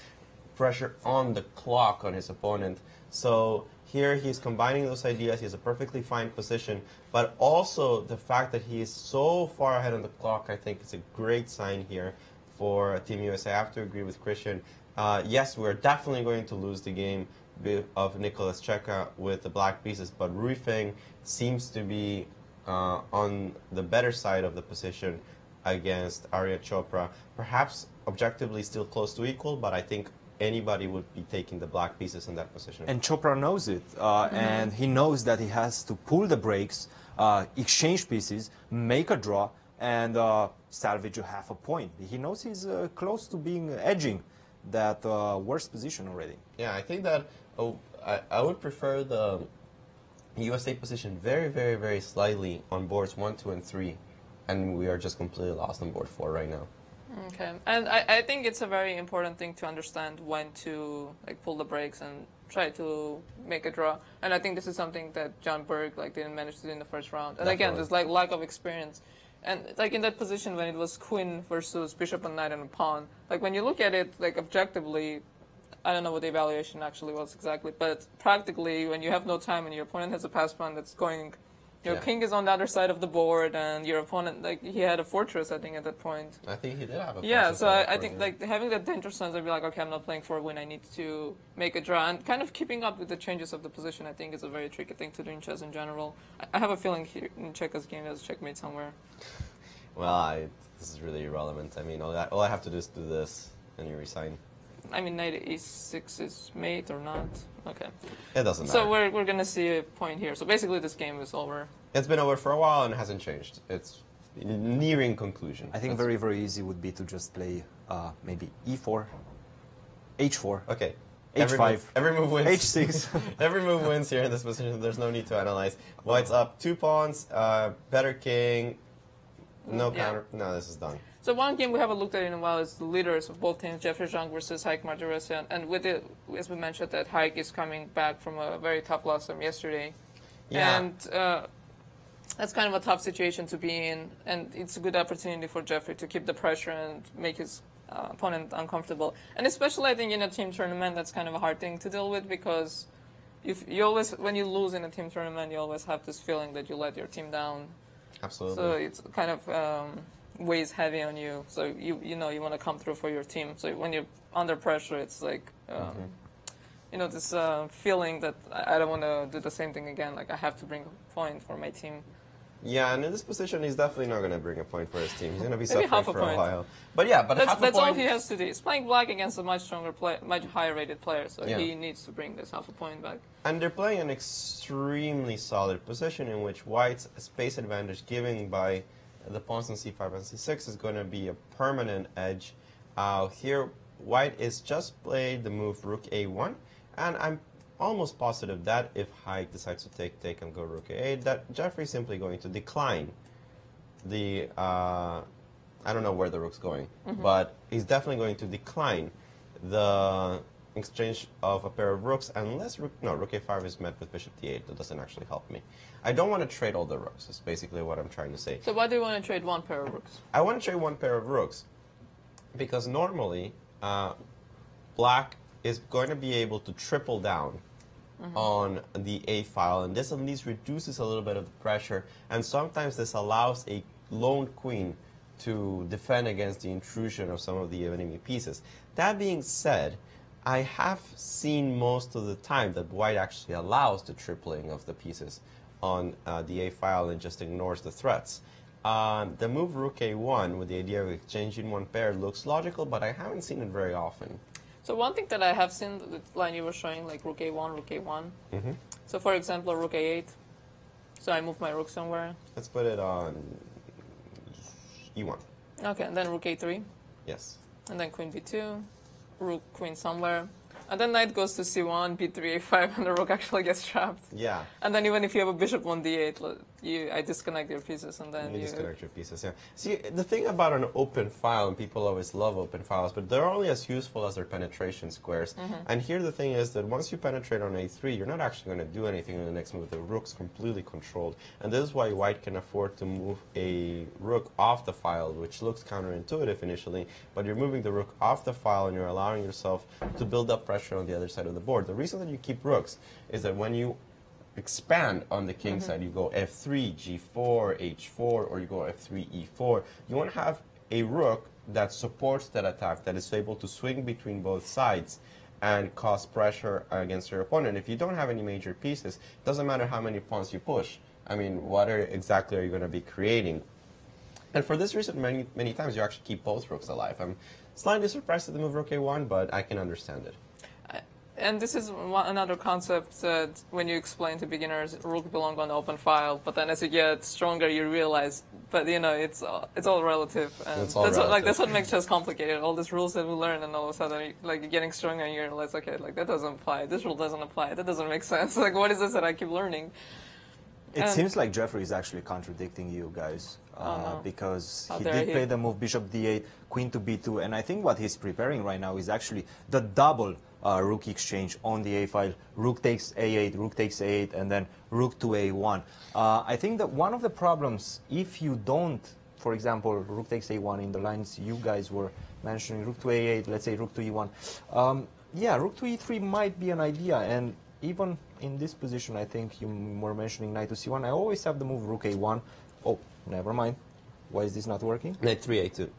pressure on the clock on his opponent. So here he's combining those ideas. He has a perfectly fine position. But also the fact that he is so far ahead on the clock, I think is a great sign here for Team USA. I have to agree with Christian. Yes, we're definitely going to lose the game of Nicolas Cheka with the black pieces, but Rui-Feng seems to be on the better side of the position against Arya Chopra. Perhaps objectively still close to equal, but I think anybody would be taking the black pieces in that position. And Chopra knows it, and he knows that he has to pull the brakes, exchange pieces, make a draw, and salvage a half a point. He knows he's close to being edging that worst position already. Yeah, I think that I would prefer the USA position very, very, very slightly on boards 1, 2, and 3, and we are just completely lost on board 4 right now. Okay, and I think it's a very important thing to understand when to pull the brakes and try to make a draw. And I think this is something that John Berg didn't manage to do in the first round. And again, there's lack of experience. And in that position when it was queen versus bishop and knight and a pawn, when you look at it objectively, I don't know what the evaluation actually was exactly, but practically when you have no time and your opponent has a pass pawn that's going, your king is on the other side of the board, and your opponent, he had a fortress, I think, at that point. I think he did have a fortress. Yeah, so I think having that danger sense, I'd be like, okay, I'm not playing for a win, I need to make a draw. And kind of keeping up with the changes of the position, I think, is a very tricky thing to do in chess in general. I have a feeling here in Cheika's game there's checkmate somewhere. Well, this is really irrelevant. I mean, all I have to do is do this, and you resign. I mean, knight e6 is mate or not? Okay. It doesn't matter. So we're going to see a point here. So basically this game is over. It's been over for a while and it hasn't changed. It's nearing conclusion. I think very, very easy would be to just play maybe e4, h4. Okay. h5. Every move wins. h6. Every move wins here in this position. There's no need to analyze. White's up 2 pawns, better king, no counter. No, this is done. So one game we haven't looked at in a while is the leaders of both teams, Jeffrey Zhang versus Haik Martirosyan. And with it, as we mentioned, that Haik is coming back from a very tough loss from yesterday. Yeah. And that's kind of a tough situation to be in. And it's a good opportunity for Jeffrey to keep the pressure and make his opponent uncomfortable. And especially, I think, in a team tournament, that's kind of a hard thing to deal with because you always, when you lose in a team tournament, you always have this feeling that you let your team down. Absolutely. So it's kind of weighs heavy on you. So you know you want to come through for your team. So when you're under pressure, it's like you know, this feeling that I don't want to do the same thing again. Like I have to bring a point for my team. Yeah, and in this position, he's definitely not going to bring a point for his team. He's going to be suffering half a for point. a while. But yeah, but that's all he has to do. He's playing black against a much stronger player, much higher rated player. So he needs to bring this half a point back. And they're playing an extremely solid position in which White's space advantage given by the pawns on c5 and c6 is going to be a permanent edge. Here, White is just played the move rook a1, and I'm almost positive that if Haik decides to take and go rook a8, that Jeffrey's simply going to decline the, I don't know where the rook's going, but he's definitely going to decline the exchange of a pair of rooks unless rook a5 is met with bishop d8. That doesn't actually help me. I don't want to trade all the rooks, is basically what I'm trying to say. So why do you want to trade one pair of rooks? I want to trade one pair of rooks because normally black is going to be able to triple down on the A file, and this at least reduces a little bit of the pressure, and sometimes this allows a lone queen to defend against the intrusion of some of the enemy pieces. That being said, I have seen most of the time that White actually allows the tripling of the pieces on the A file and just ignores the threats. The move rook a1 with the idea of exchanging one pair looks logical, but I haven't seen it very often. So one thing that I have seen, the line you were showing, like rook a1, rook a1. So for example, rook a8. So I move my rook somewhere. Let's put it on e1. Okay, and then rook a3. Yes. And then queen b2, rook queen somewhere. And then knight goes to c1, b3, a5, and the rook actually gets trapped. Yeah. And then even if you have a bishop on d8, I disconnect your pieces, and then you disconnect your pieces, yeah. See, the thing about an open file, and people always love open files, but they're only as useful as their penetration squares. And here the thing is that once you penetrate on a3, you're not actually going to do anything in the next move. The rook's completely controlled. And this is why White can afford to move a rook off the file, which looks counterintuitive initially, but you're moving the rook off the file and you're allowing yourself to build up pressure on the other side of the board. The reason that you keep rooks is that when you expand on the king side, you go f3, g4, h4, or you go f3, e4. You want to have a rook that supports that attack, that is able to swing between both sides and cause pressure against your opponent. If you don't have any major pieces, it doesn't matter how many pawns you push. I mean, what exactly are you going to be creating? And for this reason, many times you actually keep both rooks alive. I'm slightly surprised at the move rook a1, but I can understand it. And this is another concept that when you explain to beginners, rook belong on the open file, but then as you get stronger, you realize But you know, it's all relative, and It's all that's what, relative. that's what makes chess complicated. All these rules that we learn, and all of a sudden, like you're getting stronger, and you're like, okay, like that doesn't apply. This rule doesn't apply. That doesn't make sense. Like, what is this that I keep learning? It seems like Jeffrey is actually contradicting you guys because he did play the move bishop d8, queen to b2, and I think what he's preparing right now is actually the double rook exchange on the a file. Rook takes a8, rook takes a8, and then rook to a1. I think that one of the problems, if you don't, for example, rook takes a1 in the lines you guys were mentioning, rook to a8, let's say rook to e1, yeah, rook to e3 might be an idea, and even in this position, I think you were mentioning knight to c1. I always have the move rook a1. Oh, never mind. Why is this not working? Knight 3 a2.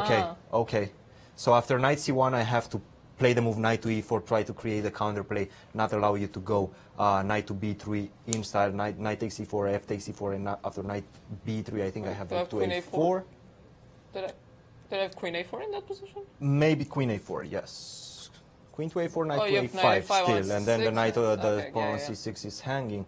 Okay, okay. So after knight c1, I have to play the move knight to e4, try to create a counterplay, not allow you to go knight to b3 in style, knight takes e4, f takes e4, and after knight b3, I think I have rook to a4. Did I have queen a4 in that position? Maybe queen a4, yes. Queen to a4, knight to a5 still, and then the knight, the pawn on yeah. c6 is hanging.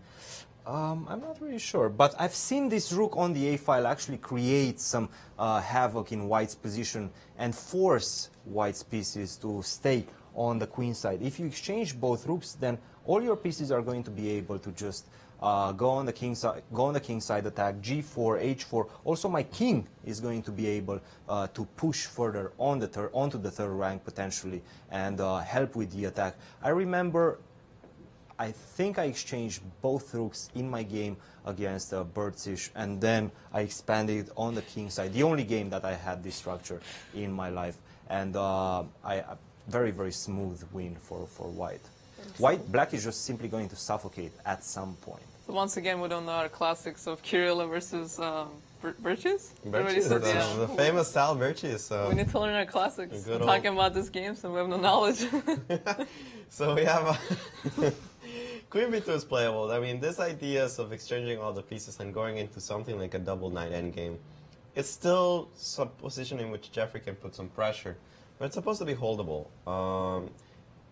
I'm not really sure, but I've seen this rook on the a file actually create some havoc in white's position and force white's pieces to stay on the queen side. If you exchange both rooks, then all your pieces are going to be able to just go on the king side attack, g4, h4. Also, my king is going to be able to push further on onto the third rank potentially and help with the attack. I remember, I think I exchanged both rooks in my game against Bertzish, and then I expanded on the king side. The only game that I had this structure in my life, and very, very smooth win for white. Black is just simply going to suffocate at some point. So once again, we don't know our classics of Chirila versus Birches? The famous Sal Birches. So we need to learn our classics. We're Good talking about these games and we have no knowledge. So we have Queen b2 is playable. I mean, this ideas of exchanging all the pieces and going into something like a double knight endgame, it's still some position in which Jeffrey can put some pressure, but it's supposed to be holdable.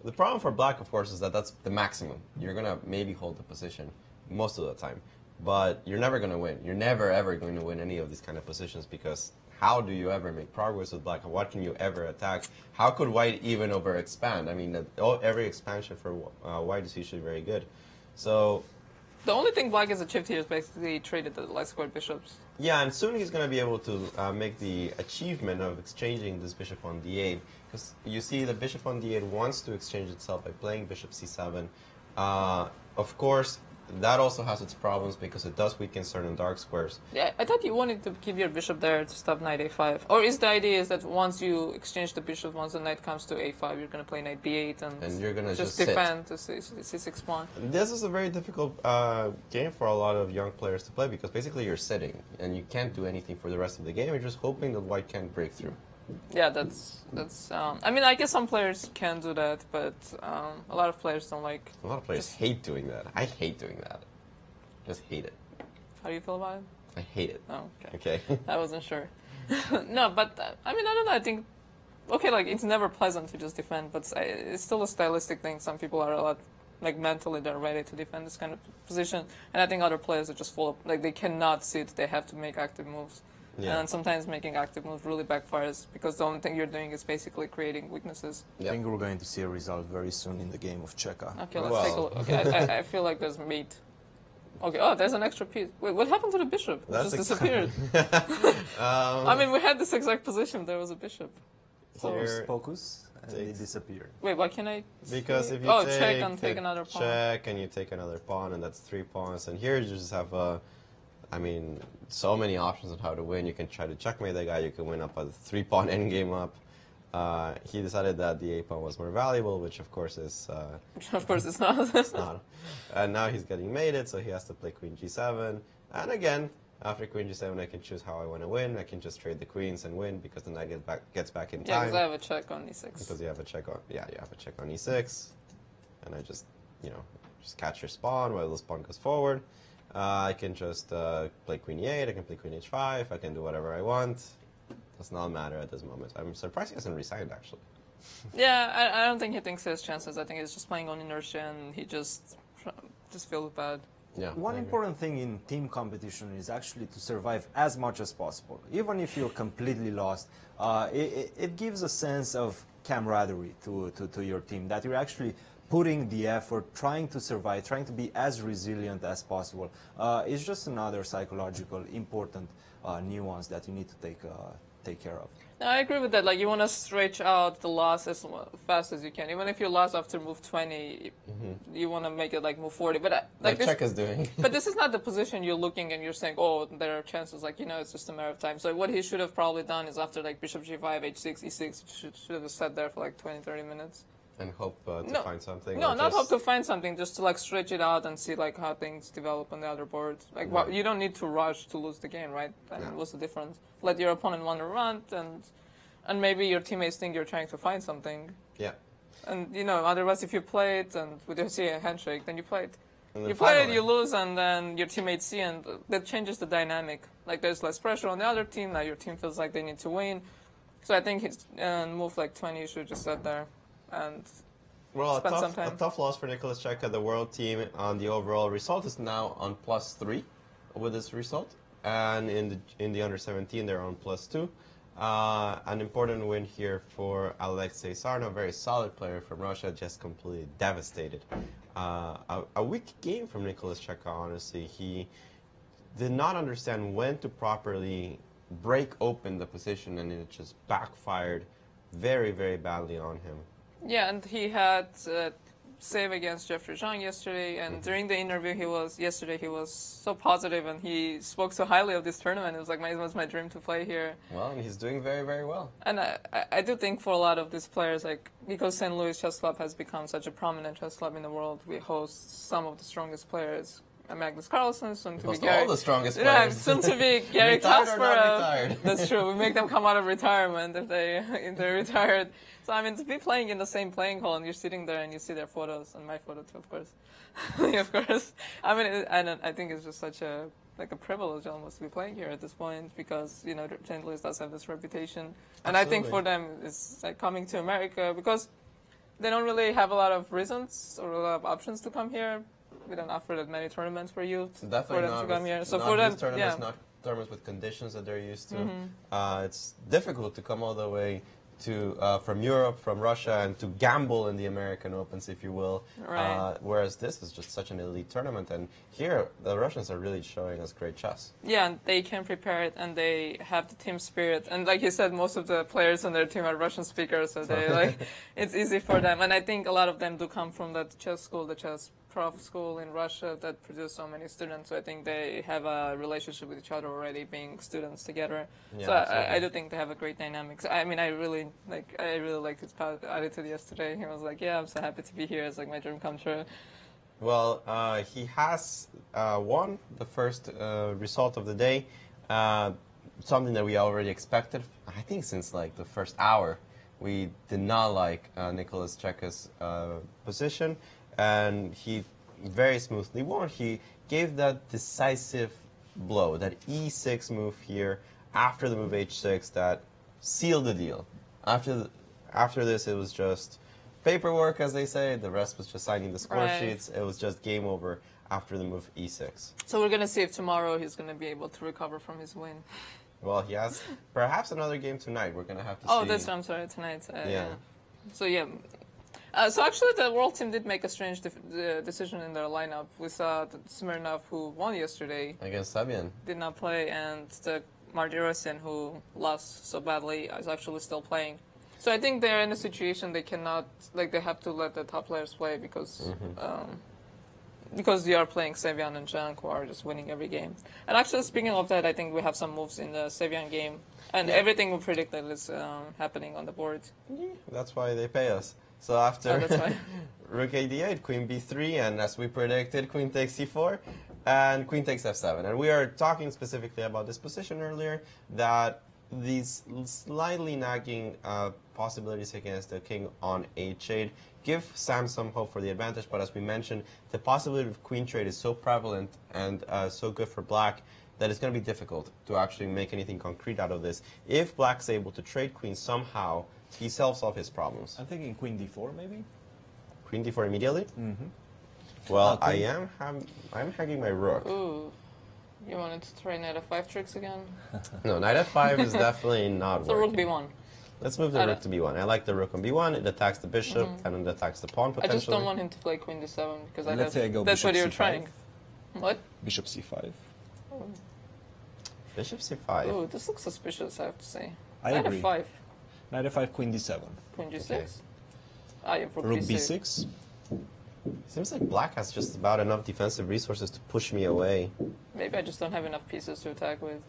The problem for black, of course, is that that's the maximum. You're going to maybe hold the position most of the time, but you're never going to win. You're never, ever going to win any of these kind of positions because how do you ever make progress with black? What can you ever attack? How could white even overexpand? I mean, every expansion for white is usually very good. So the only thing black has achieved here is basically traded the light squared bishops. yeah, and soon he's going to be able to make the achievement of exchanging this bishop on d8. Because you see the bishop on d8 wants to exchange itself by playing bishop c7. Of course, that also has its problems because it does weaken certain dark squares. Yeah, I thought you wanted to keep your bishop there to stop knight a5. Or is the idea is that once you exchange the bishop, once the knight comes to a5, you're going to play knight b8 and you're going to just sit. defend to c6 pawn? This is a very difficult game for a lot of young players to play because basically you're sitting and you can't do anything for the rest of the game. You're just hoping that white can't break through. Yeah, that's. I mean, I guess some players can do that, but a lot of players don't like. A lot of players hate doing that. I hate doing that. Just hate it. How do you feel about it? I hate it. Oh, okay. I wasn't sure. No, but I mean, I don't know. I think, okay, like it's never pleasant to just defend, but it's still a stylistic thing. Some people are a lot, like mentally, they're ready to defend this kind of position, and I think other players are just full of, like they cannot sit. They have to make active moves. Yeah. And sometimes making active moves really backfires because the only thing you're doing is basically creating weaknesses. I think we're going to see a result very soon in the game of Cheka. Okay, let's take a look. Okay, I feel like there's mate. Okay, oh, there's an extra piece. Wait, what happened to the bishop? It just disappeared. I mean, we had this exact position. There was a bishop. Focus, and it disappeared. Wait, why can't I? Because if you check and take another pawn. Check and you take another pawn, and that's 3 pawns. And here you just have I mean, so many options on how to win. You can try to checkmate that guy. You can win up a 3-pawn endgame up. He decided that the a-pawn was more valuable, which of course is... of course it's not. It's not. And now he's getting mated, so he has to play queen g7. And again, after queen g7, I can choose how I want to win. I can just trade the queens and win because the knight gets back in time. Yeah, because I have a check on e6. Because you have a check on... Yeah, you have a check on e6. And I just, just catch your pawn while this pawn goes forward. I can just play queen e8, I can play queen h5, I can do whatever I want. Does not matter at this moment. I'm surprised he hasn't resigned, actually. Yeah, I don't think he thinks he has chances. I think he's just playing on inertia and he just feels bad. Yeah, One important thing in team competition is actually to survive as much as possible. Even if you're completely lost, it gives a sense of camaraderie to your team, that you're actually putting the effort, trying to survive, trying to be as resilient as possible. It's just another psychological important nuance that you need to take care of. No, I agree with that. Like, you want to stretch out the loss as fast as you can. Even if you lost after move 20, you want to make it like move 40. But like Czech is doing. But this is not the position you're looking and you're saying, oh, there are chances. Like, you know, it's just a matter of time. So what he should have probably done is after like bishop g5, h6, e6, should have sat there for like 20, 30 minutes. And hope to find something? No, not hope to find something, just to like stretch it out and see like how things develop on the other board. Like, you don't need to rush to lose the game, right? I mean, what's the difference? Let your opponent wander around, and maybe your teammates think you're trying to find something. Yeah. And, you know, otherwise if you play it and with your see a handshake, then you play it. You play it, you lose, and then your teammates see, and that changes the dynamic. Like, there's less pressure on the other team, now your team feels like they need to win. So I think his move like 20, you should just sit there and spend some time. A tough loss for Nicholas Cheka. The world team on the overall result is now on +3 with this result. And in the under 17, they're on +2. An important win here for Alexei Sarno, a very solid player from Russia, just completely devastated. A weak game from Nicholas Cheka, honestly. He did not understand when to properly break open the position, and it just backfired very, very badly on him. Yeah, and he had save against Jeffrey Zhang yesterday, and during the interview he was so positive, and he spoke so highly of this tournament. It was like, it was my dream to play here. Well, and he's doing very, very well. And I do think for a lot of these players, like, because St. Louis Chess Club has become such a prominent chess club in the world, we host some of the strongest players. Magnus Carlsen, soon to be Gary. All the strongest players. Soon to be Gary Kasparov. That's true. We make them come out of retirement if they're retired. So I mean, to be playing in the same playing hall and you're sitting there and you see their photos, and my photo too, of course. Of course. I mean, I think it's just such a privilege almost to be playing here at this point, because, you know, St. Louis does have this reputation. And Absolutely. I think for them it's like coming to America, because they don't really have a lot of reasons or a lot of options to come here. We don't offer that many tournaments for you for them to come here. So for them, tournaments, not tournaments with conditions that they're used to. It's difficult to come all the way to from Europe, from Russia, and to gamble in the American Opens, if you will. Right. Whereas this is just such an elite tournament, and here the Russians are really showing us great chess. Yeah, and they can prepare it, and they have the team spirit. And like you said, most of the players on their team are Russian speakers, so they it's easy for them. And I think a lot of them do come from that chess school, the chess prof school in Russia that produced so many students. So I think they have a relationship with each other already, being students together. Yeah, so I do think they have a great dynamic. So, I mean, I really liked his attitude yesterday. He was like, "Yeah, I'm so happy to be here. It's like my dream come true." Well, he has won the first result of the day, something that we already expected. I think since like the first hour, we did not like Nicholas Cheka's position. And he very smoothly won. He gave that decisive blow, that e6 move here after the move h6 that sealed the deal. After this, it was just paperwork, as they say. The rest was just signing the score sheets. It was just game over after the move e6. So we're going to see if tomorrow he's going to be able to recover from his win. Well, he has perhaps another game tonight. We're going to have to see. Oh, that's what I'm sorry, tonight. Yeah. So, yeah. So actually, the world team did make a strange decision in their lineup. We saw Smirnov, who won yesterday, against Sabian, did not play, and the Martirosyan, who lost so badly, is actually still playing. So I think they're in a situation they cannot, like, they have to let the top players play because they are playing Sevian and Zhang, who are just winning every game. And actually, speaking of that, I think we have some moves in the Sevian game, and everything we predicted is happening on the board. Yeah, that's why they pay us. So after rook a8, queen b3, and as we predicted, queen takes c4, and queen takes f7. And we are talking specifically about this position earlier, that these slightly nagging possibilities against the king on h8 give Sam some hope for the advantage. But as we mentioned, the possibility of queen trade is so prevalent and so good for black that it's going to be difficult to actually make anything concrete out of this. If black's able to trade queens somehow, he solves all his problems. I'm thinking queen d4, maybe? Queen d4 immediately? Well, I'm hanging my rook. Ooh. You wanted to try knight f5 tricks again? No, knight f5 is definitely not So working. rook b1. Let's move the rook to b1. I like the rook on b1. It attacks the bishop and it attacks the pawn I potentially. just don't want him to play queen d7 because Let's say I go that's what bishop you're c5. trying. What? Bishop c5. Oh. Bishop c5. Ooh, this looks suspicious, I have to say. I Knight agree. f5. Knight f5, queen d7. Queen g6. Okay. Ah, you have Rook b6. Seems like black has just about enough defensive resources to push me away. Maybe I just don't have enough pieces to attack with.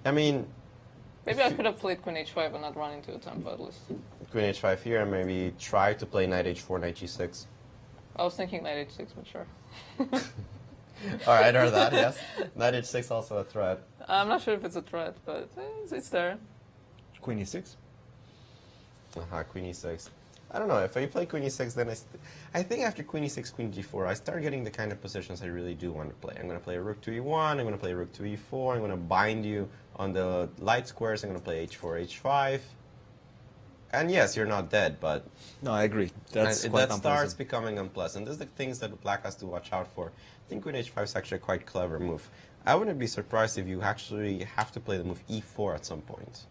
I mean... Maybe I could have played queen h5 and not run into a tempo at least. Queen h5 here and maybe try to play knight h4, knight g6. I was thinking knight h6, but sure. Alright, or that, yes. Knight h6 also a threat. I'm not sure if it's a threat, but it's there. Queen e6. Queen e6. I don't know, if I play queen e6, then I think after queen e6, queen g4, I start getting the kind of positions I really do want to play. I'm going to play a rook to e1, I'm going to play a rook to e4, I'm going to bind you on the light squares, I'm going to play h4, h5. And yes, you're not dead, but... No, I agree. That starts becoming unpleasant. These are the things that black has to watch out for. I think queen h5 is actually a quite clever move. I wouldn't be surprised if you actually have to play the move e4 at some point.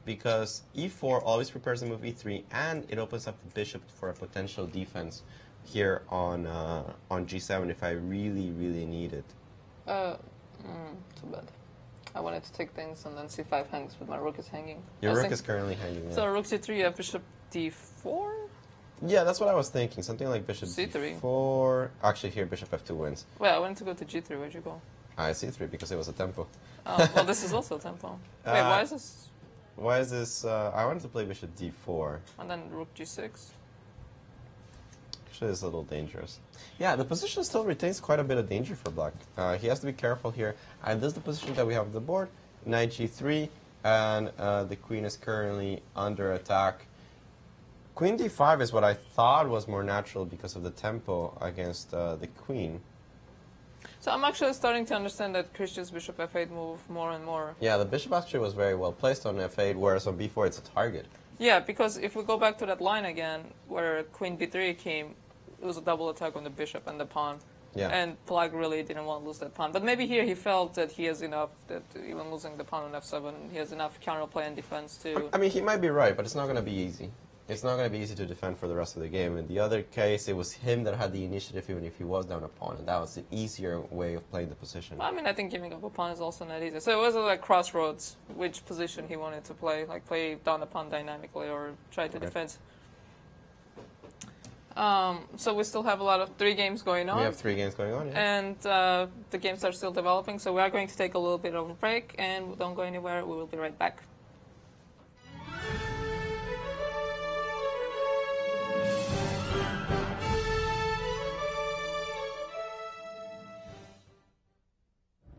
Because e4 always prepares the move e3, and it opens up the bishop for a potential defense here on g7 if I really, really need it. Too bad. I wanted to take things and then c5 hangs, but my rook is hanging. Your rook is currently hanging. Yeah. So rook c3, you have bishop d4? Yeah, that's what I was thinking. Something like bishop c3. d4. Actually, here bishop f2 wins. Well, I wanted to go to g3. Where'd you go? c3 because it was a tempo. Oh, well, this is also a tempo. Wait, why is this? Why is this? I wanted to play bishop d4. And then rook g6. Actually, it's a little dangerous. Yeah, the position still retains quite a bit of danger for black. He has to be careful here. And this is the position that we have on the board. Knight g3, and the queen is currently under attack. Queen d5 is what I thought was more natural because of the tempo against the queen. So I'm actually starting to understand that Christian's bishop f8 move more and more. Yeah, the bishop actually was very well placed on f8, whereas on b4 it's a target. Yeah, because if we go back to that line again, where queen b3 came, it was a double attack on the bishop and the pawn. Yeah. And black really didn't want to lose that pawn. But maybe here he felt that he has enough, that even losing the pawn on f7, he has enough counterplay and defense to... I mean, he might be right, but it's not going to be easy. It's not going to be easy to defend for the rest of the game. In the other case, it was him that had the initiative even if he was down a pawn, and that was an easier way of playing the position. I mean, I think giving up a pawn is also not easy. So it was like crossroads, which position he wanted to play, like play down the pawn dynamically or try to defend. So we still have a lot of 3 games going on. We have 3 games going on, yeah. And the games are still developing, so we are going to take a little bit of a break, and don't go anywhere. We will be right back.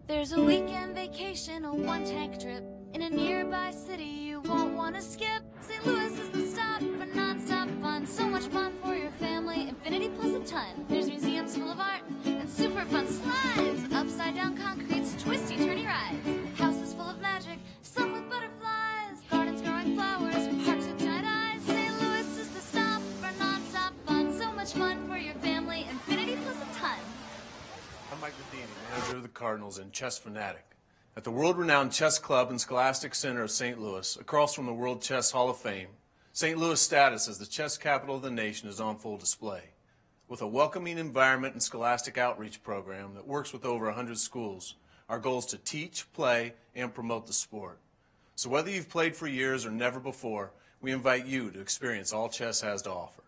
There's a weekend vacation, a one-tank trip in a nearby city you won't want to skip. St. Louis is the stop for non-stop fun. So much fun for your family, infinity plus a ton. There's museums full of art and super fun slides. Upside-down concretes, twisty-turny rides. Houses full of magic, some with butterflies. Gardens growing flowers, parks with giant eyes. St. Louis is the stop for non-stop fun. So much fun for your family, infinity plus a ton. I'm Mike Medini, manager of the Cardinals and chess fanatic. At the world-renowned Chess Club and Scholastic Center of St. Louis, across from the World Chess Hall of Fame, St. Louis' status as the chess capital of the nation is on full display. With a welcoming environment and scholastic outreach program that works with over 100 schools, our goal is to teach, play, and promote the sport. So whether you've played for years or never before, we invite you to experience all chess has to offer.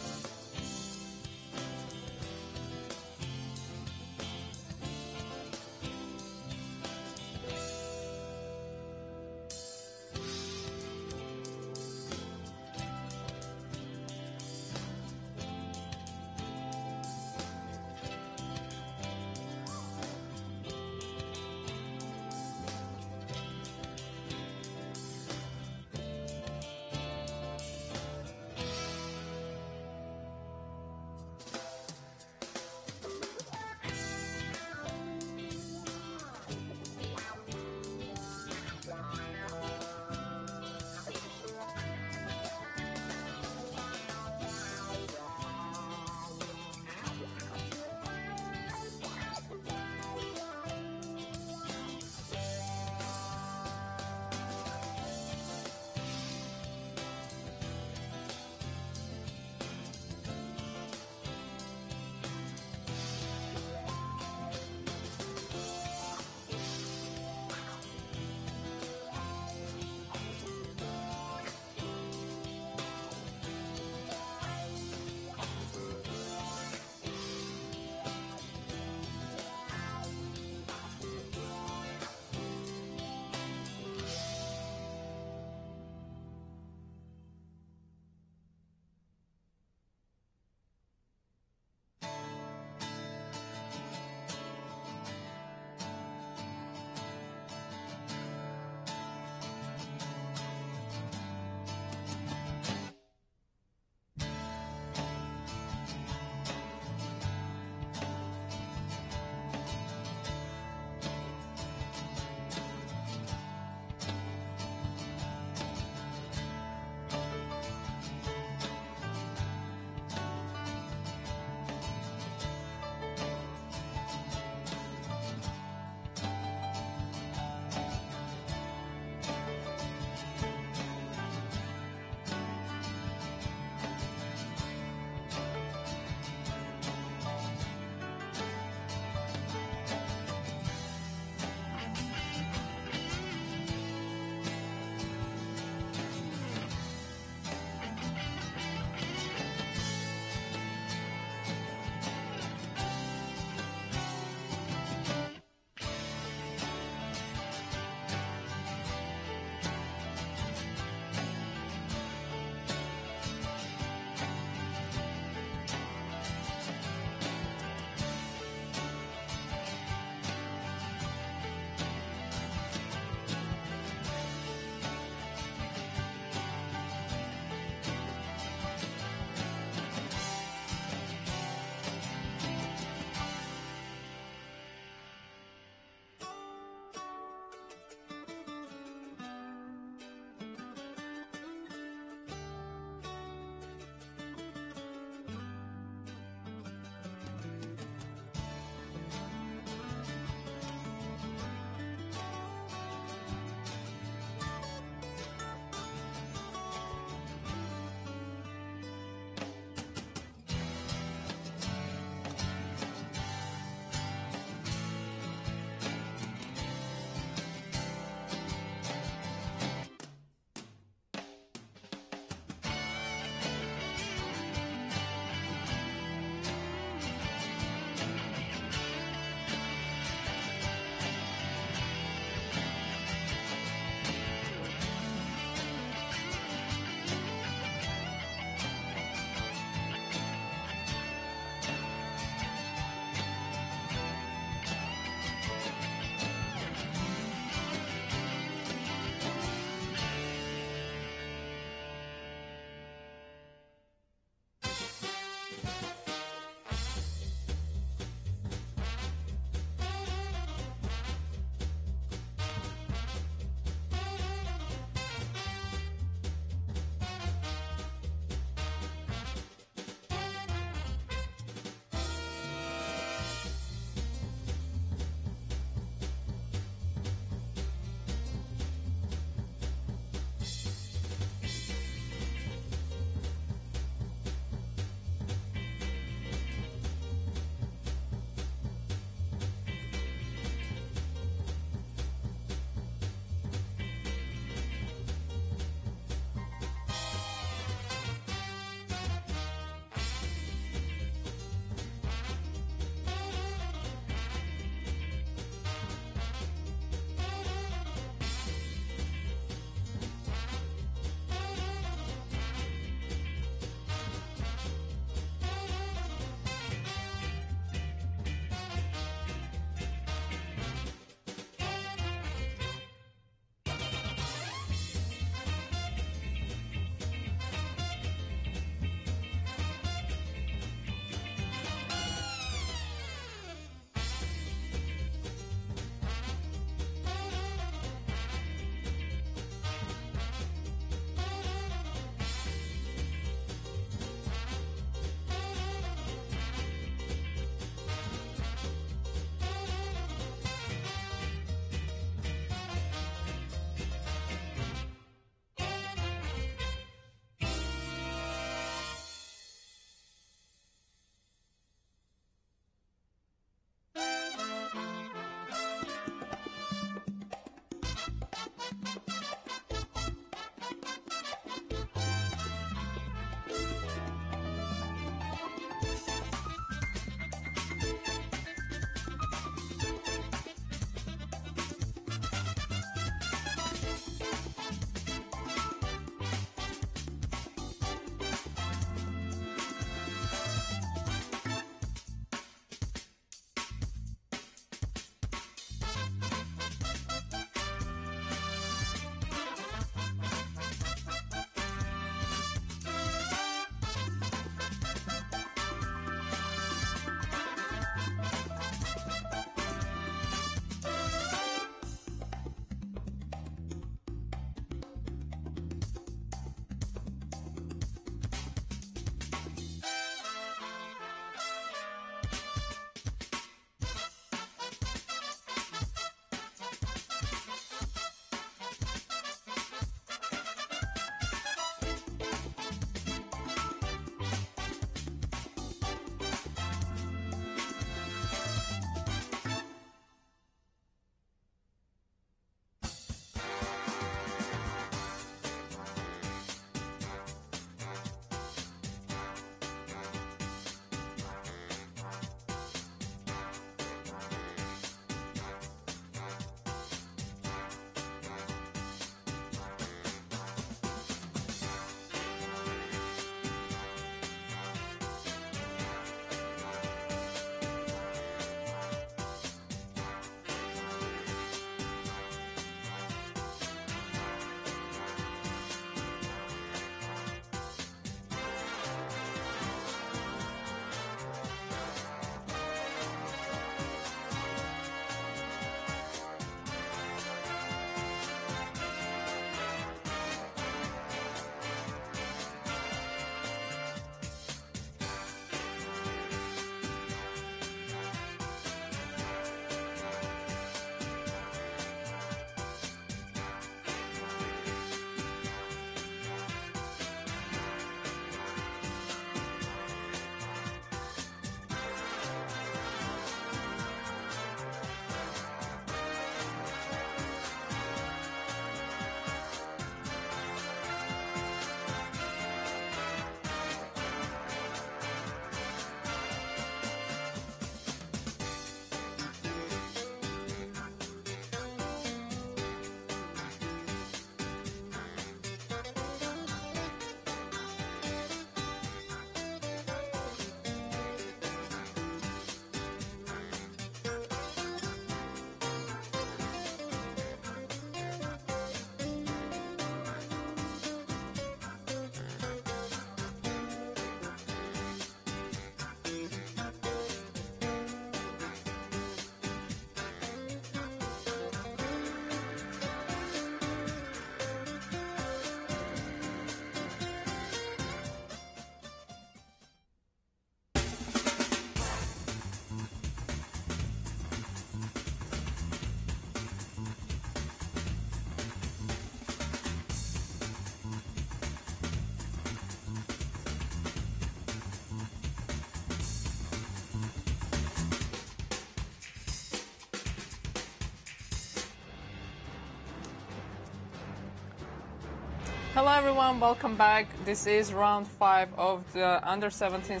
Hello everyone, welcome back. This is round 5 of the under-17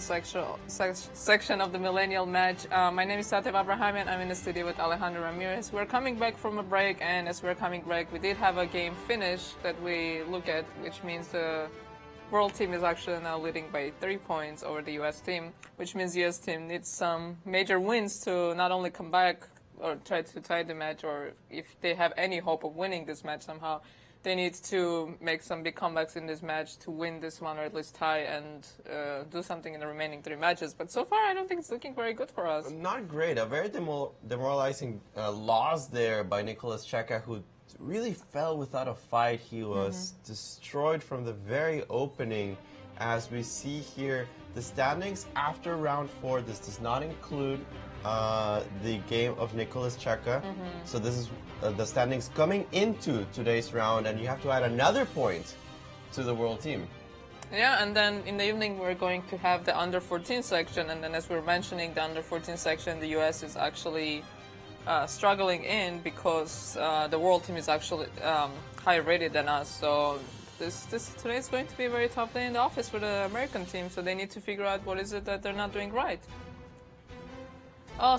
section of the Millennial match. My name is Tatev Abrahamyan. I'm in the studio with Alejandro Ramirez. We're coming back from a break, and as we're coming back, we did have a game finish that we look at, which means the world team is actually now leading by 3 points over the US team, which means the US team needs some major wins to not only come back or try to tie the match, or if they have any hope of winning this match somehow, they need to make some big comebacks in this match to win this one, or at least tie and do something in the remaining 3 matches. But so far, I don't think it's looking very good for us. Not great. A very demoralizing loss there by Nicholas Cheka, who really fell without a fight. He was destroyed from the very opening. As we see here, the standings after round 4, this does not include the game of Nicholas Cheka. So this is the standings coming into today's round, and you have to add another point to the world team. Yeah, and then in the evening we're going to have the under-14 section, and then as we were mentioning, the under-14 section, the US is actually struggling in because the world team is actually higher rated than us. So today is going to be a very tough day in the office for the American team, so they need to figure out what is it that they're not doing right.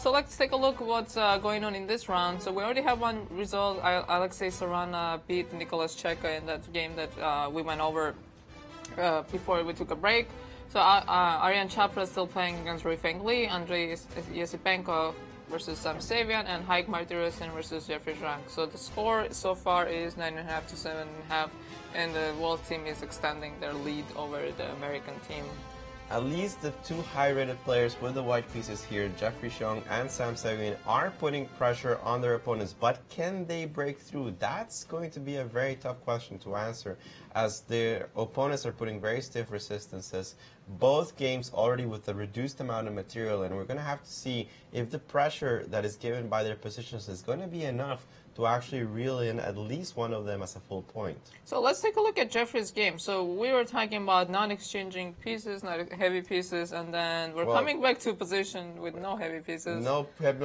So let's take a look at what's going on in this round. So we already have one result. Alexei Sorana beat Nicholas Cheka in that game that we went over before we took a break. So Aryan Chapra is still playing against Rui Feng Li, Andrei Yesipenko versus Sam Savian, and Haik Martirosyan versus Jeffrey Zhang. So the score so far is 9.5 to 7.5, and the world team is extending their lead over the American team. At least the 2 high-rated players with the white pieces here, Jeffrey Zhang and Sam Savian, are putting pressure on their opponents. But can they break through? That's going to be a very tough question to answer, as their opponents are putting very stiff resistances. Both games already with a reduced amount of material, and we're going to have to see if the pressure that is given by their positions is going to be enough to actually reel in at least one of them as a full point. So let's take a look at Jeffrey's game. So we were talking about not exchanging pieces, not heavy pieces, and then we're coming back to a position with no heavy pieces. No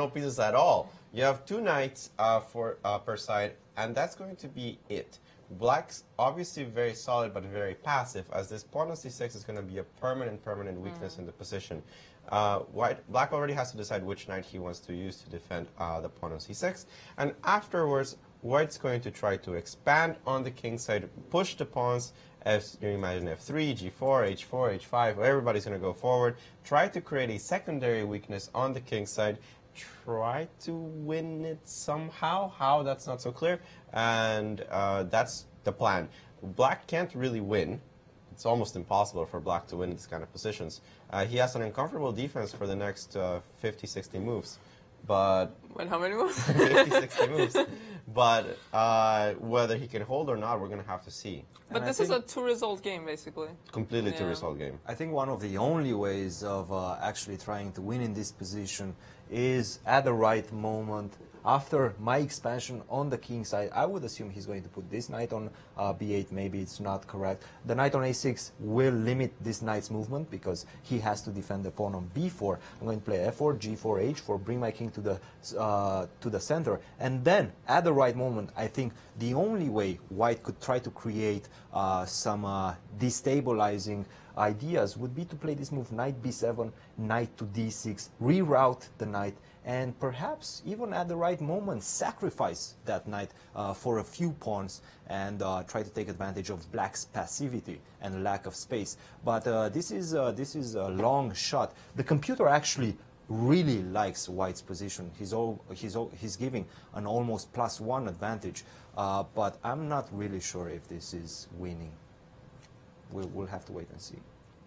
pieces at all. You have 2 knights per side, and that's going to be it. Black's obviously very solid but very passive, as this pawn on c6 is going to be a permanent weakness in the position. Black already has to decide which knight he wants to use to defend the pawn on c6, and afterwards White's going to try to expand on the king side, push the pawns, as you imagine, f3, g4, h4, h5, everybody's going to go forward, try to create a secondary weakness on the king side, try to win it somehow. How, that's not so clear, and that's the plan. Black can't really win. It's almost impossible for Black to win these kind of positions. He has an uncomfortable defense for the next 50, 60 moves. But wait, how many moves? 50, 60 moves. But whether he can hold or not, we're going to have to see. But this is a 2-result game, basically. Completely 2-result game. I think one of the only ways of actually trying to win in this position is at the right moment. After my expansion on the king side, I would assume he's going to put this knight on b8. Maybe it's not correct. The knight on a6 will limit this knight's movement because he has to defend the pawn on b4. I'm going to play f4, g4, h4, bring my king to the center. And then, at the right moment, I think the only way White could try to create some destabilizing ideas would be to play this move, knight b7, knight to d6, reroute the knight, and perhaps even at the right moment sacrifice that knight for a few pawns and try to take advantage of Black's passivity and lack of space. But this is a long shot. The computer actually really likes White's position. He's giving an almost +1 advantage, but I'm not really sure if this is winning. We'll have to wait and see.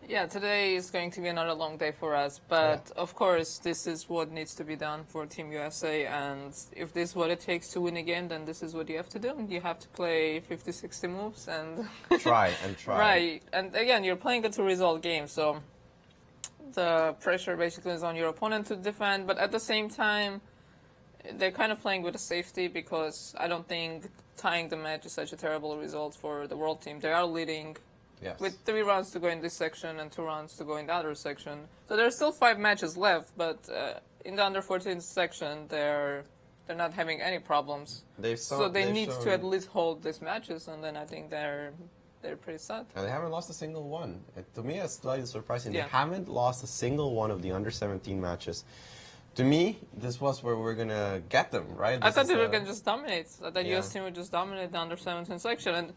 Yeah, today is going to be another long day for us, but of course this is what needs to be done for Team USA, and if this is what it takes to win again, then this is what you have to do. You have to play 50, 60 moves and try. Right, and again, you're playing a 2-result game, so the pressure basically is on your opponent to defend, but at the same time, they're kind of playing with a safety because I don't think tying the match is such a terrible result for the world team. They are leading. Yes. With 3 rounds to go in this section and 2 rounds to go in the other section. So there's still 5 matches left, but in the under-14 section, they're not having any problems. So they need to at least hold these matches, and then I think they're they're pretty sad. And they haven't lost a single one. To me, it's slightly surprising. Yeah. They haven't lost a single one of the under-17 matches. To me, this was where we're going to get them, right? I thought they were going to just dominate. I thought Yeah. US team would just dominate the under-17 section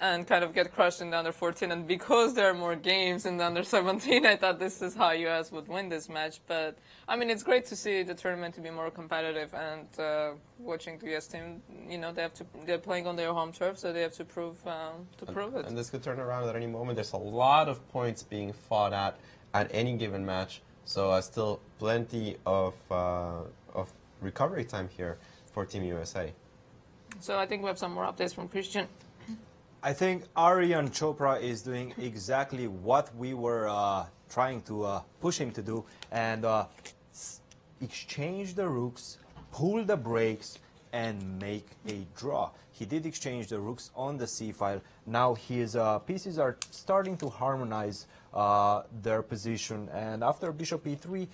and kind of get crushed in the under-14. And because there are more games in the under-17, I thought this is how US would win this match. But, I mean, it's great to see the tournament to be more competitive. And watching the US team, you know, they're playing on their home turf, so they have to prove it. And this could turn around at any moment. There's a lot of points being fought at any given match. So still plenty of recovery time here for Team USA. So I think we have some more updates from Cristian. I think Aryan Chopra is doing exactly what we were trying to push him to do, and exchange the rooks, pull the brakes, and make a draw. He did exchange the rooks on the c-file. Now his pieces are starting to harmonize their position, and after bishop e3,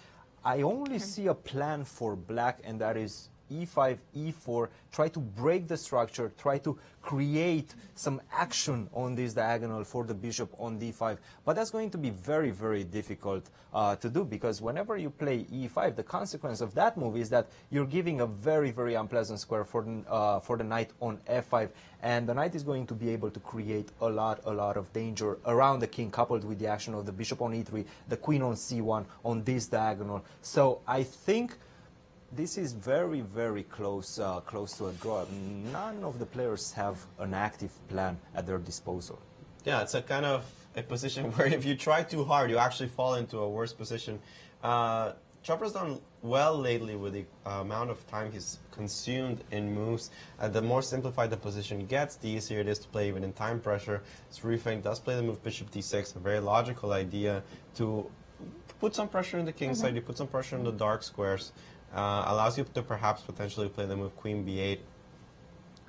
I only see a plan for black, and that is e5, e4, try to break the structure, try to create some action on this diagonal for the bishop on d5. But that's going to be very, very difficult to do, because whenever you play e5, the consequence of that move is that you're giving a very, very unpleasant square for the knight on f5, and the knight is going to be able to create a lot of danger around the king, coupled with the action of the bishop on e3, the queen on c1 on this diagonal. So I think this is very, very close to a draw. None of the players have an active plan at their disposal. Yeah, it's a kind of a position where if you try too hard, you actually fall into a worse position. Chopra's done well lately with the amount of time he's consumed in moves. The more simplified the position gets, the easier it is to play even in time pressure. Srifeng does play the move bishop d6, a very logical idea to put some pressure on the king side, you put some pressure on the dark squares. Allows you to perhaps potentially play the move queen b8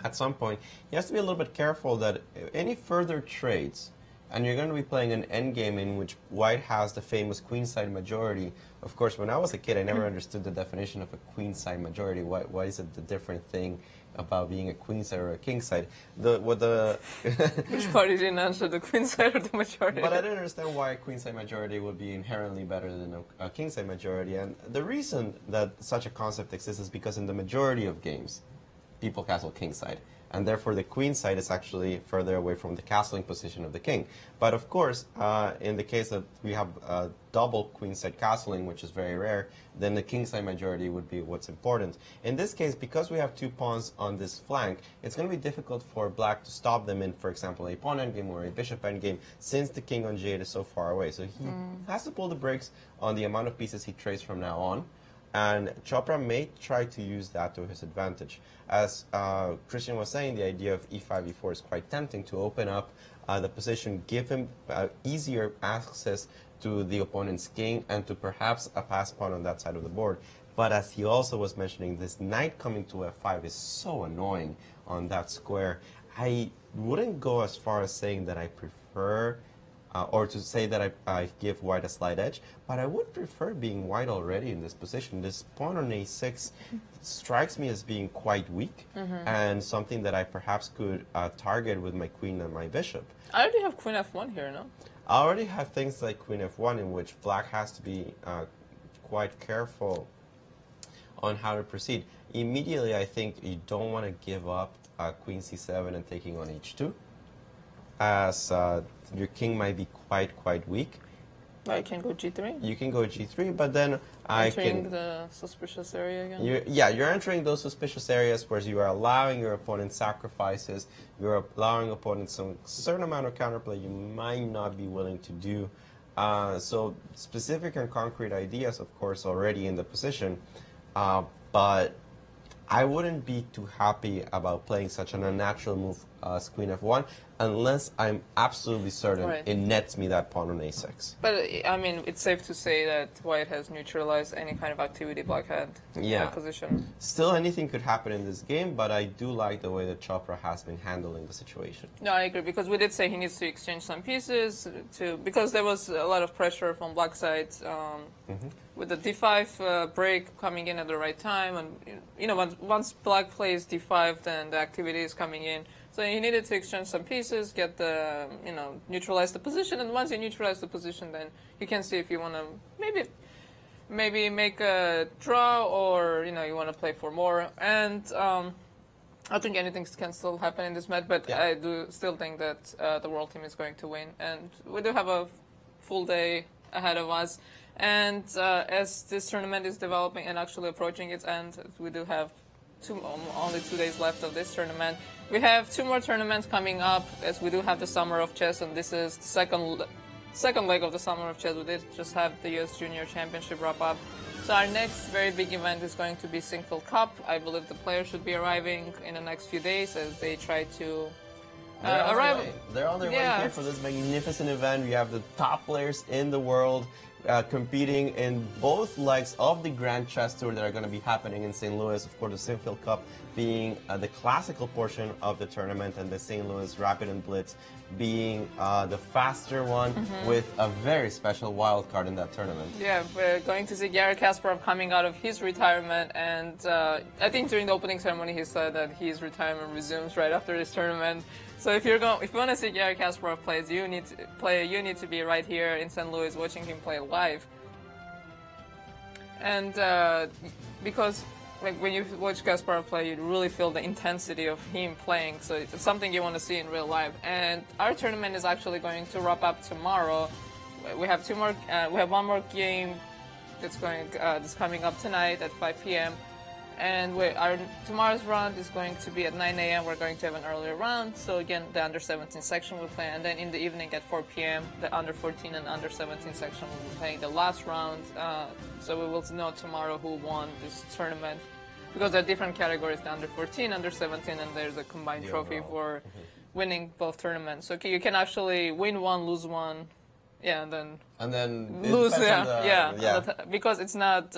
at some point. He has to be a little bit careful that any further trades, and you're going to be playing an endgame in which white has the famous queenside majority. Of course, when I was a kid, I never understood the definition of a queenside majority. Why is it the different thing about being a queenside or a kingside? Which party didn't answer, the queenside or the majority? But I didn't understand why a queenside majority would be inherently better than a kingside majority. And the reason that such a concept exists is because in the majority of games, people castle kingside. And therefore the queen side is actually further away from the castling position of the king. But of course, in the case that we have double queen side castling, which is very rare, then the king side majority would be what's important. In this case, because we have two pawns on this flank, it's going to be difficult for black to stop them in, for example, a pawn endgame or a bishop endgame, since the king on g8 is so far away. So he has to pull the brakes on the amount of pieces he trades from now on. And Chopra may try to use that to his advantage. As Cristian was saying, the idea of e5, e4 is quite tempting to open up the position, give him easier access to the opponent's king and to perhaps a pass pawn on that side of the board. But as he also was mentioning, this knight coming to f5 is so annoying on that square. I wouldn't go as far as saying that I prefer or to say that I give white a slight edge, but I would prefer being white already in this position. This pawn on a6 strikes me as being quite weak and something that I perhaps could target with my queen and my bishop. I already have queen f1 here, no? I already have things like queen f1 in which black has to be quite careful on how to proceed. Immediately, I think you don't want to give up queen c7 and taking on h2, as your king might be quite weak. I can go g3. You can go g3, but then entering the suspicious area again. You're entering those suspicious areas where you are allowing your opponent sacrifices. You're allowing opponents some certain amount of counterplay you might not be willing to do. So specific and concrete ideas, of course, already in the position, but I wouldn't be too happy about playing such an unnatural move as queen f1 unless I'm absolutely certain it nets me that pawn on a6. But, I mean, it's safe to say that white has neutralized any kind of activity black had in that position. Still, anything could happen in this game, but I do like the way that Chopra has been handling the situation. No, I agree, because we did say he needs to exchange some pieces, because there was a lot of pressure from black side with the d5 break coming in at the right time. And, you know, once black plays d5, then the activity is coming in. So you needed to exchange some pieces, get the, neutralize the position, and once you neutralize the position, then you can see if you want to maybe make a draw, or you want to play for more. And I think anything can still happen in this match, but I do still think that the world team is going to win, and we do have a full day ahead of us. And as this tournament is developing and actually approaching its end, we do have only 2 days left of this tournament. We have 2 more tournaments coming up, as we do have the Summer of Chess, and this is the second leg of the Summer of Chess. We did just have the US Junior Championship wrap up. So our next very big event is going to be Sinquefield Cup. I believe the players should be arriving in the next few days as they try to arrive. They're on their way here for this magnificent event. We have the top players in the world competing in both legs of the Grand Chess Tour that are going to be happening in St. Louis. Of course, the Sinquefield Cup being the classical portion of the tournament, and the St. Louis Rapid and Blitz being the faster one, with a very special wild card in that tournament. Yeah, we're going to see Garry Kasparov coming out of his retirement, and I think during the opening ceremony he said that his retirement resumes right after this tournament. So if you want to see Garry Kasparov play, you need to be right here in St. Louis watching him play live. And because when you watch Kasparov play, you really feel the intensity of him playing. So it's something you want to see in real life. And our tournament is actually going to wrap up tomorrow. We have we have one more game that's coming up tonight at 5 p.m. And tomorrow's round is going to be at 9 a.m. We're going to have an earlier round. So again, the under-17 section will play. And then in the evening at 4 p.m., the under-14 and under-17 section will be playing the last round. So we will know tomorrow who won this tournament. Because there are different categories, the under-14, under-17, and there's a combined trophy for winning both tournaments. So you can actually win one, lose one. Yeah, and then lose. Because it's not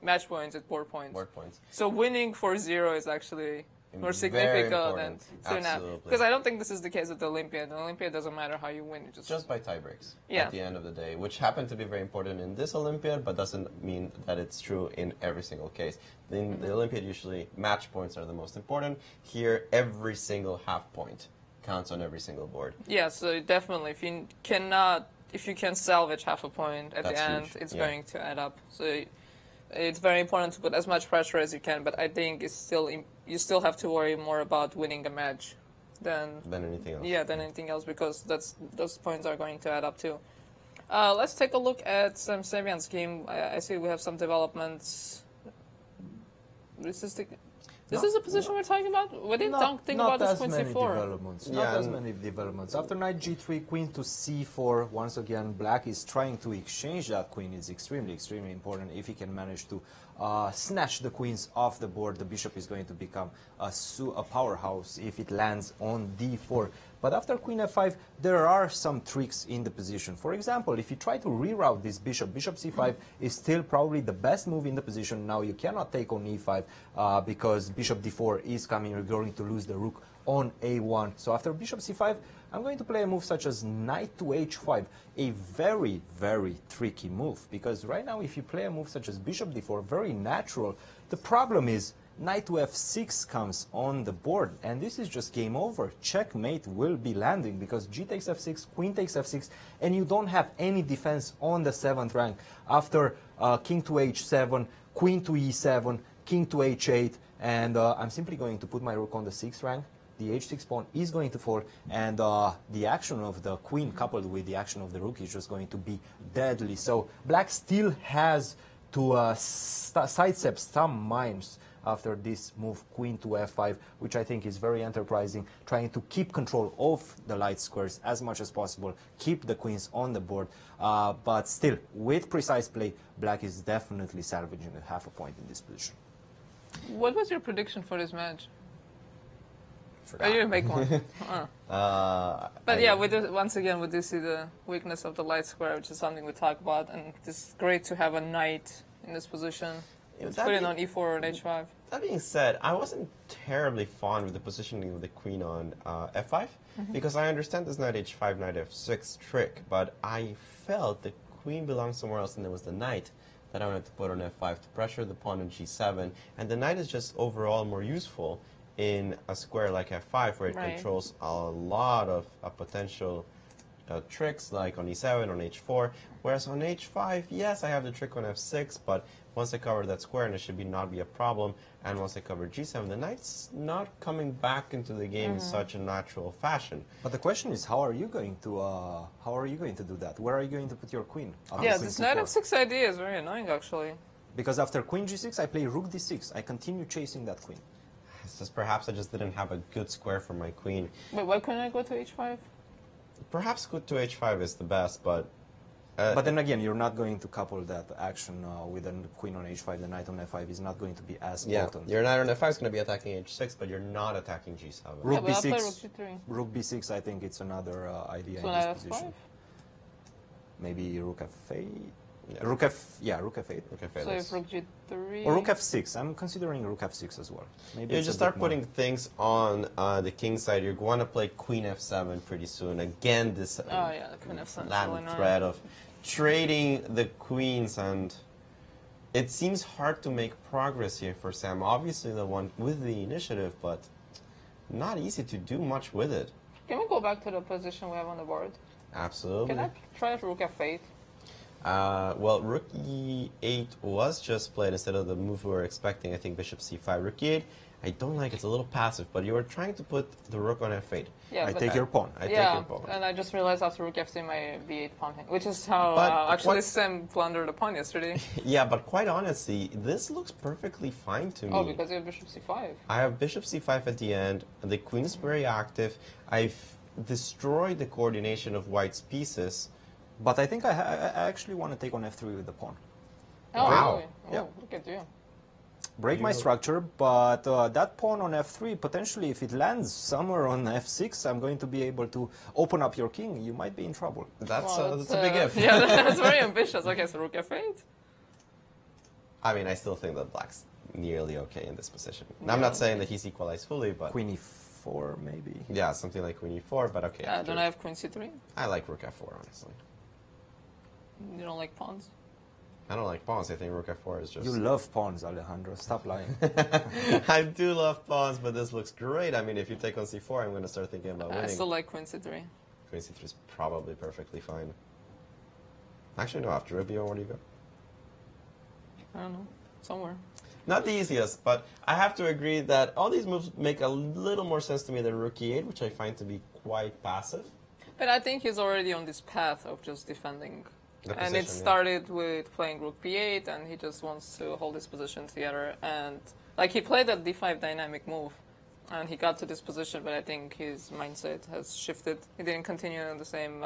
match points; it's board points. Board points. So winning 4-0 is actually more significant than because I don't think this is the case with the Olympiad. The Olympiad doesn't matter how you win; just by tie breaks. At the end of the day, which happen to be very important in this Olympiad, but doesn't mean that it's true in every single case. In the Olympiad, usually match points are the most important. Here, every single half point counts on every single board. Yeah, so definitely, if you can salvage half a point at the end, it's going to add up. So it's very important to put as much pressure as you can, but I think you still have to worry more about winning a match than anything else. Yeah, than anything else, because those points are going to add up too. Let's take a look at Sam Savian's game. I see we have some developments. This is the position we're talking about? We didn't think about this queen c4. Not as many developments. After knight g3, queen to c4, once again, black is trying to exchange that queen. It's extremely, extremely important. If he can manage to snatch the queens off the board, the bishop is going to become a powerhouse if it lands on d4. But after queen f5, there are some tricks in the position. For example, if you try to reroute this bishop, bishop c5 is still probably the best move in the position. Now you cannot take on e5 because bishop d4 is coming. You're going to lose the rook on a1. So after bishop c5, I'm going to play a move such as knight to h5, a very, very tricky move. Because right now, if you play a move such as bishop d4, very natural. The problem is knight to f6 comes on the board, and this is just game over. Checkmate will be landing because g takes f6, queen takes f6, and you don't have any defense on the 7th rank. After king to h7, queen to e7, king to h8, and I'm simply going to put my rook on the 6th rank. The h6 pawn is going to fall, and the action of the queen coupled with the action of the rook is just going to be deadly. So black still has to sidestep some mines after this move, queen to f5, which I think is very enterprising, trying to keep control of the light squares as much as possible, keep the queens on the board, but still, with precise play, black is definitely salvaging a half a point in this position. What was your prediction for this match? You didn't make one. But yeah, once again, we do see the weakness of the light square, which is something we talk about, and it's great to have a knight in this position. Put it on e4 or h5. That being said, I wasn't terribly fond with the positioning of the queen on f5, because I understand this knight h5, knight f6 trick, but I felt the queen belonged somewhere else, and there was the knight that I wanted to put on f5 to pressure the pawn on g7, and the knight is just overall more useful in a square like f5 where it Right. controls a lot of potential tricks like on e7, on h4, whereas on h5, yes, I have the trick on f6, but once I cover that square, and it should not be a problem, and once I cover g7, the knight's not coming back into the game in such a natural fashion. But the question is, how are you going to do that? Where are you going to put your queen? Yeah, this knight f6 idea is very annoying, actually. Because after queen g6, I play rook d6. I continue chasing that queen. It's just perhaps I just didn't have a good square for my queen. Wait, why couldn't I go to h5? Perhaps go to h5 is the best, but... but then again, you're not going to couple that action with a queen on h5. The knight on f5 is not going to be as potent. Your knight on f5 is going to be attacking h6, but you're not attacking g7. Rook but I'll play b6. rook g3. Rook b6, I think it's another idea So in knight this f5? position. Maybe rook f8. Yeah. Rook f8. Rook f8 So if rook g3... Or rook f6. I'm considering rook f6 as well. Maybe You it's just a bit start putting things on the king side. You're going to play queen f7 pretty soon. Again, this Oh yeah, the queen f7 is really land annoying. threat of trading the queens, and it seems hard to make progress here for Sam. Obviously the one with the initiative, but not easy to do much with it. Can we go back to the position we have on the board? Absolutely. Can I try rook f8? Well, rook e8 was just played instead of the move we were expecting. I think bishop c5. Rook e8, I don't like. It's a little passive, but you were trying to put the rook on f8. Yeah, I but take your pawn. I take your pawn. And I just realized after rook f3 my b8 pawn hang, which is how But actually what- Sam blundered the pawn yesterday. Yeah, but quite honestly, this looks perfectly fine to me. Oh, because you have bishop c5. I have bishop c5 at the end. The queen is very active. I've destroyed the coordination of white's pieces. But I think I actually want to take on f3 with the pawn. Oh, Wow. really? Oh, Yeah. look at you. Break my structure, but that pawn on f3, potentially if it lands somewhere on f6, I'm going to be able to open up your king. You might be in trouble. That's Well, a big if. Yeah, that's very ambitious. Okay, so rook f8. I mean, I still think that black's nearly okay in this position. I'm not saying that he's equalized fully, but... Queen e4, maybe? Yeah, something like queen e4, but okay. Don't I have queen c3? I like rook f4, honestly. You don't like pawns? I don't like pawns. I think rook f4 is just... You love pawns, Alejandro. Stop lying. I do love pawns, but this looks great. I mean, if you take on c4, I'm going to start thinking about winning. I still like queen c3. Queen c3 is probably perfectly fine. Actually, no, after Rubio, where do you go? I don't know. Somewhere. Not the easiest, but I have to agree that all these moves make a little more sense to me than rook e8, which I find to be quite passive. But I think he's already on this path of just defending. The And position, it started with playing rook b8, and he just wants to hold his position together. And like he played that d5 dynamic move, and he got to this position, but I think his mindset has shifted. He didn't continue in the same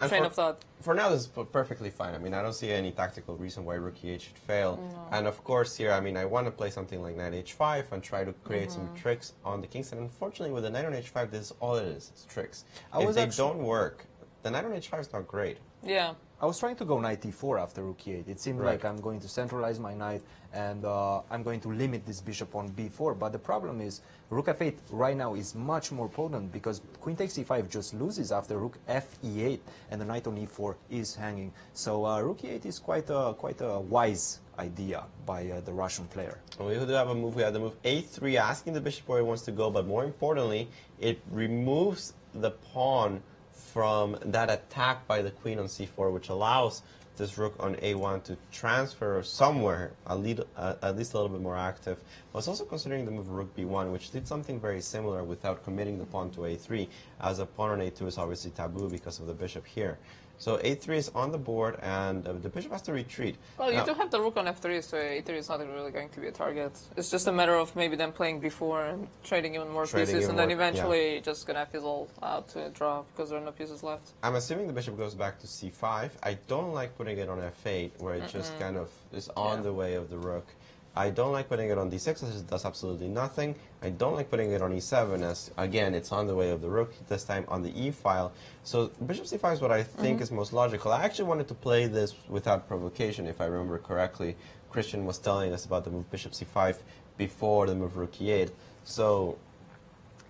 train of thought. For now, this is perfectly fine. I mean, I don't see any tactical reason why rook e8 should fail. No. And of course, here, I mean, I want to play something like knight h5 and try to create some tricks on the king side. Unfortunately, with the knight on h5, this is all it is. It's tricks. If they don't work, the knight on h5 is not great. Yeah. I was trying to go knight e4 after rook e8. It seemed Right. like I'm going to centralize my knight and I'm going to limit this bishop on b4. But the problem is rook f8 right now is much more potent because queen takes e5 just loses after rook fe8 and the knight on e4 is hanging. So rook e8 is quite a wise idea by the Russian player. We do have a move. We have the move a3, asking the bishop where he wants to go, but more importantly, it removes the pawn from that attack by the queen on c4, which allows this rook on a1 to transfer somewhere, at least a little bit more active. I was also considering the move rook b1, which did something very similar without committing the pawn to a3, as a pawn on a2 is obviously taboo because of the bishop here. So a3 is on the board, and the bishop has to retreat. Well, you Now- do have the rook on f3, so a3 is not really going to be a target. It's just a matter of maybe them playing b4 and trading even more Trading pieces, even and then more, eventually just gonna fizzle out to a draw because there are no pieces left. I'm assuming the bishop goes back to c5. I don't like putting it on f8, where it just kind of is on the way of the rook. I don't like putting it on d6, as it does absolutely nothing. I don't like putting it on e7, as, again, it's on the way of the rook, this time on the e file. So bishop c5 is what I think is most logical. I actually wanted to play this without provocation, if I remember correctly. Cristian was telling us about the move bishop c5 before the move rook e8. So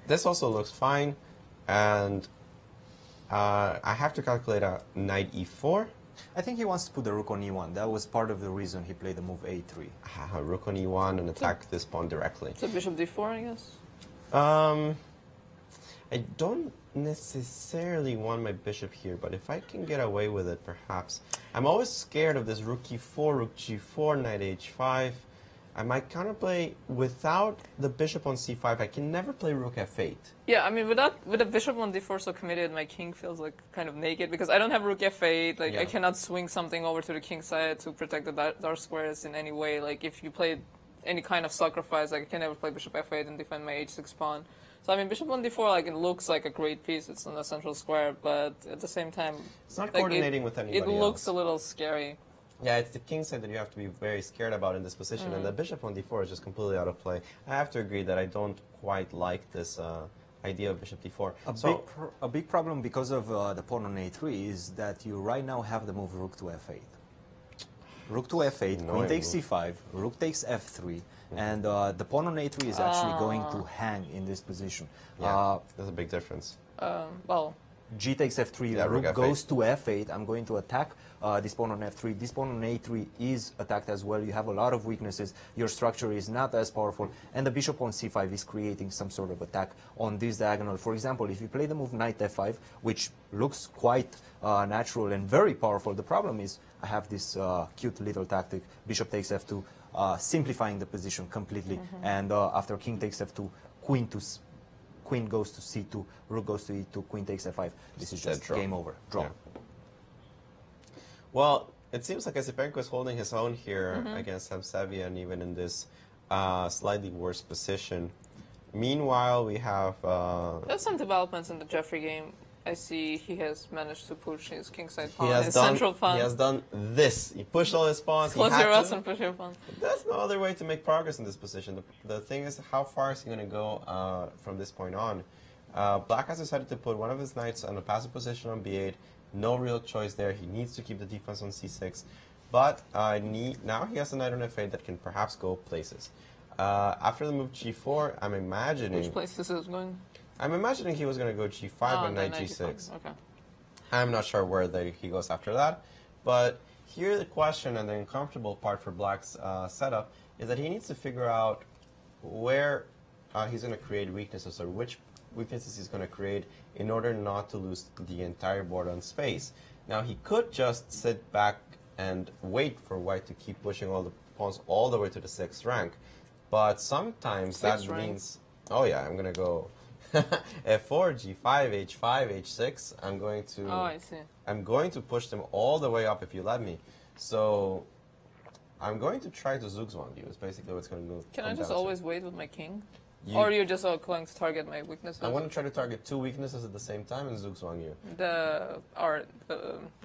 this also looks fine, and I have to calculate a knight e4. I think he wants to put the rook on e1. That was part of the reason he played the move a3. Rook on e1 and attack this pawn directly. So bishop d4, I guess? I don't necessarily want my bishop here, but if I can get away with it, perhaps. I'm always scared of this rook e4, rook g4, knight h5. I might counterplay without the bishop on c5. I can never play rook f8. Yeah, I mean, with a bishop on d4 so committed, my king feels like kind of naked because I don't have rook f8. Like, I cannot swing something over to the king side to protect the dark squares in any way. Like, if you play any kind of sacrifice, like, I can never play bishop f8 and defend my h6 pawn. So, I mean, bishop on d4, like, it looks like a great piece. It's on the central square, but at the same time... It's not coordinating with anybody else. It looks else. A little scary. Yeah, it's the king side that you have to be very scared about in this position, and the bishop on d4 is just completely out of play. I have to agree that I don't quite like this idea of bishop d4. A big problem because of the pawn on a3 is that you right now have the move rook to f8. Rook to f8, queen takes c5, rook takes f3, and the pawn on a3 is actually going to hang in this position. Yeah, there's a big difference. Well... G takes f3, the rook goes to f8. I'm going to attack this pawn on f3. This pawn on a3 is attacked as well. You have a lot of weaknesses. Your structure is not as powerful. And the bishop on c5 is creating some sort of attack on this diagonal. For example, if you play the move knight f5, which looks quite natural and very powerful, the problem is I have this cute little tactic, bishop takes f2, simplifying the position completely. And after king takes f2, queen goes to c2, rook goes to e2, queen takes f5. This is just game over, draw. Yeah. Well, it seems like Yasipenko is holding his own here against Samsavian, even in this slightly worse position. Meanwhile, we have... There's some developments in the Jeffrey game. I see he has managed to push his kingside pawn, his central pawn. He has done this. He pushed all his pawns. Close your eyes and push your pawn. There's no other way to make progress in this position. The thing is, how far is he going to go from this point on? Black has decided to put one of his knights on a passive position on b8. No real choice there. He needs to keep the defense on c6. But now he has a knight on f8 that can perhaps go places. After the move g4, I'm imagining... Which places is going? I'm imagining he was going to go g5 and knight g6. Okay. I'm not sure where he goes after that. But here the question and the uncomfortable part for Black's setup is that he needs to figure out where he's going to create weaknesses, or which weaknesses he's going to create in order not to lose the entire board on space. Now, he could just sit back and wait for White to keep pushing all the pawns all the way to the 6th rank. But sometimes that means... Oh, yeah, I'm going to go... f4, g5, h5, h6. I'm going to. Oh, I see. I'm going to push them all the way up if you let me. So I'm going to try to zugzwang you. Is basically what's going to do. Can I just always wait with my king, or you're just going to target my weaknesses? I want to try to target two weaknesses at the same time and zugzwang you.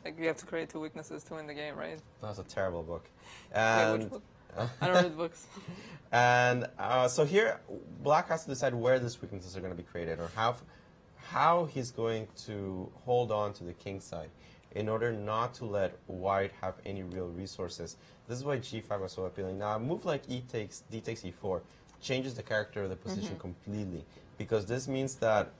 Like you have to create two weaknesses to win the game, right? That's a terrible book. And wait, which book? I don't read books. And so here, Black has to decide where these weaknesses are going to be created, or how he's going to hold on to the king side in order not to let White have any real resources. This is why g5 was so appealing. Now, a move like d takes e4 changes the character of the position completely, because this means that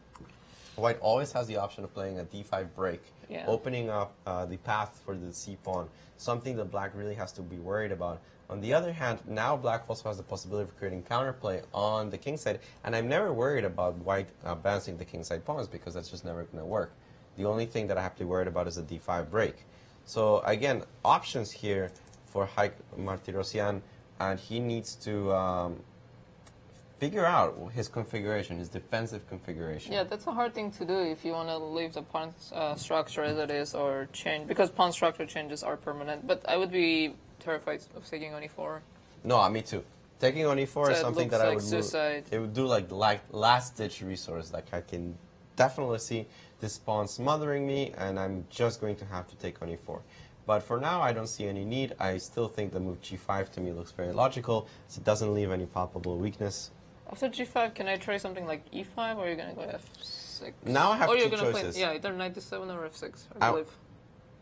White always has the option of playing a d5 break, opening up the path for the c pawn, something that Black really has to be worried about. On the other hand, now Black also has the possibility of creating counterplay on the king side, and I'm never worried about White bouncing the king side pawns, because that's just never going to work. The only thing that I have to be worried about is the d5 break. So again, options here for Haik Martirosyan, and he needs to figure out his configuration, his defensive configuration. Yeah, that's a hard thing to do if you want to leave the pawn structure as it is, or change, because pawn structure changes are permanent. But I would be terrified of taking on e4. No, me too. Taking on e4 is something that I would suicide. It would do like last-ditch resource. Like, I can definitely see this pawn smothering me, and I'm just going to have to take on e4. But for now, I don't see any need. I still think the move g5 to me looks very logical, so it doesn't leave any palpable weakness. After g5, can I try something like e5, or are you going to go f6? Now I have two Play, choices. yeah, either knight d7 or f6, I believe.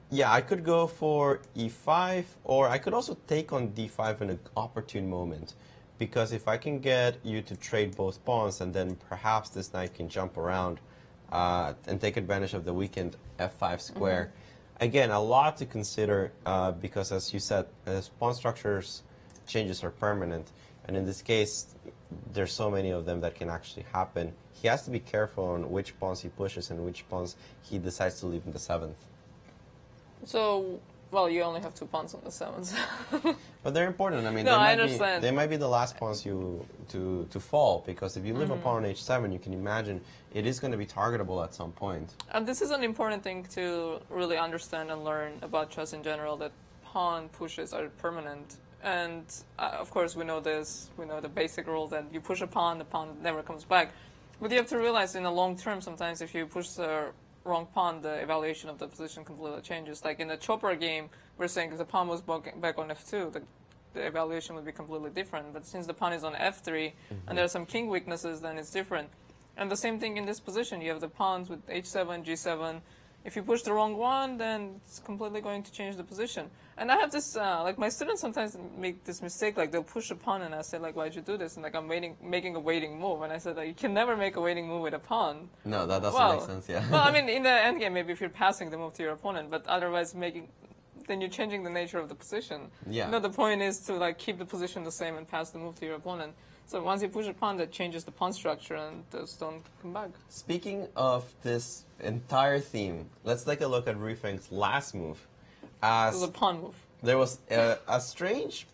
Yeah, I could go for e5, or I could also take on d5 in an opportune moment. Because if I can get you to trade both pawns, and then perhaps this knight can jump around and take advantage of the weakened f5 square, Again, a lot to consider because, as you said, pawn structures changes are permanent. And in this case, there's so many of them that can actually happen. He has to be careful on which pawns he pushes and which pawns he decides to leave in the 7th. So, well, you only have 2 pawns on the 7th. But they're important. I mean, no, I understand. They might be the last pawns to fall, because if you leave a pawn on h7, you can imagine it is going to be targetable at some point. And this is an important thing to really understand and learn about chess in general, that pawn pushes are permanent. And of course we know this, we know the basic rule that you push a pawn, the pawn never comes back. But you have to realize in the long term, sometimes if you push the wrong pawn, the evaluation of the position completely changes. Like in the Chopra game, we're saying if the pawn was back on f2, the evaluation would be completely different. But since the pawn is on f3, and there are some king weaknesses, then it's different. And the same thing in this position, you have the pawns with h7, g7. If you push the wrong one, then it's completely going to change the position. And I have this, like my students sometimes make this mistake, like they'll push a pawn and I say like, why'd you do this? And like I'm making a waiting move. And I said like, you can never make a waiting move with a pawn. No, that doesn't make sense, yeah. Well, I mean, in the endgame, maybe if you're passing the move to your opponent, but otherwise then you're changing the nature of the position. Yeah. No, the point is to like keep the position the same and pass the move to your opponent. So once you push a pawn, that changes the pawn structure and those don't come back. Speaking of this entire theme, let's take a look at Rufeng's last move. It was a pawn move. There was a strange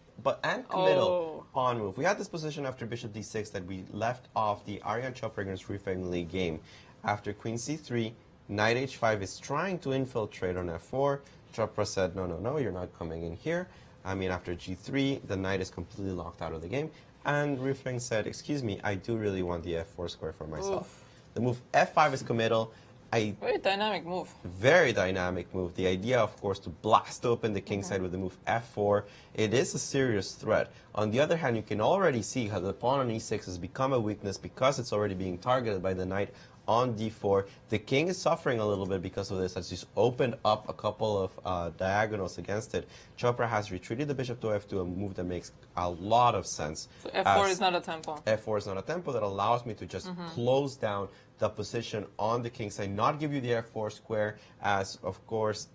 and committal pawn move. We had this position after bishop d6 that we left off the Arjan Chopra against Rufeng Lee game. After queen c3, knight h5 is trying to infiltrate on f4. Chopra said, no, no, no, you're not coming in here. I mean, after g3, the knight is completely locked out of the game. And Rufeng said, excuse me, I do really want the f4 square for myself. Oof. The move f5 is committal. Very dynamic move. Very dynamic move. The idea, of course, to blast open the king side with the move f4. It is a serious threat. On the other hand, you can already see how the pawn on e6 has become a weakness because it's already being targeted by the knight on d4. The king is suffering a little bit because of this. As he's opened up a couple of diagonals against it. Chopra has retreated the bishop to f2, a move that makes a lot of sense. So f4 is not a tempo. f4 is not a tempo that allows me to just close down the position on the king side, not give you the f4 square, as of course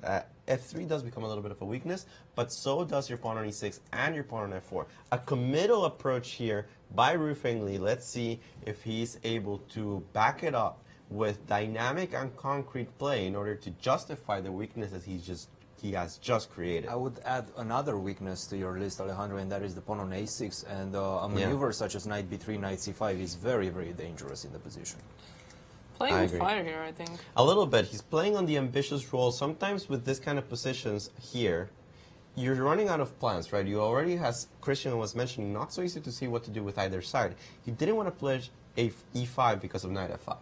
f3 does become a little bit of a weakness, but so does your pawn on e6 and your pawn on f4. A committal approach here by Rufeng Lee. Let's see if he's able to back it up with dynamic and concrete play in order to justify the weaknesses he has just created. I would add another weakness to your list, Alejandro, and that is the pawn on a6. And a maneuver such as knight b3, knight c5 is very, very dangerous in the position. Playing with fire here, I think. A little bit. He's playing on the ambitious role. Sometimes with this kind of positions here, you're running out of plans, right? You already, as Cristian was mentioning, not so easy to see what to do with either side. He didn't want to play e5 because of knight f5.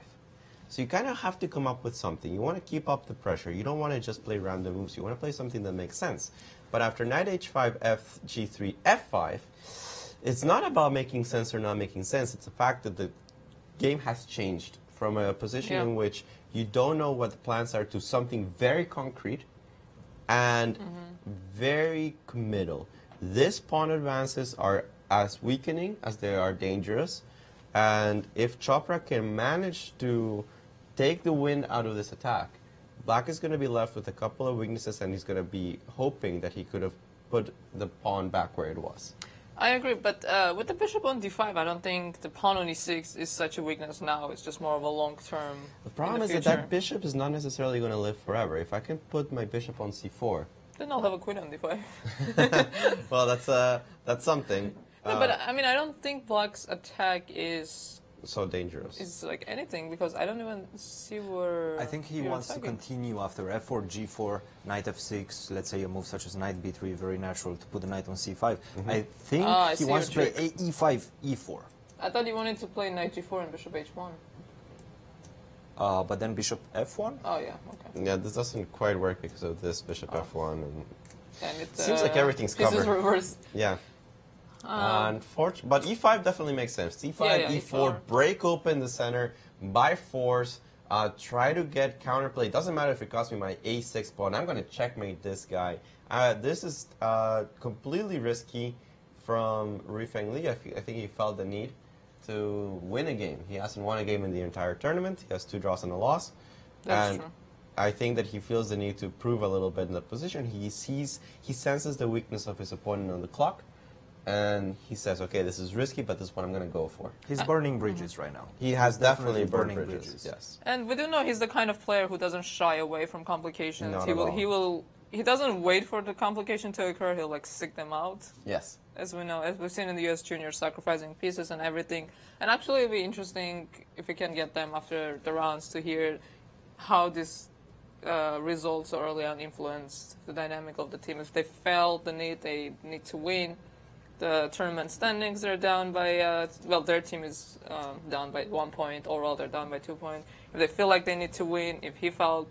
So you kind of have to come up with something. You want to keep up the pressure. You don't want to just play random moves. You want to play something that makes sense. But after knight h5, f g3, f5, it's not about making sense or not making sense. It's the fact that the game has changed from a position in which you don't know what the plans are to something very concrete and very committal. These pawn advances are as weakening as they are dangerous. And if Chopra can manage to take the wind out of this attack, Black is going to be left with a couple of weaknesses, and he's going to be hoping that he could have put the pawn back where it was. I agree, but with the bishop on d5, I don't think the pawn on e6 is such a weakness now. It's just more of a long-term. The problem is that bishop is not necessarily going to live forever. If I can put my bishop on c4, then I'll have a queen on d5. well, that's something. No, but I mean, I don't think Black's attack is so dangerous. It's like anything, because I don't even see where. I think he wants to continue after f4, g4, knight f6. Let's say a move such as knight b3, very natural to put the knight on c5. I think he wants to play e5, e4. I thought he wanted to play knight g4 and bishop h1. But then bishop f1? Oh yeah, okay. Yeah, this doesn't quite work because of this bishop f1, and it seems like everything's covered. This is reversed. Yeah. Unfortunately, but e5 definitely makes sense. e5, e4, break open the center by force. Try to get counterplay. It doesn't matter if it costs me my a6 pawn. I'm going to checkmate this guy. This is completely risky from Rufeng Lee. I think he felt the need to win a game. He hasn't won a game in the entire tournament. He has 2 draws and a loss. That's true. I think that he feels the need to prove a little bit in that position. He senses the weakness of his opponent on the clock, and he says, okay, this is risky, but this is what I'm going to go for. He's burning bridges right now. He has definitely burned bridges, yes. And we do know he's the kind of player who doesn't shy away from complications. Not at all. He doesn't wait for the complication to occur. He'll like stick them out. Yes. As we know, as we've seen in the U.S. juniors, sacrificing pieces and everything. And actually, it'd be interesting if we can get them after the rounds to hear how these results early on influenced the dynamic of the team. If they felt the need, they need to win. The tournament standings, they're down by, well, their team is down by 1 point. Overall, they're down by 2 points. If they feel like they need to win, if he felt,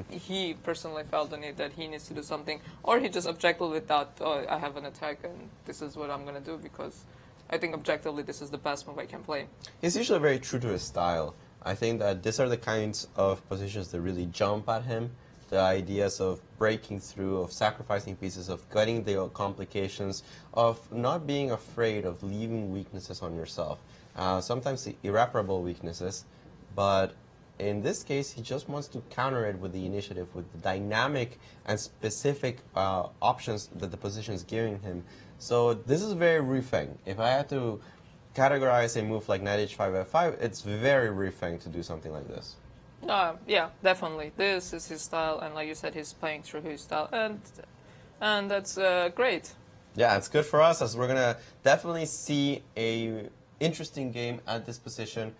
he personally felt the need that he needs to do something, or he just objectively thought, oh, I have an attack and this is what I'm going to do because I think objectively this is the best move I can play. He's usually very true to his style. I think that these are the kinds of positions that really jump at him. The ideas of breaking through, of sacrificing pieces, of cutting the complications, of not being afraid of leaving weaknesses on yourself. Sometimes irreparable weaknesses, but in this case, he just wants to counter it with the initiative, with the dynamic and specific options that the position is giving him. So this is very Rufeng. If I had to categorize a move like knight h5 f5, it's very Rufeng to do something like this. Yeah, definitely. This is his style, and like you said, he's playing through his style, and that's great. Yeah, it's good for us, as we're gonna definitely see a interesting game at this position.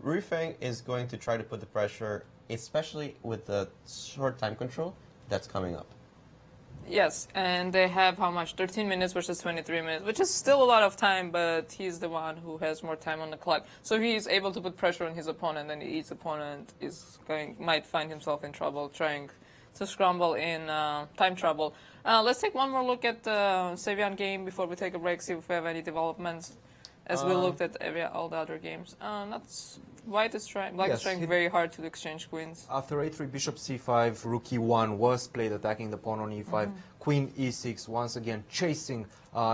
Rufeng is going to try to put the pressure, especially with the short time control that's coming up. Yes, and they have how much? 13 minutes versus 23 minutes, which is still a lot of time, but he's the one who has more time on the clock. So if he's able to put pressure on his opponent, then his opponent might find himself in trouble trying to scramble in time trouble. Let's take one more look at the Sevian game before we take a break, see if we have any developments, as we looked at all the other games. Black is trying very hard to exchange queens. After a3, bishop c5, rook e1 was played attacking the pawn on e5, queen e6, once again chasing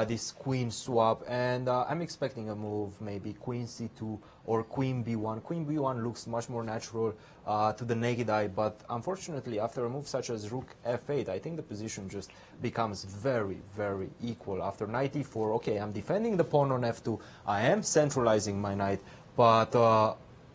this queen swap, and I'm expecting a move, maybe queen c2 or queen b1. Queen b1 looks much more natural to the naked eye, but unfortunately after a move such as rook f8, I think the position just becomes very, very equal. After knight e4, okay, I'm defending the pawn on f2, I am centralizing my knight, but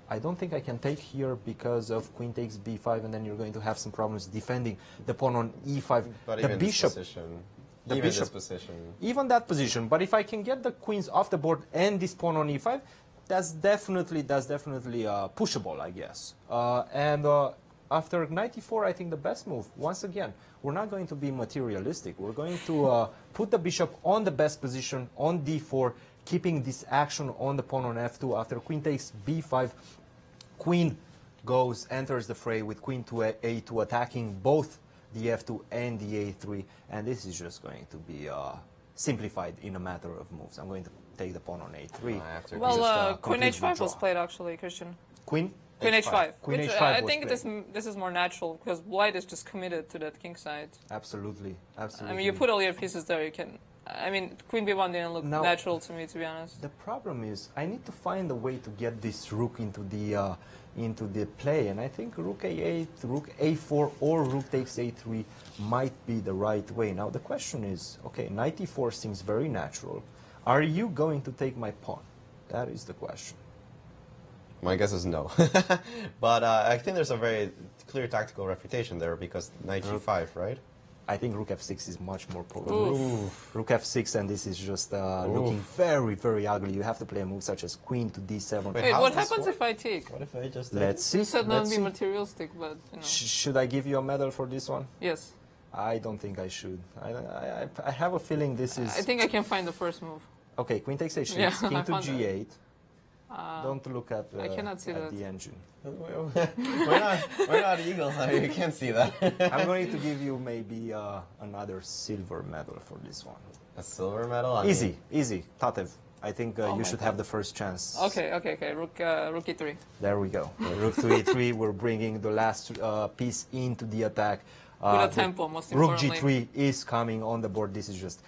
I don't think I can take here because of queen takes b5, and then you're going to have some problems defending the pawn on e5. But the even bishop, this position, even that position. But if I can get the queens off the board and this pawn on e5, that's definitely pushable, I guess. After knight e4, I think the best move, once again, we're not going to be materialistic. We're going to put the bishop on the best position on d4, keeping this action on the pawn on f2. After queen takes b5, queen enters the fray with queen to a2, attacking both the f2 and the a3, and this is just going to be simplified in a matter of moves. I'm going to take the pawn on a3. Well, queen h5 was played actually, Christian. Queen h5. Queen which, h5 I was think played. this is more natural because white is just committed to that king side. Absolutely. I mean, you put all your pieces there, you can. I mean, queen b1 didn't look natural to me, to be honest. The problem is, I need to find a way to get this rook into the play, and I think rook a8, rook a4, or rook takes a3 might be the right way. Now the question is, okay, knight e4 seems very natural. Are you going to take my pawn? That is the question. My guess is no. But I think there's a very clear tactical refutation there, because knight g5, right? I think rook f6 is much more potent. Rook f6, and this is just looking very, very ugly. You have to play a move such as queen to d7. Wait, what happens if I take? What if I just Let's see. You said not be materialistic, but you know. Should I give you a medal for this one? Yes. I don't think I should. I have a feeling this is... I think I can find the first move. Okay, queen takes h6, yeah, king to g8. Don't look at I cannot see the engine. We're not eagle. You can't see that. I'm going to give you maybe another silver medal for this one. A silver medal? Easy. Tatev, I think you should have the first chance. Okay. Rook e3. There we go. Rook to e3. We're bringing the last piece into the attack. With a tempo, most Rook importantly. G3 is coming on the board. This is just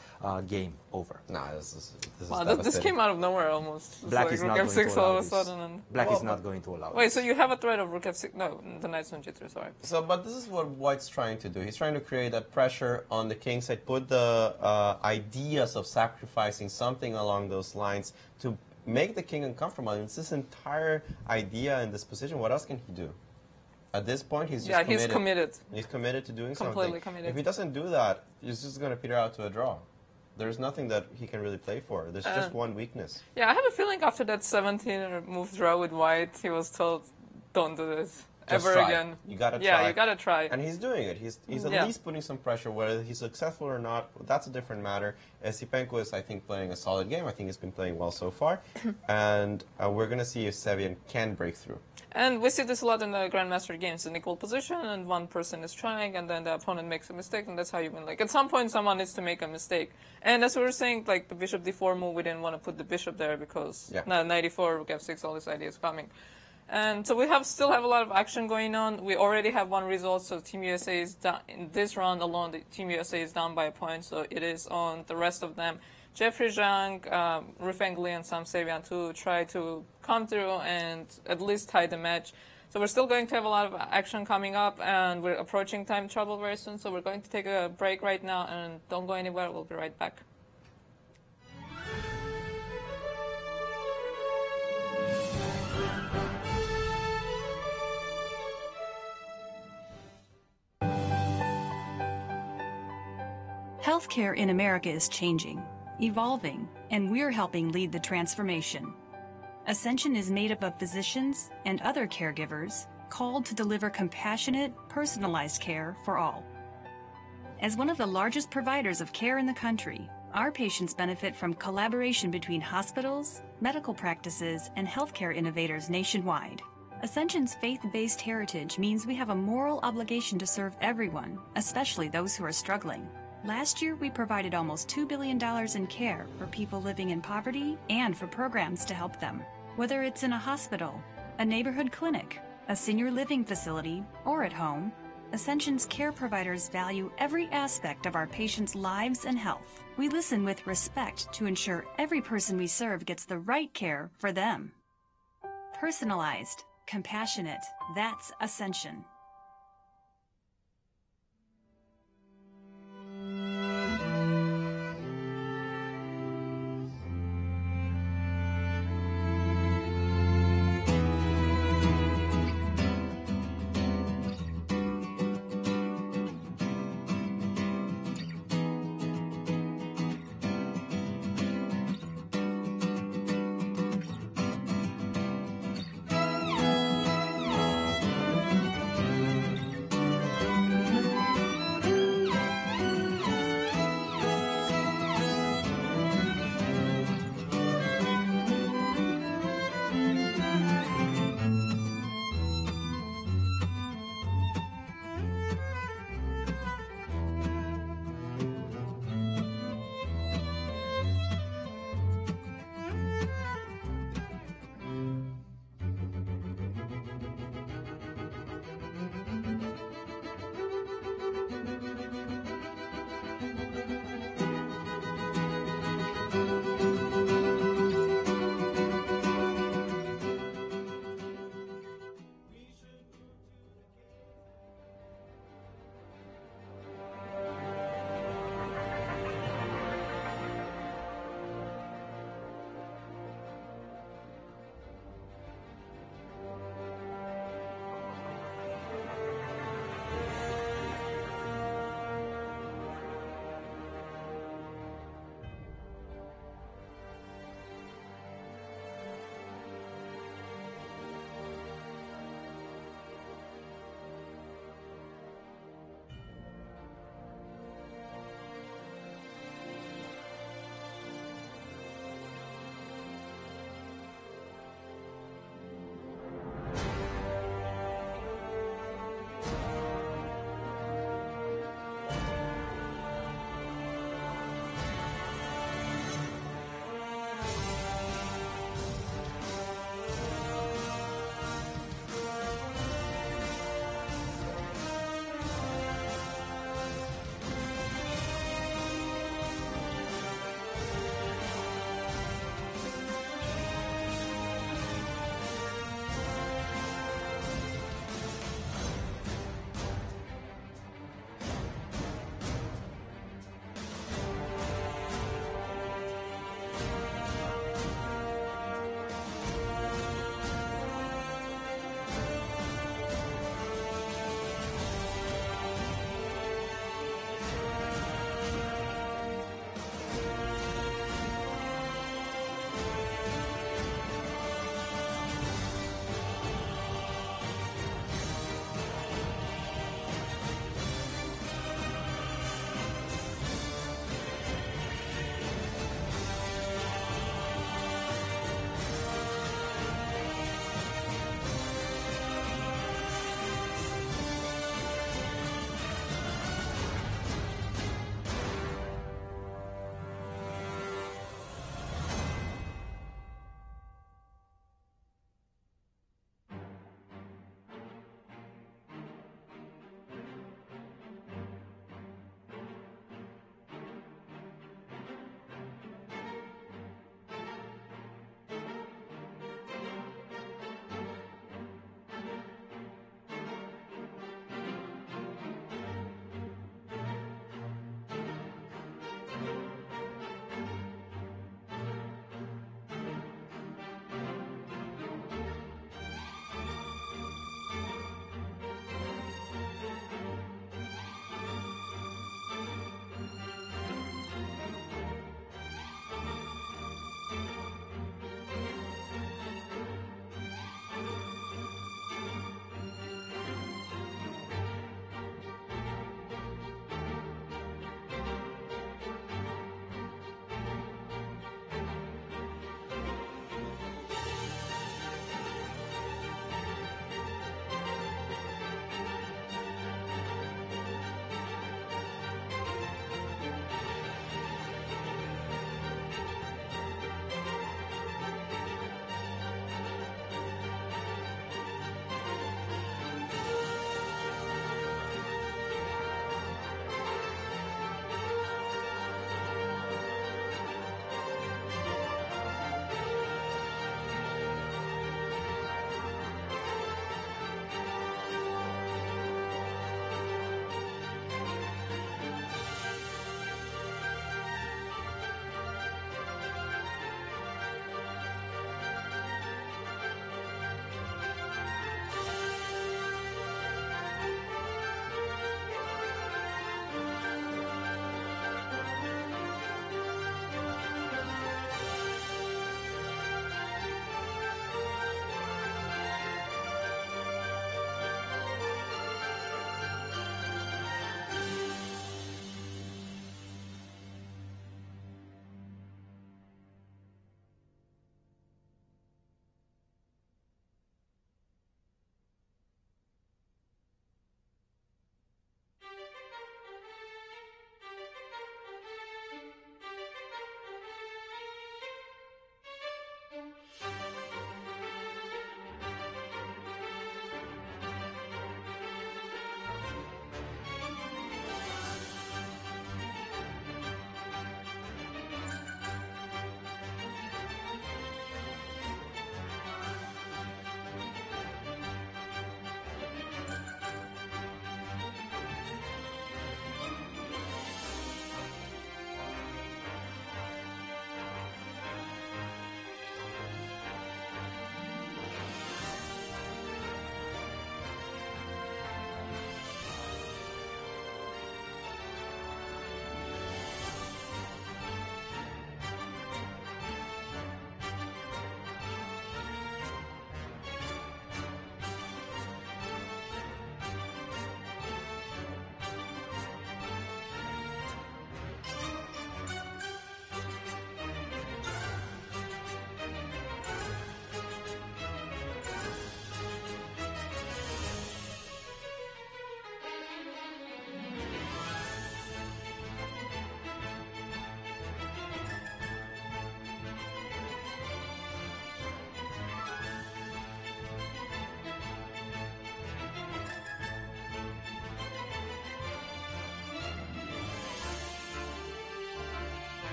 game over. No, this is Wow, this came out of nowhere almost. It's Black like is Rook not going F6 to all allow of a this. sudden. And Black is not going to allow Wait, this. so you have a threat of Rook F6? No, the knight's on G3, sorry. So, but this is what White's trying to do. He's trying to create that pressure on the king side, put the ideas of sacrificing something along those lines to make the king uncomfortable. And it's this entire idea in this position. What else can he do? At this point, he's just committed. He's committed. He's committed to doing Completely something. committed. If he doesn't do that, he's just going to peter out to a draw. There's nothing that he can really play for. There's just one weakness. Yeah, I have a feeling after that 17 move draw with White, he was told, don't do this Just ever try. again. You gotta try. Yeah, you gotta try. And he's doing it. He's at least putting some pressure. Whether he's successful or not, that's a different matter. Esipenko is, I think, playing a solid game. I think he's been playing well so far. And we're going to see if Sevian can break through. And we see this a lot in the Grandmaster games, an equal position, and one person is trying, and then the opponent makes a mistake, and that's how you win. Like, at some point, someone needs to make a mistake. And as we were saying, like, the bishop d4 move, we didn't want to put the bishop there because knight e4, rook f6, all this idea is coming. And so we still have a lot of action going on. We already have one result, so Team USA is down. In this round alone, the Team USA is down by a point, so it is on the rest of them. Jeffrey Zhang, Rufeng Li, and Sam Savian to try to come through and at least tie the match. So we're still going to have a lot of action coming up, and we're approaching time trouble very soon, so we're going to take a break right now, and don't go anywhere. We'll be right back. Healthcare in America is changing, evolving, and we're helping lead the transformation. Ascension is made up of physicians and other caregivers called to deliver compassionate, personalized care for all. As one of the largest providers of care in the country, our patients benefit from collaboration between hospitals, medical practices, and healthcare innovators nationwide. Ascension's faith-based heritage means we have a moral obligation to serve everyone, especially those who are struggling. Last year, we provided almost $2 billion in care for people living in poverty and for programs to help them. Whether it's in a hospital, a neighborhood clinic, a senior living facility, or at home, Ascension's care providers value every aspect of our patients' lives and health. We listen with respect to ensure every person we serve gets the right care for them. Personalized, compassionate, that's Ascension.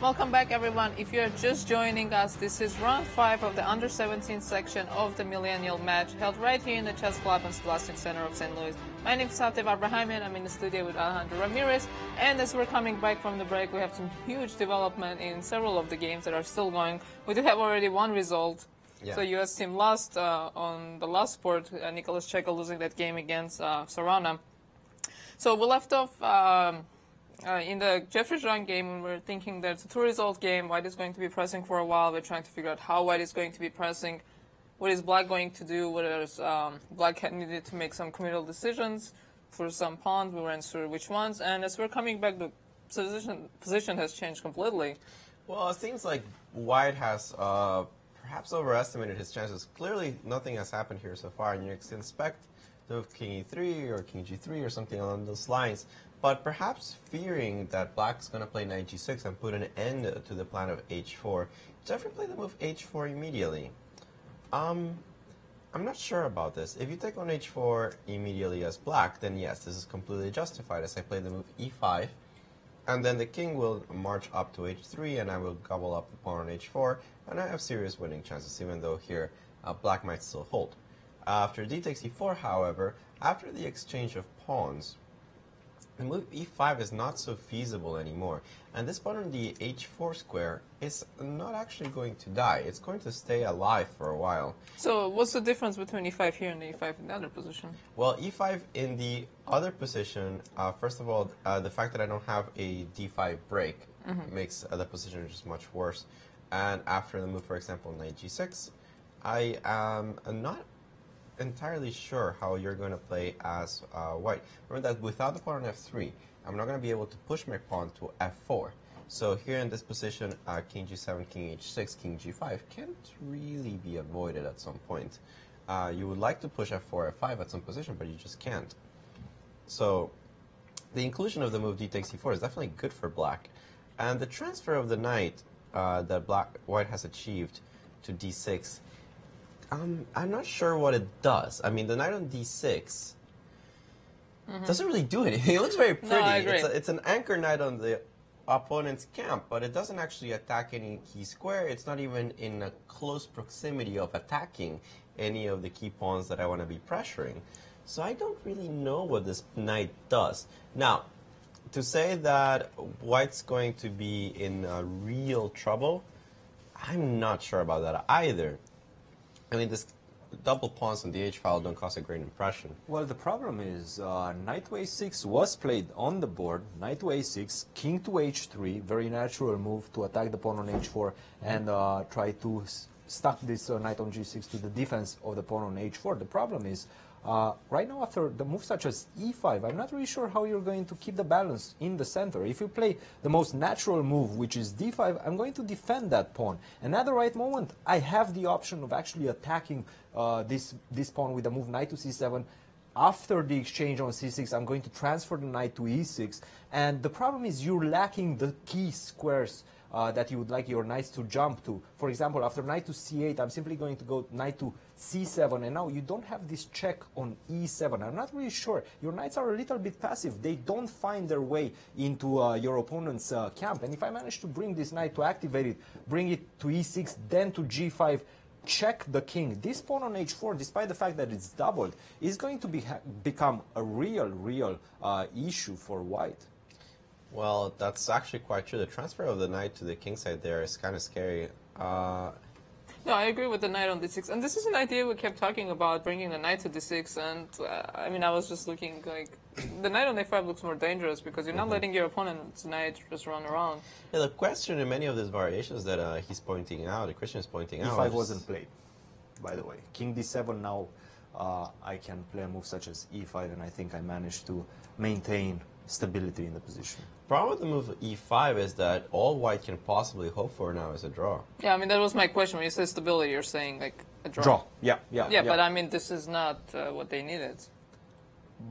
Welcome back, everyone. If you're just joining us, this is round 5 of the under-17 section of the Millennial match held right here in the Chess Club and Scholastic Center of St. Louis. My name is Tatev Abrahamyan. I'm in the studio with Alejandro Ramirez. And as we're coming back from the break, we have some huge development in several of the games that are still going. We do have already one result. Yeah. So U.S. team lost on the last sport, Nicholas Cheka losing that game against Sarana. So we left off in the Jeffrey Zhang game, when we're thinking that it's a two-result game. White is going to be pressing for a while. We're trying to figure out how White is going to be pressing. What is Black going to do? What is Black needed to make some committal decisions for some pawns. We weren't sure which ones. And as we're coming back, the position has changed completely. Well, it seems like White has perhaps overestimated his chances. Clearly, nothing has happened here so far, and you can expect the move King E3 or King G3 or something along those lines. But perhaps fearing that Black's going to play Knight G6 and put an end to the plan of H4, Jeffrey played the move H4 immediately. I'm not sure about this. If you take on H4 immediately as Black, then yes, this is completely justified, as I play the move E5. And then the king will march up to H3, and I will gobble up the pawn on H4, and I have serious winning chances, even though here Black might still hold. After D takes E4, however, after the exchange of pawns, the move E5 is not so feasible anymore, and this pawn on the H4 square is not actually going to die. It's going to stay alive for a while. So what's the difference between E5 here and E5 in the other position? Well, E5 in the other position, first of all, the fact that I don't have a D5 break makes the position just much worse. And after the move, for example, Knight G6, I am not entirely sure how you're going to play as White. Remember that without the pawn on F3, I'm not going to be able to push my pawn to F4. So here in this position, King G7, King H6, King G5 can't really be avoided at some point. You would like to push F4, F5 at some position, but you just can't. So the inclusion of the move D takes E4 is definitely good for Black. And the transfer of the knight that White has achieved to D6, I'm not sure what it does. I mean, the knight on D6 doesn't really do anything. It looks very pretty. No, I agree. It's an anchor knight on the opponent's camp, but it doesn't actually attack any key square. It's not even in a close proximity of attacking any of the key pawns that I want to be pressuring. So I don't really know what this knight does. Now, to say that White's going to be in real trouble, I'm not sure about that either. I mean, this double pawns on the H file don't cause a great impression. Well, the problem is knight to A6 was played on the board. Knight to A6, king to H3, very natural move to attack the pawn on H4 and try to stuck this knight on G6 to the defense of the pawn on H4. The problem is, right now after the moves such as E5, I'm not really sure how you're going to keep the balance in the center. If you play the most natural move, which is D5, I'm going to defend that pawn. And at the right moment, I have the option of actually attacking this pawn with the move knight to C7. After the exchange on C6, I'm going to transfer the knight to E6. And the problem is you're lacking the key squares that you would like your knights to jump to. For example, after knight to C8, I'm simply going to go knight to C7, and now you don't have this check on E7. I'm not really sure. Your knights are a little bit passive. They don't find their way into your opponent's camp. And if I manage to bring this knight to activate it, bring it to E6, then to G5, check the king, this pawn on H4, despite the fact that it's doubled, is going to become a real issue for White. Well, that's actually quite true. The transfer of the knight to the king side there is kind of scary. No, I agree with the knight on d6. And this is an idea we kept talking about, bringing the knight to d6. And, I mean, I was just looking like, the knight on a5 looks more dangerous because you're not letting your opponent's knight just run around. Yeah, the question in many of these variations that he's pointing out, that Cristian is pointing out... E5 wasn't played, by the way. King d7 now, I can play a move such as e5, and I think I managed to maintain stability in the position. The problem with the move e5 is that all White can possibly hope for now is a draw. Yeah, I mean, that was my question. When you say stability, you're saying, like, a draw. Draw, yeah. Yeah, but I mean, this is not what they needed.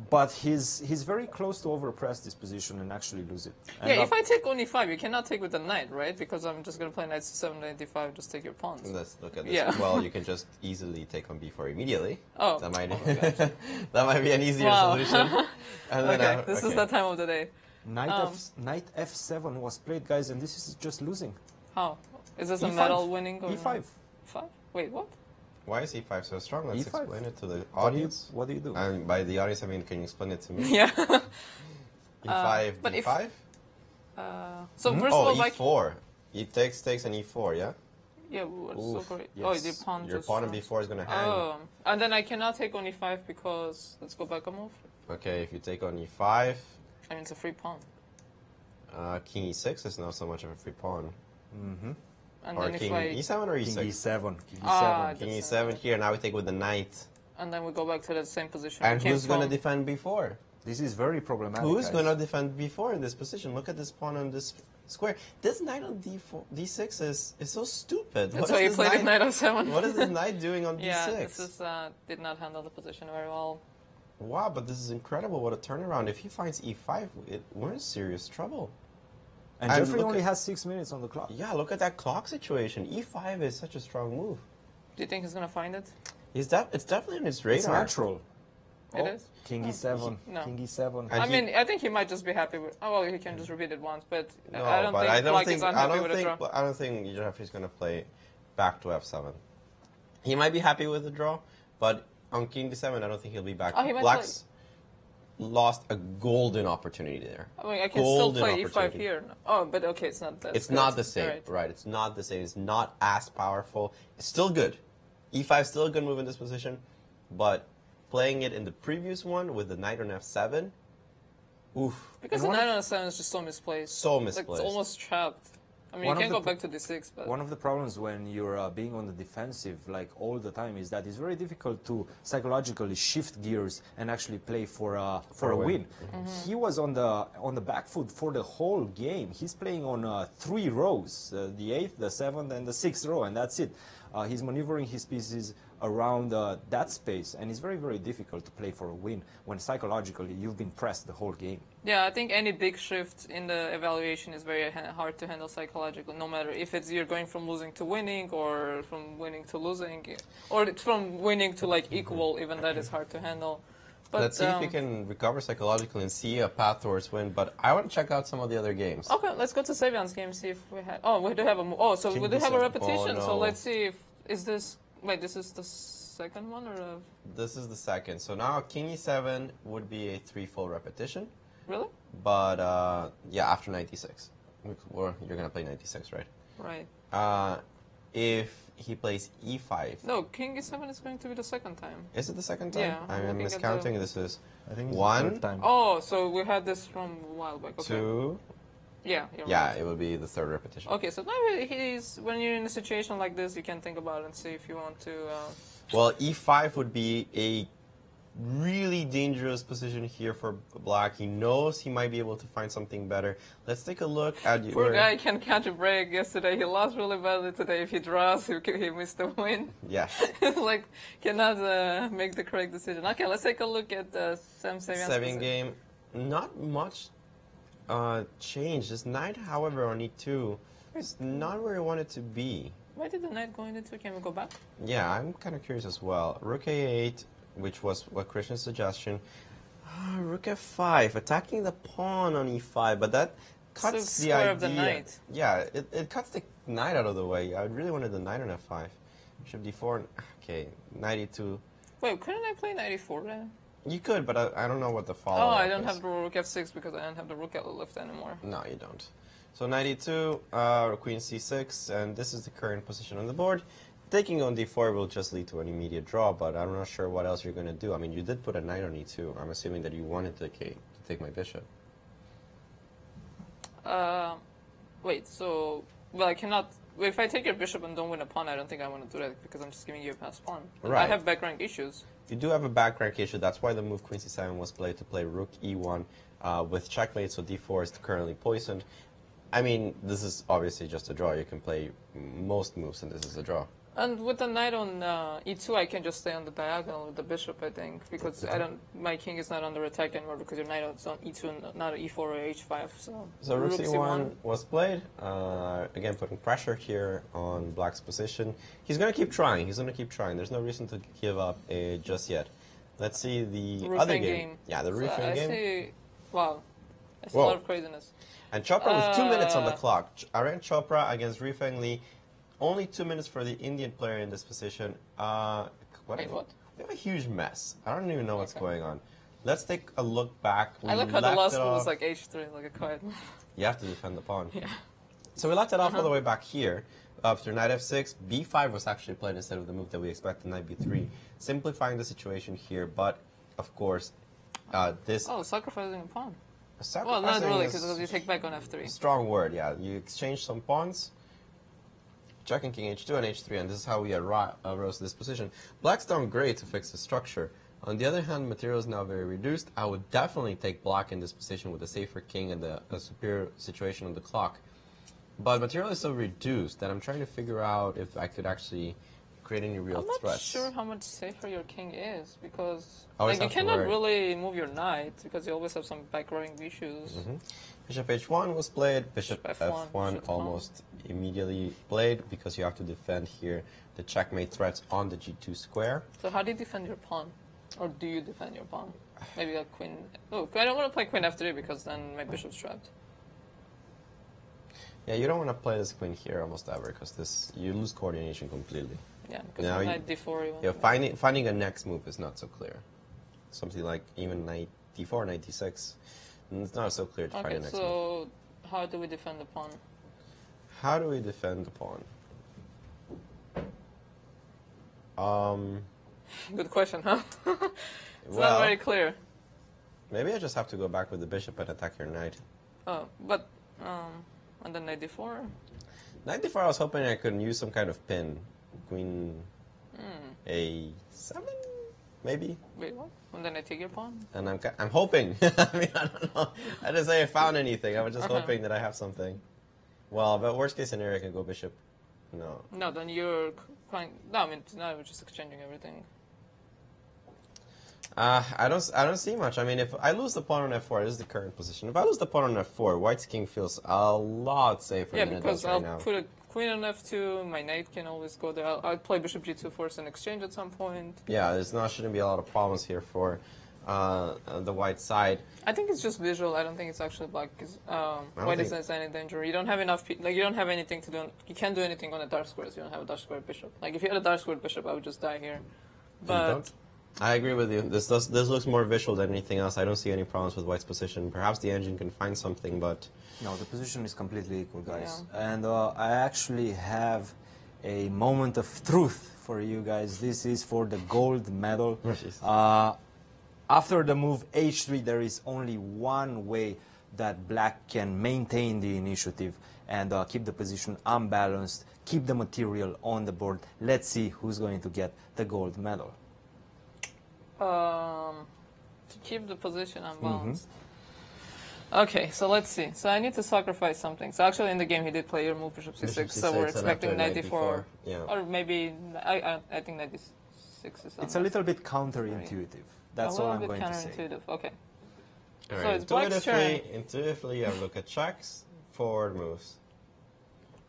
But he's very close to overpress this position and actually lose it. Yeah, if I take on e5, you cannot take with the knight, right? Because I'm just going to play knight c7, knight d5, just take your pawns. Let's look at this. Yeah. Well, you can just easily take on b4 immediately. Oh. That might be an easier solution. And then this is the time of the day. Knight F7 was played, guys, and this is just losing. How? Is this a E5. medal winning? Or E5. 5? Wait, what? Why is E5 so strong? Let's E5. explain it to the audience. What do you do? And by the audience, I mean, can you explain it to me? Yeah. E5, but if- D5? So first of all, like, E4. E takes, and E4, yeah? yeah, what's Oof, so great? yes. Oh, the pawn Your just pawn on runs. B4 is going to hang. Oh, and then I cannot take on E5 because let's go back a move. Okay, if you take on E5, I mean, it's a free pawn. King E6 is not so much of a free pawn. Mm-hmm. And Or then if King I E7 or E6? King E7. King Ah, E7. King E7 here, now we take with the knight. and then we go back to the same position. And we came who's going to from. defend B4? This is very problematic. Who's guys. going to defend B4 in this position? Look at this pawn on this square. This knight on D4, D6 is so stupid. That's why you played it knight on 7. What is this knight doing on Yeah, D6? this is, did not handle the position very well. Wow, but this is incredible. What a turnaround. If he finds E5, we're in serious trouble. And And Jeffrey look only at- has 6 minutes on the clock. Yeah, look at that clock situation. E5 is such a strong move. Do you think he's going to find it? It's definitely on his radar. It's natural. It is? King E7. No. King E7. And I mean, I think he might just be happy with. Oh well, he can just repeat it once, but No, I don't but think I don't Black think is unhappy with a draw. I don't think Jeffrey's going to play back to F7. He might be happy with the draw, but on King D7, I don't think he'll be back. Oh, he might Black's lost a golden opportunity there. I mean, I can still play E5 here. Oh, but okay, it's not that. It's not the same, right? It's not the same. It's not as powerful. It's still good. E5 is still a good move in this position, but playing it in the previous one with the knight on F7, oof. Because the knight on a 7 is just so misplaced. So Like, misplaced. it's almost trapped. I mean, One you of can the go back to D6, but One of the problems when you're being on the defensive like all the time is that it's very difficult to psychologically shift gears and actually play for a win. He was on the back foot for the whole game. He's playing on 3 rows, the 8th, the 7th, and the 6th row, and that's it. He's maneuvering his pieces around that space, and it's very, very difficult to play for a win when psychologically you've been pressed the whole game. yeah, I think any big shift in the evaluation is very hard to handle psychologically, no matter if it's you're going from losing to winning or from winning to losing, or from winning to like equal, even that is hard to handle. But, Let's see if we can recover psychologically and see a path towards win, but I want to check out some of the other games. Okay, let's go to Savian's game, see if we had... Oh, we do have a... Oh, so King we do have a D7. repetition, Oh, so no. let's see if... Is this... Wait, this is the second one, or... This is the second. So now King E7 would be a 3-fold repetition. Really? But, yeah, after 96. Or you're going to play 96, right? Right. If he plays E5. No, King E7 is going to be the second time. Is it the second time? Yeah, I'm looking at miscounting. the- This is I think it's the 1, third time. Oh, so we had this from a while back. Okay. 2. Yeah, you're Yeah, right. it will be the third repetition. Okay, so now when you're in a situation like this, you can think about it and see if you want to... Well, E5 would be a really dangerous position here for Black. He knows he might be able to find something better. Let's take a look at you. Poor guy can catch a break yesterday. He lost really badly today. If he draws, he missed the win. Yeah. Like, cannot make the correct decision. Okay, let's take a look at Sam Savian's 7 game. Not much change. This knight, however, on E2 is not where I want it to be. Why did the knight go into? Can we go back? Yeah, I'm kind of curious as well. Rook A8, which was what Christian's suggestion. Rook F5, attacking the pawn on E5, but that cuts So the square idea. of the knight. Yeah, it cuts the knight out of the way. I really wanted the knight on F5. Bishop D4. Okay, knight E2. Wait, couldn't I play knight E4 then? You could, but I don't know what the follow. Oh, I don't have the rook F6 because I don't have the rook at the left anymore. No, you don't. So knight E2, queen C6, and this is the current position on the board. Taking on D4 will just lead to an immediate draw, but I'm not sure what else you're going to do. I mean, you did put a knight on E2. I'm assuming that you wanted to take my bishop. Wait, so... Well, I cannot... If I take your bishop and don't win a pawn, I don't think I want to do that because I'm just giving you a passed pawn. Right. I have back rank issues. You do have a back rank issue. That's why the move queen C7 was played, to play rook E1 with checkmate, so D4 is currently poisoned. I mean, this is obviously just a draw. You can play most moves, and this is a draw. And with the knight on E2, I can just stay on the diagonal with the bishop, I think, because my king is not under attack anymore because your knight is on E2 and not E4 or H5. So rook C1 was played, again putting pressure here on Black's position. He's going to keep trying. There's no reason to give up just yet. Let's see the other game. Yeah, the roofing game. I see, wow. It's a lot of craziness. And Chopra with 2 minutes on the clock. Aryan Chopra against Ri Feng Li. Only 2 minutes for the Indian player in this position. What? We have a huge mess. I don't even know what's going on. Let's take a look back. I look how the last one was like H3, like a quiet. You have to defend the pawn. Yeah. So we left it off all the way back here. After knight f6, b5 was actually played instead of the move that we expected, knight b3. Simplifying the situation here, but of course, this... Oh, sacrificing a pawn. Sacrificing well, not really, because you take back on f3. Strong word, yeah. You exchange some pawns, checking king h2 and h3, and this is how we arose this position. Black's done great to fix the structure. On the other hand, material is now very reduced. I would definitely take black in this position with a safer king and a superior situation on the clock. But material is so reduced that I'm trying to figure out if I could actually create any real threats. I'm not sure how much safer your king is, because like, you cannot really move your knight, because you always have some back-rowing issues. Bishop h1 was played, bishop f1 almost immediately played, because you have to defend here the checkmate threats on the g2 square. So how do you defend your pawn? Or do you defend your pawn? Maybe a queen... Oh, I don't want to play queen f3, because then my bishop's trapped. Yeah, you don't want to play this queen here almost ever, because you lose coordination completely. Yeah, because now knight d4... Yeah, finding a next move is not so clear. Something like even knight d4, knight d6. It's not so clear to find a next move. So how do we defend the pawn? How do we defend the pawn? Good question, huh? It's not very clear. Maybe I just have to go back with the bishop and attack your knight. Oh, but... and then knight d4? Knight d4, I was hoping I could use some kind of pin. Queen a7, maybe? Wait, what? And then I take your pawn? And I'm hoping. I mean, I don't know. I didn't say I found anything. I was just hoping that I have something. Well, but worst case scenario, I can go bishop. No. No, then you're quite... No, I mean, now we're just exchanging everything. I don't see much. I mean, if I lose the pawn on f4, this is the current position. If I lose the pawn on f4, white's king feels a lot safer than it does right now. Yeah, because I'll put a queen on f2, my knight can always go there. I'll play bishop g2 force an exchange at some point. Yeah, shouldn't be a lot of problems here for the white side. I think it's just visual. I don't think it's actually black. White isn't any danger. You don't have enough. You don't have anything to do. You can't do anything on the dark squares. You don't have a dark square bishop. Like if you had a dark square bishop, I would just die here. But I agree with you. This looks more visual than anything else. I don't see any problems with white's position. Perhaps the engine can find something, but... No, the position is completely equal, guys. Yeah. And I actually have a moment of truth for you guys. This is for the gold medal. After the move h3, there is only one way that black can maintain the initiative and keep the position unbalanced, keep the material on the board. Let's see who's going to get the gold medal. To keep the position unbalanced. Okay, so let's see. So I need to sacrifice something. So actually in the game he did play your move bishop c6, so we're expecting knight d4. Yeah. Or maybe, I think knight d6 is It's a little bit counterintuitive. That's all I'm going to say. Counterintuitive, okay. All right. So it's black's turn. Intuitively, you look at checks, forward moves.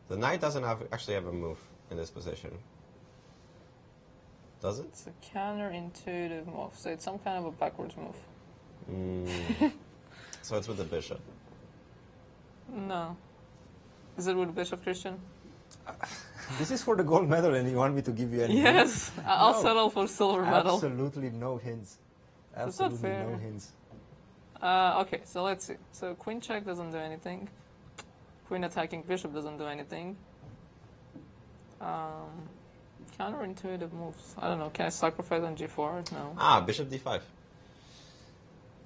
The knight doesn't actually have a move in this position. Does it? It's a counterintuitive move, so it's some kind of a backwards move. So it's with the bishop. No. Is it with the bishop, Christian? This is for the gold medal, and you want me to give you any Yes, hints? I'll settle for silver medal. Absolutely no hints. Absolutely no hints. Okay, so let's see. So queen check doesn't do anything. Queen attacking bishop doesn't do anything. Counterintuitive moves. I don't know. Can I sacrifice on g4? No. Bishop d5.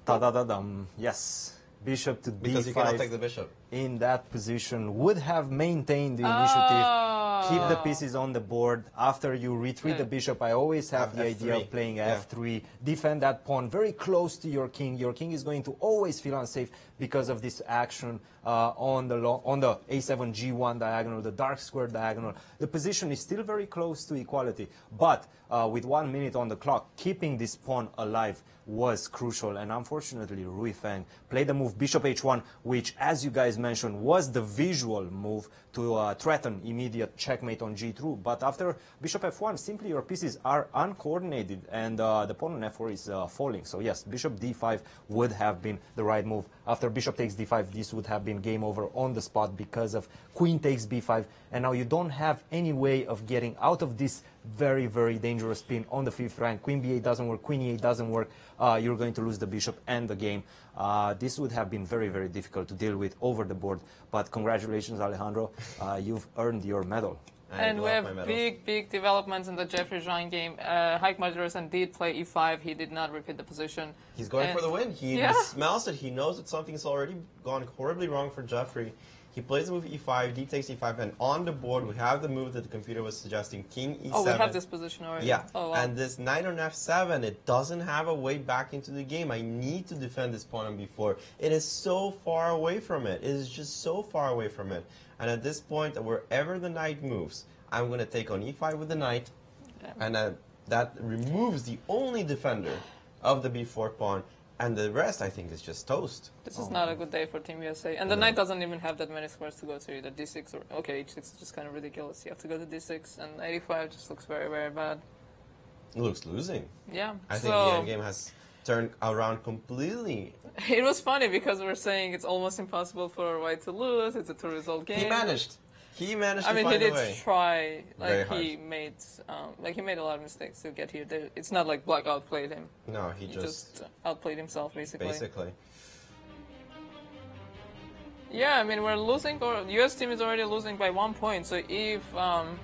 Ta-da-da-dum. Yes. Bishop to d5. Because you cannot take the bishop. In that position would have maintained the initiative. Keep the pieces on the board. After you retreat the bishop, I always have the idea of playing f3. Defend that pawn very close to your king. Your king is going to always feel unsafe because of this action on the a7 g1 diagonal, the dark square diagonal. The position is still very close to equality, but with 1 minute on the clock, keeping this pawn alive was crucial, and unfortunately Rui Feng played the move bishop h1, which, as you guys mentioned, was the visual move to threaten immediate checkmate on g2. But after bishop f1, simply your pieces are uncoordinated, and the pawn on f4 is falling. So yes, bishop d5 would have been the right move. After bishop takes d5, this would have been game over on the spot because of queen takes b5, and now you don't have any way of getting out of this very, very dangerous pin on the 5th rank. Queen b8 doesn't work, queen e8 doesn't work. You're going to lose the bishop and the game. This would have been very, very difficult to deal with over the board. But congratulations, Alejandro. You've earned your medal. And we have big developments in the Jeffrey Zhang game. Haik Martirosyan did play e5. He did not repeat the position. He's going for the win. He smells it. He knows that something's already gone horribly wrong for Jeffrey. He plays the move e5, d takes e5, and on the board we have the move that the computer was suggesting, king e7. Oh, we have this position already. Yeah, oh, wow. And this knight on f7, it doesn't have a way back into the game. I need to defend this pawn on b4. It is so far away from it. It is just so far away from it. And at this point, wherever the knight moves, I'm going to take on e5 with the knight, and that removes the only defender of the b4 pawn. And the rest, I think, is just toast. This is not a good day for Team USA. And the knight doesn't even have that many squares to go to either d6 or... Okay, h6 is just kind of ridiculous. You have to go to d6, and 85 just looks very, very bad. It looks losing. Yeah. I think the endgame has turned around completely. It was funny because we're saying it's almost impossible for white to lose. It's a two-result game. He managed. He managed to find a way. I mean, he did try. Like, he made a lot of mistakes to get here. It's not like Black outplayed him. No, he just outplayed himself, basically. Basically. Yeah, I mean, we're losing, or US team is already losing by 1 point. So if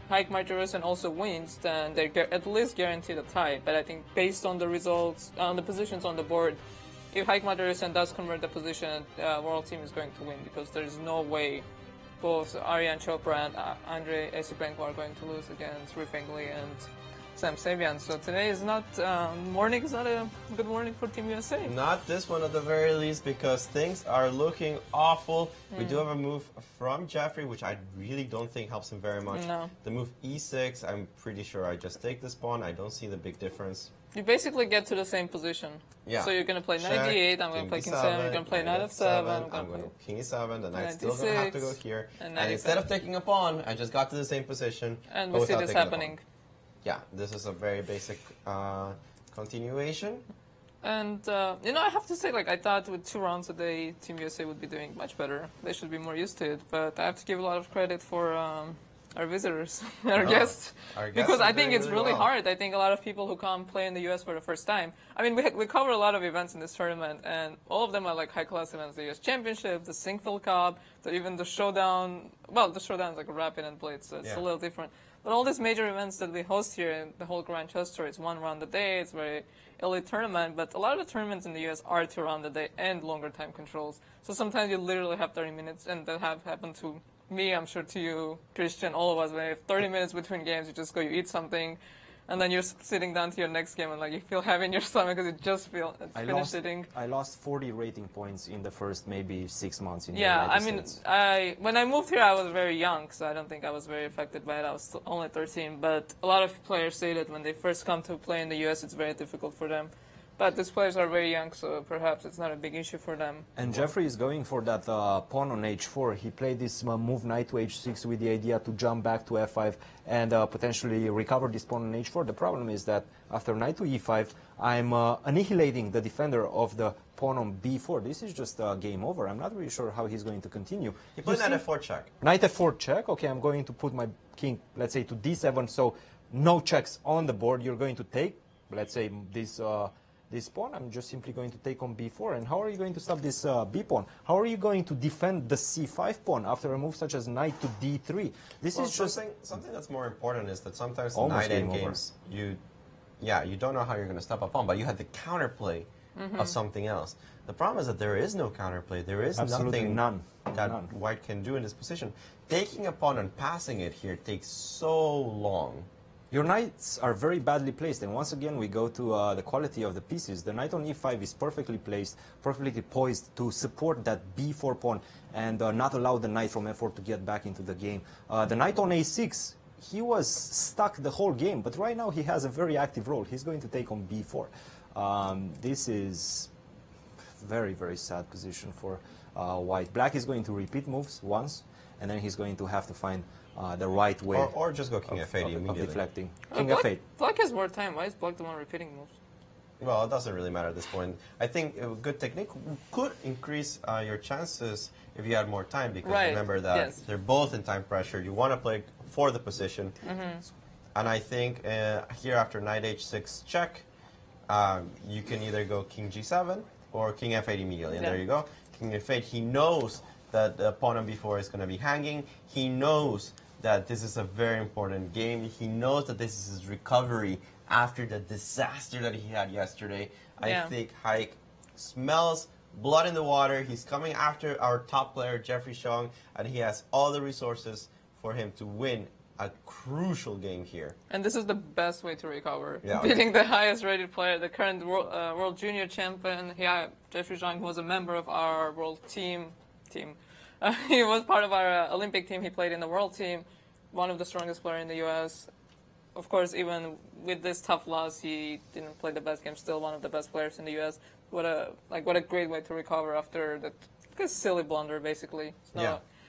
Haik Martirosyan also wins, then they're at least guaranteed a tie. But I think based on the results, on the positions on the board, if Haik Martirosyan does convert the position, world team is going to win, because there's no way both Aryan Chopra and Andrei Esipenko are going to lose against Rui Feng Li and Sam Savian. So today is not, morning is not a good morning for Team USA. Not this one at the very least, because things are looking awful. We do have a move from Jeffrey, which I really don't think helps him very much. No. The move e6, I'm pretty sure I just take this pawn. I don't see the big difference. You basically get to the same position. Yeah. So you're going to play knight d8, I'm going to play king 7, you're going to play knight f7, I'm going to king e7, the knight's still d6, going to have to go here. And instead of taking a pawn, I just got to the same position. And we see this happening. Yeah, this is a very basic continuation. And, you know, I have to say, like, I thought with 2 rounds a day, Team USA would be doing much better. They should be more used to it. But I have to give a lot of credit for our visitors, our guests, because I think it's really hard. I think a lot of people who come play in the US for the first time, I mean, we cover a lot of events in this tournament, and all of them are like high-class events. The US Championship, the Singfield Cup, even the Showdown. Well, the Showdown is like a rapid and blitz, so it's a little different. But all these major events that we host here in the whole Grand Chess Tour, it's 1 round a day, it's very elite tournament, but a lot of the tournaments in the US are 2 round a day and longer time controls. So sometimes you literally have 30 minutes, and that have happened to me, I'm sure to you, Christian, all of us. When you have 30 minutes between games, you just go, you eat something, and then you're sitting down to your next game, and like you feel heavy in your stomach because you just feel finished eating. I lost 40 rating points in the first maybe 6 months in the United States. When I moved here, I was very young, so I don't think I was very affected by it. I was only 13, but a lot of players say that when they first come to play in the US, it's very difficult for them. But these players are very young, so perhaps it's not a big issue for them. And Jeffrey is going for that pawn on h4. He played this move knight to h6 with the idea to jump back to f5 and potentially recover this pawn on h4. The problem is that after knight to e5, I'm annihilating the defender of the pawn on b4. This is just game over. I'm not really sure how he's going to continue. He played knight f4 check. Knight f4 check. Okay, I'm going to put my king, let's say, to d7. So no checks on the board. You're going to take, let's say, this pawn. I'm just simply going to take on b4. And how are you going to stop this b pawn? How are you going to defend the c5 pawn after a move such as knight to d3? This is just something that's more important is that sometimes in knight endgames you don't know how you're going to stop a pawn, but you have the counterplay of something else. The problem is that there is no counterplay. There is nothing that white can do in this position. Taking a pawn and passing it here takes so long. Your knights are very badly placed, and once again we go to the quality of the pieces. The knight on e5 is perfectly placed, perfectly poised to support that b4 pawn and not allow the knight from f4 to get back into the game. The knight on a6, he was stuck the whole game, but right now he has a very active role. He's going to take on b4. This is very, very sad position for white. Black is going to repeat moves once, and then he's going to have to find the right way. Or just go king f8 immediately. Of deflecting. King Black, f8. Black has more time. Why is Black the one repeating moves? Well, it doesn't really matter at this point. I think a good technique could increase your chances if you had more time, because remember that they're both in time pressure. You want to play for the position. And I think here after knight h6 check, you can either go king g7 or king f8 immediately. And there you go. King f8, he knows that the pawn on b4 is going to be hanging. He knows that this is a very important game. He knows that this is his recovery after the disaster that he had yesterday. I think Haik smells blood in the water. He's coming after our top player, Jeffrey Xiong, and he has all the resources for him to win a crucial game here. And this is the best way to recover. Beating the highest rated player, the current world junior champion, Jeffrey Xiong, who was a member of our world team. He was part of our Olympic team. He played in the world team, one of the strongest players in the U.S. Of course, even with this tough loss, he didn't play the best game. Still one of the best players in the U.S. What a great way to recover after that silly blunder, basically.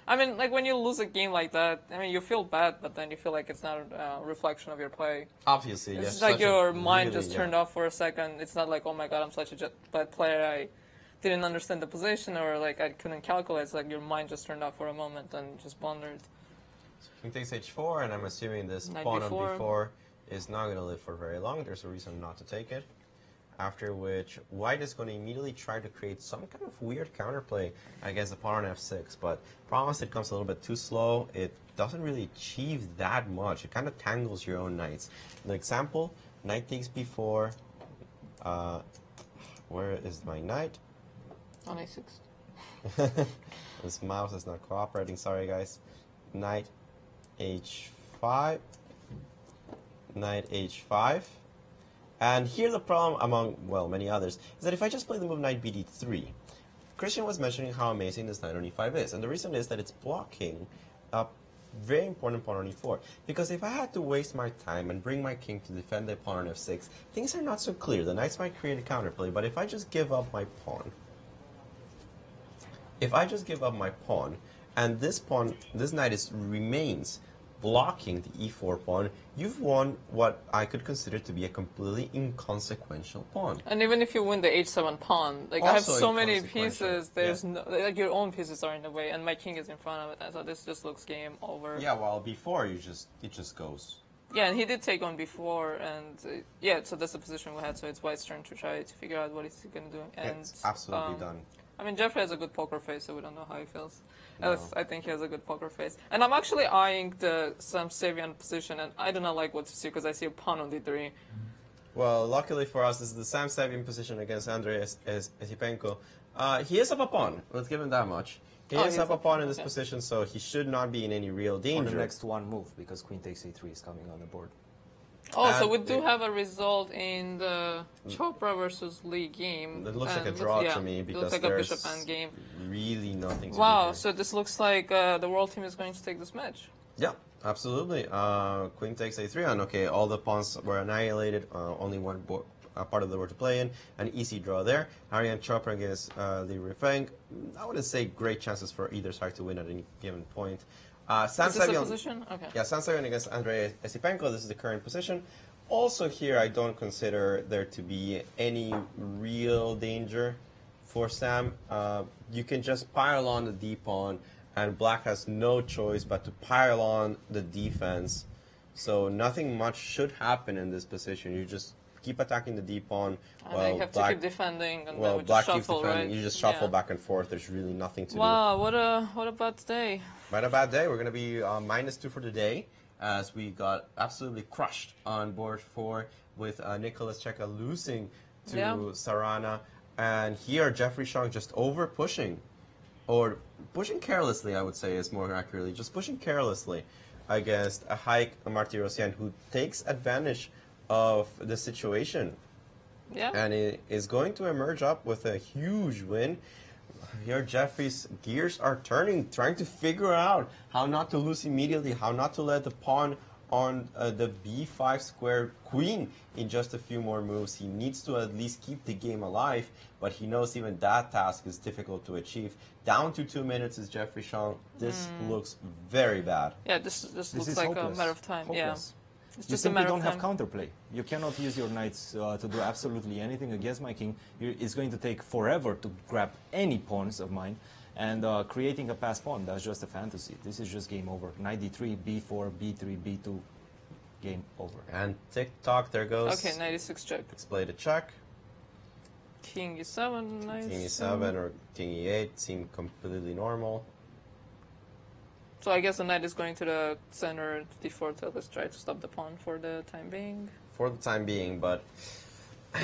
I mean, like when you lose a game like that, I mean, you feel bad, but then you feel like it's not a reflection of your play. Obviously, it's like your mind just turned off for a second. It's not like, oh my god, I'm such a bad player. I didn't understand the position, or like I couldn't calculate. It's like your mind just turned off for a moment and just blundered. King takes h4, and I'm assuming this pawn on b4 is not going to live for very long. There's a reason not to take it. After which, white is going to immediately try to create some kind of weird counterplay against the pawn on f6. But promise, it comes a little bit too slow. It doesn't really achieve that much. It kind of tangles your own knights. The example, knight takes b4. Where is my knight? On a6. This mouse is not cooperating. Sorry, guys. Knight h5, knight h5, and here the problem, among, well, many others, is that if I just play the move knight bd3, Cristian was mentioning how amazing this knight on e5 is, and the reason is that it's blocking a very important pawn on e4, because if I had to waste my time and bring my king to defend the pawn on f6, things are not so clear. The knights might create a counterplay, but if I just give up my pawn, and this knight remains blocking the e4 pawn, you've won what I could consider to be a completely inconsequential pawn. And even if you win the h7 pawn, like I have so many pieces, there's no, like your own pieces are in the way, and my king is in front of it, and so this just looks game over. Yeah, while before it just goes. Yeah, and he did take on before, and so that's the position we had. So it's white's turn to try to figure out what he's going to do. And it's absolutely done. I mean, Jeffrey has a good poker face, so we don't know how he feels. No. I think he has a good poker face. And I'm actually eyeing the Sam Savian position, and I do not like what to see because I see a pawn on d3. Well, luckily for us, this is the Sam Savian position against Andrei Esipenko. He is up a pawn. Let's give him that much. He is up a pawn in this position, so he should not be in any real danger. For the next one move, because queen takes a3 is coming on the board. Oh, so we do have a result in the Chopra versus Lee game. It looks like a draw to me because it looks like a bishop endgame. Really nothing to Wow, do. so this looks like the world team is going to take this match. Yeah, absolutely. Queen takes a3, and okay, all the pawns were annihilated. Only one part of the board to play in. An easy draw there. Ariane Chopra against Li Ruifeng. I wouldn't say great chances for either side to win at any given point. Is this the position? Okay. Yeah, Sam Savian against Andrei Esipenko. This is the current position. Also here, I don't consider there to be any real danger for Sam. You can just pile on the d-pawn, and black has no choice but to pile on the defense. So nothing much should happen in this position. You just keep attacking the d-pawn. They have to keep defending, and then we black just shuffle, keeps defending. right? You just shuffle back and forth. There's really nothing to do. Wow, what a bad day. Quite a bad day. We're going to be -2 for the day, as we got absolutely crushed on board 4 with Nicholas Cheka losing to Sarana. And here, Jeffrey Xiong just over pushing, or pushing carelessly, I would say is more accurately, just pushing carelessly against a Haik Martirosyan, who takes advantage of the situation. Yeah. And it is going to emerge up with a huge win. Here, Jeffrey's gears are turning, trying to figure out how not to lose immediately, how not to let the pawn on the b5 square queen in just a few more moves. He needs to at least keep the game alive, but he knows even that task is difficult to achieve. Down to 2 minutes is Jeffrey Chang. This looks very bad. Yeah, this looks like hopeless. a matter of time. Hopeless. Yeah, it's You just a simply matter don't of have time. counterplay. You cannot use your knights to do absolutely anything against my king. It's going to take forever to grab any pawns of mine. And creating a pass pawn, that's just a fantasy. This is just game over. Knight d3, b4, b3, b2, game over. And tick-tock, there goes. Okay, 96 check. Let's play the check. King e7, nice. King e7 or king e8 seem completely normal. So I guess the knight is going to the center, d4 to let's try to stop the pawn for the time being. For the time being, but...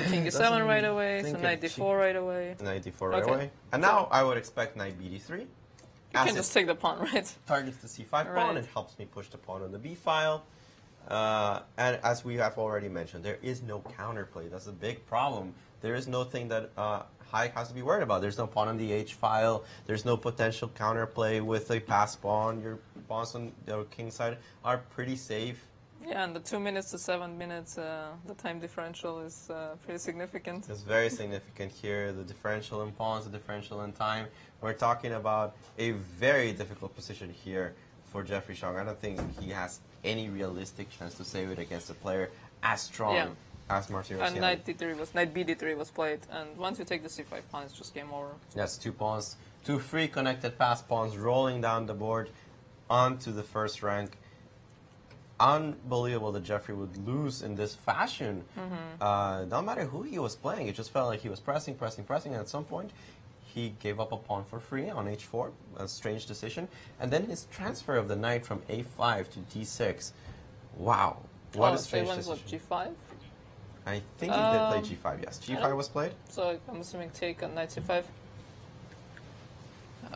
King e7 right away, so knight d4 right away. Knight d4 right away. And now I would expect knight bd3. You can just take the pawn, right? Targets the c5 pawn and helps me push the pawn on the b file. And as we have already mentioned, there is no counterplay. That's a big problem. There is nothing that Hayek has to be worried about. There's no pawn on the h file. There's no potential counterplay with a pass pawn. Your pawns on the king side are pretty safe. Yeah, and the 2 minutes to 7 minutes, the time differential is pretty significant. It's very significant here. The differential in pawns, the differential in time. We're talking about a very difficult position here for Jeffrey Chang. I don't think he has any realistic chance to save it against a player as strong as Martin Rossi. And knight bd3 was played, and once you take the c5 pawn, it's just game over. That's 2 pawns, 2 free connected pass pawns rolling down the board onto the first rank. Unbelievable that Jeffrey would lose in this fashion. No matter who he was playing, it just felt like he was pressing, and at some point he gave up a pawn for free on h4, a strange decision, and then his transfer of the knight from a5 to d6. Wow, what a strange decision. What, g5? I think he did play g5, yes. G5 was played? So I'm assuming take on knight c5.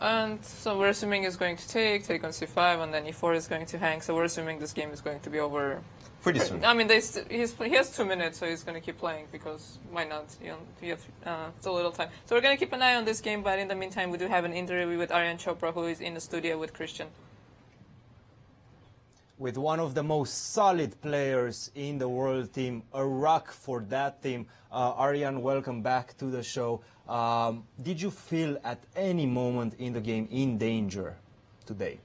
And so we're assuming he's going to take on c5, and then e4 is going to hang. So we're assuming this game is going to be over pretty soon. I mean, he has 2 minutes, so he's going to keep playing because why not? You have so little time. So we're going to keep an eye on this game, but in the meantime, we do have an interview with Aryan Chopra, who is in the studio with Cristian. With one of the most solid players in the world team, a rock for that team. Aryan, welcome back to the show. Did you feel at any moment in the game in danger today?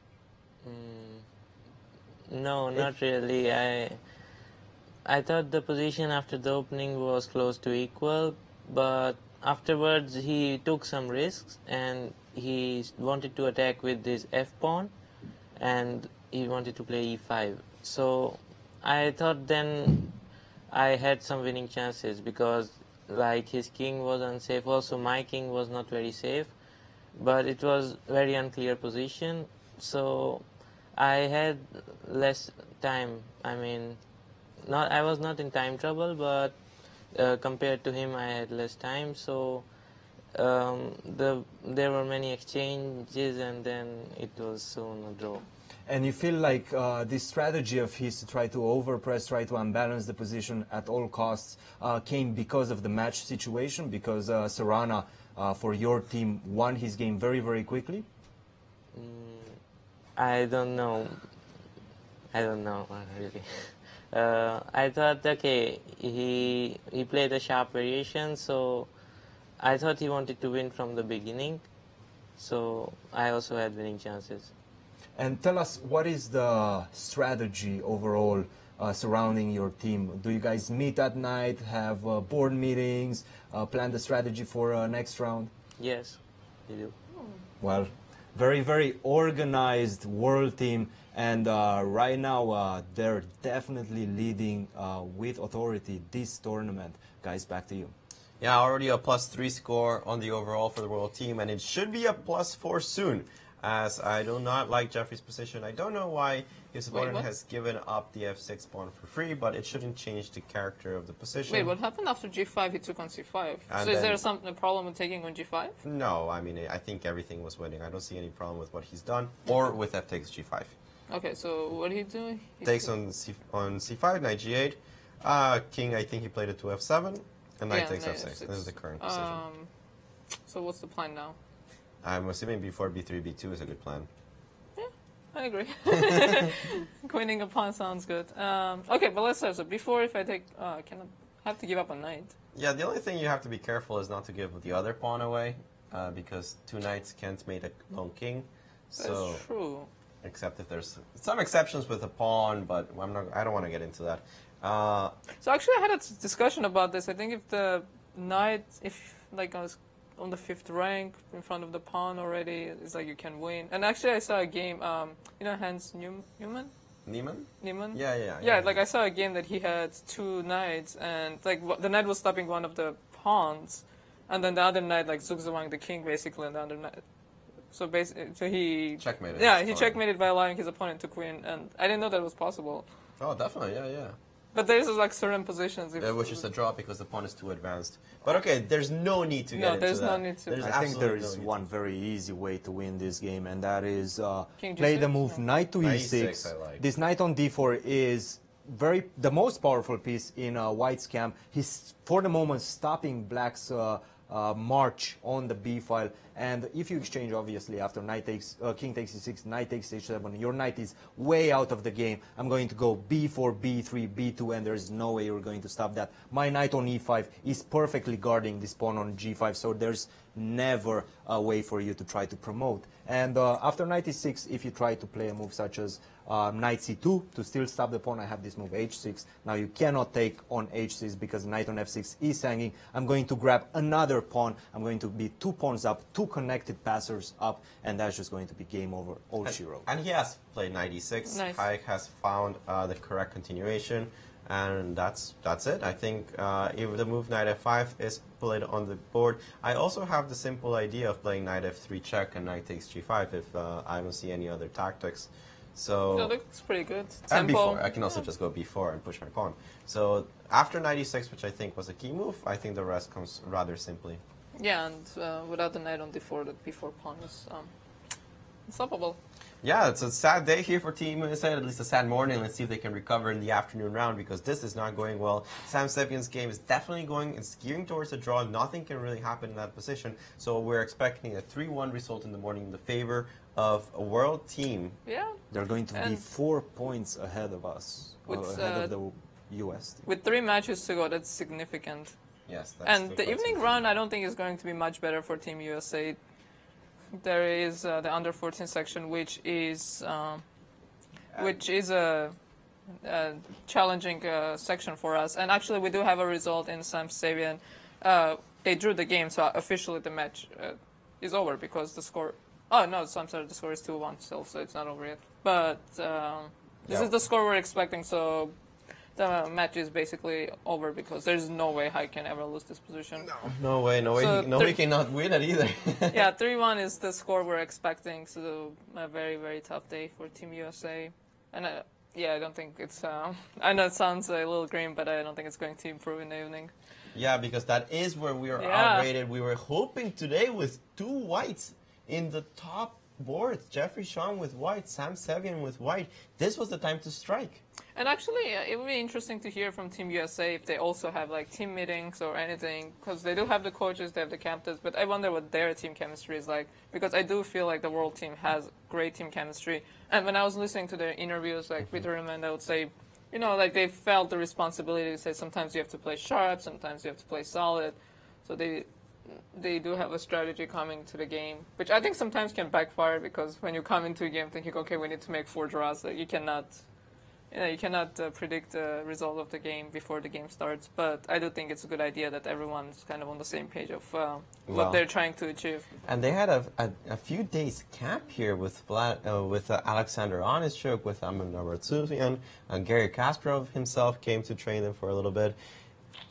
No, not really. I thought the position after the opening was close to equal, but afterwards he took some risks and he wanted to attack with his f-pawn and he wanted to play e5. So I thought then I had some winning chances because like his king was unsafe, also my king was not very safe, but it was very unclear position, so I had less time. I mean, I was not in time trouble, but compared to him I had less time, so there were many exchanges and then it was soon a draw. And you feel like this strategy of his to try to overpress, try to unbalance the position at all costs came because of the match situation, because Serrana, for your team, won his game very, very quickly? I don't know. Really. I thought, okay, he played a sharp variation, so I thought he wanted to win from the beginning, so I also had winning chances. And tell us, what is the strategy overall surrounding your team? Do you guys meet at night, have board meetings, plan the strategy for next round? Yes, we do. Well, very, very organized world team, and right now they're definitely leading with authority this tournament. Guys, back to you. Yeah, already a +3 score on the overall for the world team, and it should be a +4 soon, as I do not like Jeffrey's position. I don't know why his opponent has given up the f6 pawn for free, but it shouldn't change the character of the position. Wait, what happened after g5? He took on c5. And so is there a problem with taking on g5? No, I mean, I think everything was winning. I don't see any problem with what he's done, or with f takes g5. Okay, so what did he do? He takes on c5, knight g8. King, I think he played it to f7, and knight takes f6. This is the current position. So what's the plan now? I'm assuming before b3, b2 is a good plan. Yeah. I agree. Queening a pawn sounds good. Okay, but let's start. So before, if I take, I have to give up a knight. Yeah, the only thing you have to be careful is not to give the other pawn away, because 2 knights can't mate a lone king. So, that's true. Except if there's some exceptions with a pawn, but I don't want to get into that. So actually, I had a discussion about this. I think if the knight, I was on the 5th rank in front of the pawn already, it's like you can win. And actually, I saw a game. Hans Neumann. Niemann? Yeah, like I saw a game that he had 2 knights, and like the knight was stopping one of the pawns, and then the other knight like zugzwang the king basically, and the other knight. So basically, he checkmated. Yeah, he checkmated by allowing his opponent to queen, and I didn't know that was possible. Oh, definitely, yeah. But there's like certain positions. Which is a draw because the pawn is too advanced. But okay, there's no need to get into that. No, there's no need to. I think there is one very easy way to win this game, and that is play the move knight to e6. This knight on d4 is the most powerful piece in White's camp. He's, for the moment, stopping Black's march on the b file, and if you exchange, obviously, after king takes e6, knight takes h7, your knight is way out of the game. I'm going to go b4, b3, b2, and there's no way you're going to stop that. My knight on e5 is perfectly guarding this pawn on g5, so there's never a way for you to try to promote. And after knight e6, if you try to play a move such as knight c2 to still stop the pawn, I have this move h6. Now you cannot take on h6 because knight on f6 is hanging. I'm going to grab another pawn. I'm going to be 2 pawns up, 2 connected passers up, and that's just going to be game over. All she wrote. And he has played knight e6. Nice. Hayek has found the correct continuation, and that's it. I think if the move knight f5 is played on the board, I also have the simple idea of playing knight f3 check and knight takes g5 if I don't see any other tactics. So that looks pretty good. And b4. I can also just go b4 and push my pawn. So after knight e6, which I think was a key move, I think the rest comes rather simply. Yeah, and without the knight on d4, that b4 pawn is unstoppable. Yeah, it's a sad day here for Team USA, at least a sad morning. Let's see if they can recover in the afternoon round, because this is not going well. Sam Sevian's game is definitely it's gearing towards a draw. Nothing can really happen in that position. So we're expecting a 3-1 result in the morning in the favor of a world team. Yeah. They're going to be 4 points ahead of us, ahead of the US team. With 3 matches to go, that's significant. Yes. And the evening round, I don't think is going to be much better for Team USA. There is the under 14 section, which is a challenging section for us. And actually, we do have a result in Sam Savian. They drew the game, so officially the match is over because the score. Oh no, so I'm sorry, the score is 2-1 still, so it's not over yet. But this is the score we're expecting, so the match is basically over because there's no way I can ever lose this position. No way, he cannot win it either. Yeah, 3-1 is the score we're expecting, so a very, very tough day for Team USA. And I don't think it's, I know it sounds a little grim, but I don't think it's going to improve in the evening. Yeah, because that is where we are outrated. We were hoping today with 2 whites in the top boards. Jeffrey Sean with white, Sam Sevian with white. This was the time to strike. And actually, it would be interesting to hear from Team USA if they also have like team meetings or anything, because they do have the coaches, they have the captains, but I wonder what their team chemistry is like, because I do feel like the world team has great team chemistry. And when I was listening to their interviews, like Peter Raymond, I would say, like they felt the responsibility to say sometimes you have to play sharp, sometimes you have to play solid. So they do have a strategy coming to the game, which I think sometimes can backfire, because when you come into a game thinking, okay, we need to make 4 draws, you cannot predict the result of the game before the game starts. But I do think it's a good idea that everyone's kind of on the same page of what they're trying to achieve. And they had a few days camp here with Alexander Onischuk, with Amnon Navartusian, and Gary Kasparov himself came to train them for a little bit.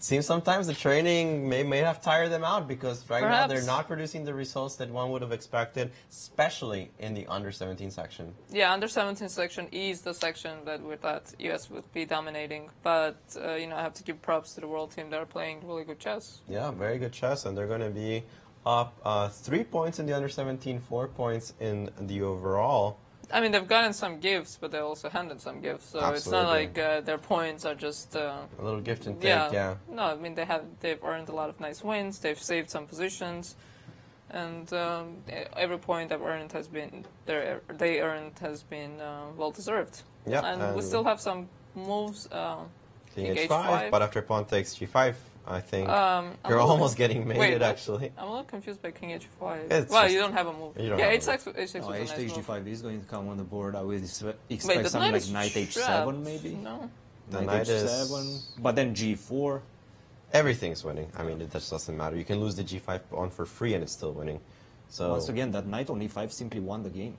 Seems sometimes the training may have tired them out, because now they're not producing the results that one would have expected, especially in the under-17 section. Yeah, under-17 section is the section that we thought US would be dominating. But, I have to give props to the world team. They're playing really good chess. Yeah, very good chess, and they're going to be up 3 points in the under-17, 4 points in the overall. I mean, they've gotten some gifts, but they also handed some gifts. So It's not like their points are just a little gift and take. Yeah. No, I mean they've earned a lot of nice wins. They've saved some positions. And every point they've earned has been well deserved. Yep, and we still have some moves. King H5, but after pawn takes G5, I think you're almost getting mated, actually. I'm a little confused by King H5. Well, you don't have a move. Yeah, H6 was a nice takes move. G5 is going to come on the board. I would expect Wait, something like Knight H7, maybe? No. Knight H7, but then G4. Everything's winning. I mean, it just doesn't matter. You can lose the G5 pawn for free and it's still winning. So once again, that Knight on E5 simply won the game.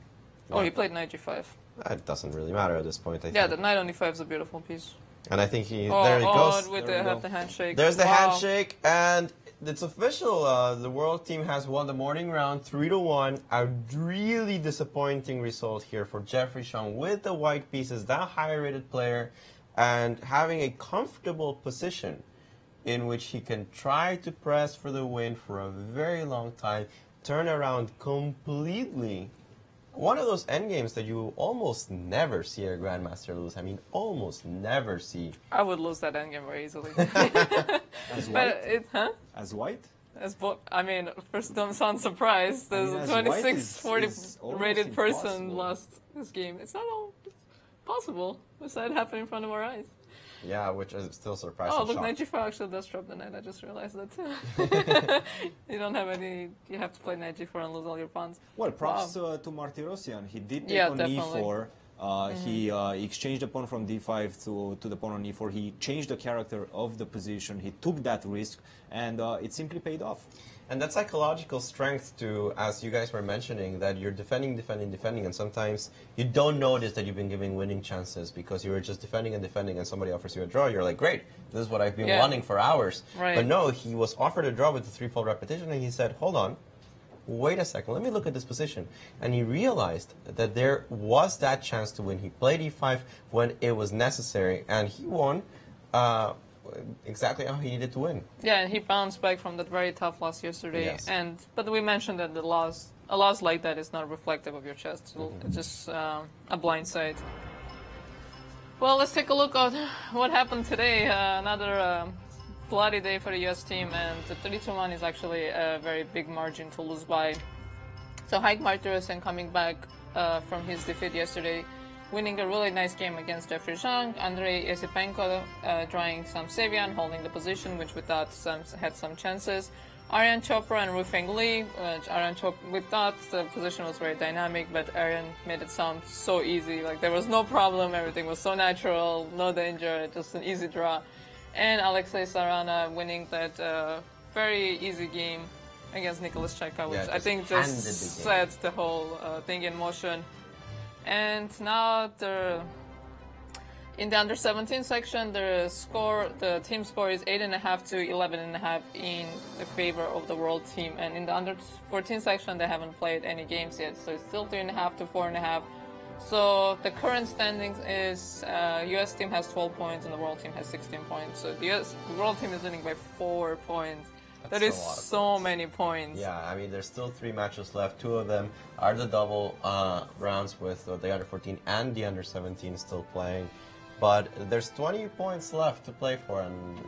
Oh, he played Knight G5. It doesn't really matter at this point, I Yeah, think. the Knight on E5 is a beautiful piece. And I think there he goes. With the handshake. There's the handshake, and it's official. The world team has won the morning round 3-1. A really disappointing result here for Jeffrey Xiong with the white pieces, that higher rated player, and having a comfortable position in which he can try to press for the win for a very long time, turn around completely. One of those endgames that you almost never see a Grandmaster lose. I mean, almost never see. I would lose that endgame very easily. As white? As white? As I mean, first, don't sound surprised. There's a 26-40 rated person lost this game. It's not all possible. We saw it happen in front of our eyes. Yeah, which is still surprising. Oh, look, Knight G4 actually does drop the knight. I just realized that too. You don't have any. You have to play Knight G4 and lose all your pawns. Well, props to Martirosyan. He did take on definitely. E4. He exchanged the pawn from D5 to the pawn on E4. He changed the character of the position. He took that risk, and it simply paid off. And that psychological strength to, as you guys were mentioning, that you're defending, and sometimes you don't notice that you've been giving winning chances because you were just defending and somebody offers you a draw. You're like, great, this is what I've been wanting for hours. Right. But no, he was offered a draw with the threefold repetition, and he said, hold on, wait a second, let me look at this position. And he realized that there was that chance to win. He played E5 when it was necessary, and he won exactly how he needed to win. Yeah, and he bounced back from that very tough loss yesterday. Yes. But we mentioned that a loss like that is not reflective of your chess. It's just a blind side. Well, let's take a look at what happened today. Another bloody day for the U.S. team, and the 32-1 is actually a very big margin to lose by. So Haik Martirosyan coming back from his defeat yesterday, winning a really nice game against Jeffrey Xiong. Andrei Yesipenko drawing some Savian, holding the position, which we thought had some chances. Aryan Chopra and Rufeng Li, we thought the position was very dynamic, but Aryan made it sound so easy. Like there was no problem, everything was so natural, no danger, just an easy draw. And Alexei Sarana winning that very easy game against Nicholas Cheka, which I think just set the whole thing in motion. And now in the under 17 section, the team score is 8.5 to 11.5 in favor of the world team. And in the under 14 section, they haven't played any games yet, so it's still 3.5 to 4.5. So the current standings is U.S. team has 12 points and the world team has 16 points. So the world team is winning by 4 points. That is so many points. Yeah, I mean, there's still 3 matches left. 2 of them are the double rounds with the under 14 and the under 17 still playing. But there's 20 points left to play for, and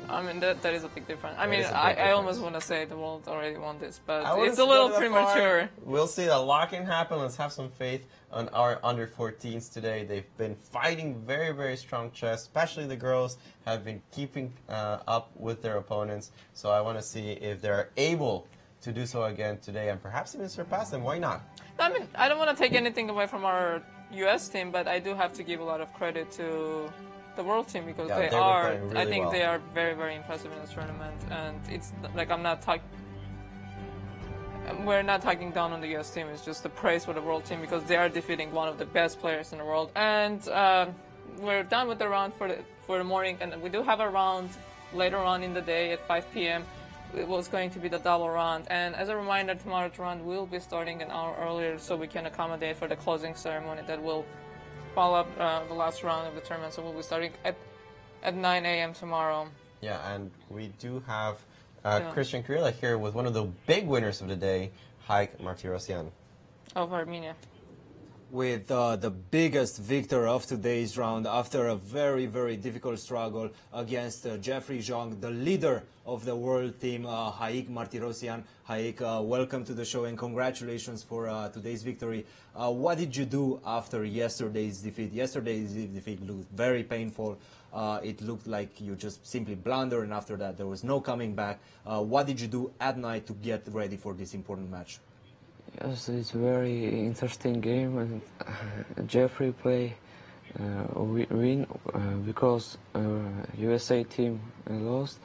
I mean that is a big difference. I almost want to say the world already won this, but it's a little premature. We'll see. A lot can happen. Let's have some faith on our under 14s today. They've been fighting very, very strong chess, especially the girls have been keeping up with their opponents. So I want to see if they're able to do so again today and perhaps even surpass them. Why not? I mean, I don't want to take anything away from our U.S. team, but I do have to give a lot of credit to the world team because they are, really I think they are very, very impressive in this tournament. And it's like we're not talking down on the U.S. team. It's just the praise for the world team because they are defeating one of the best players in the world. And we're done with the round for the morning, and we do have a round later on in the day at 5 p.m. It was going to be the double round, and as a reminder, tomorrow's round will be starting an hour earlier so we can accommodate for the closing ceremony that will follow up the last round of the tournament. So we'll be starting at 9 a.m. tomorrow. Yeah, and we do have Cristian Chirila here with one of the big winners of the day, Haik Martirosyan. Of Armenia. with the biggest victor of today's round after a very, very difficult struggle against Jeffrey Zhang, the leader of the world team, Haik Martirosyan. Haik, welcome to the show and congratulations for today's victory. What did you do after yesterday's defeat? Yesterday's defeat looked very painful. It looked like you just simply blundered, and after that there was no coming back. What did you do at night to get ready for this important match? Yes, it's a very interesting game, and Jeffrey play win because USA team lost.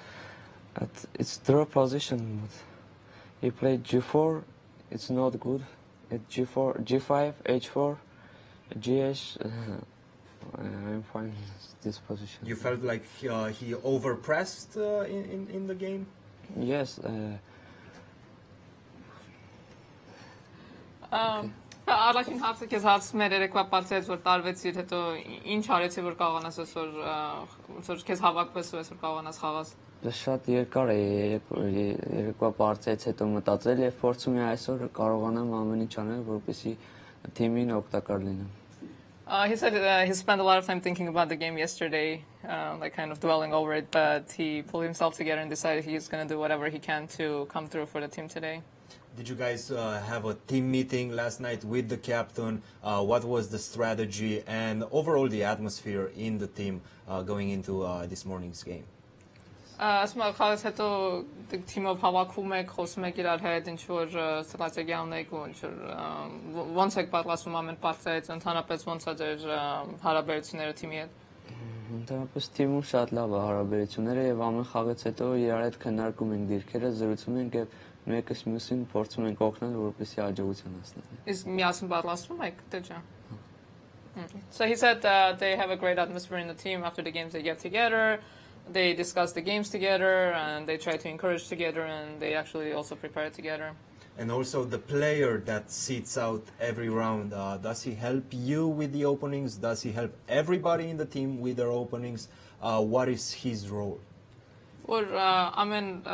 It's draw position, but he played G4. It's not good. At G4, G5, H4, GH. I'm fine in this position. You felt like he overpressed in the game? Yes. Առաջին հարցը քեզ հարցում էր երեկվա պարծեց որ տարվեցիր հետո ինչ արեցի որ կարողանաս այսօր ոնց որ քեզ հավաքվես ու այսօր կարողանաս խաղաս։ Շատ երկար է երեկվա պարծեց հետո մտածել եւ փորձում եմ այսօր կարողանամ ամեն ինչ անել որպեսզի թիմին օգտակար լինեմ։ He said he spent a lot of time thinking about the game yesterday, like kind of dwelling over it, but he pulled himself together and decided he's going to do whatever he can to come through for the team today. Did you guys have a team meeting last night with the captain? What was the strategy and overall the atmosphere in the team going into this morning's game? Ասում եմ խաղից հետո թիմով հավաքվում եք, խոսում եք իրար հետ, ինչ որ ստրատեգիա ունեք ու ինչ որ ոնց եք պատրաստվում ամեն պարտից, ընդհանրապես ոնց է ձեր հարաբերությունները թիմի հետ։ Ընդհանրապես թիմում շատ լավ է հարաբերությունները եւ ամեն խաղից հետո իրար հետ քննարկում ենք դիրքերը, զրուցում ենք եւ մեկս մյուսին փորձում ենք օգնել որպեսզի աջակցության հասնեն։ Իսկ միասին պատրաստվում եք, դե ջա։ So he said they have a great atmosphere in the team. After the games they get together. They discuss the games together and they try to encourage together and they actually also prepare together. And also the player that sits out every round, does he help you with the openings? Does he help everybody in the team with their openings? What is his role? Or I mean,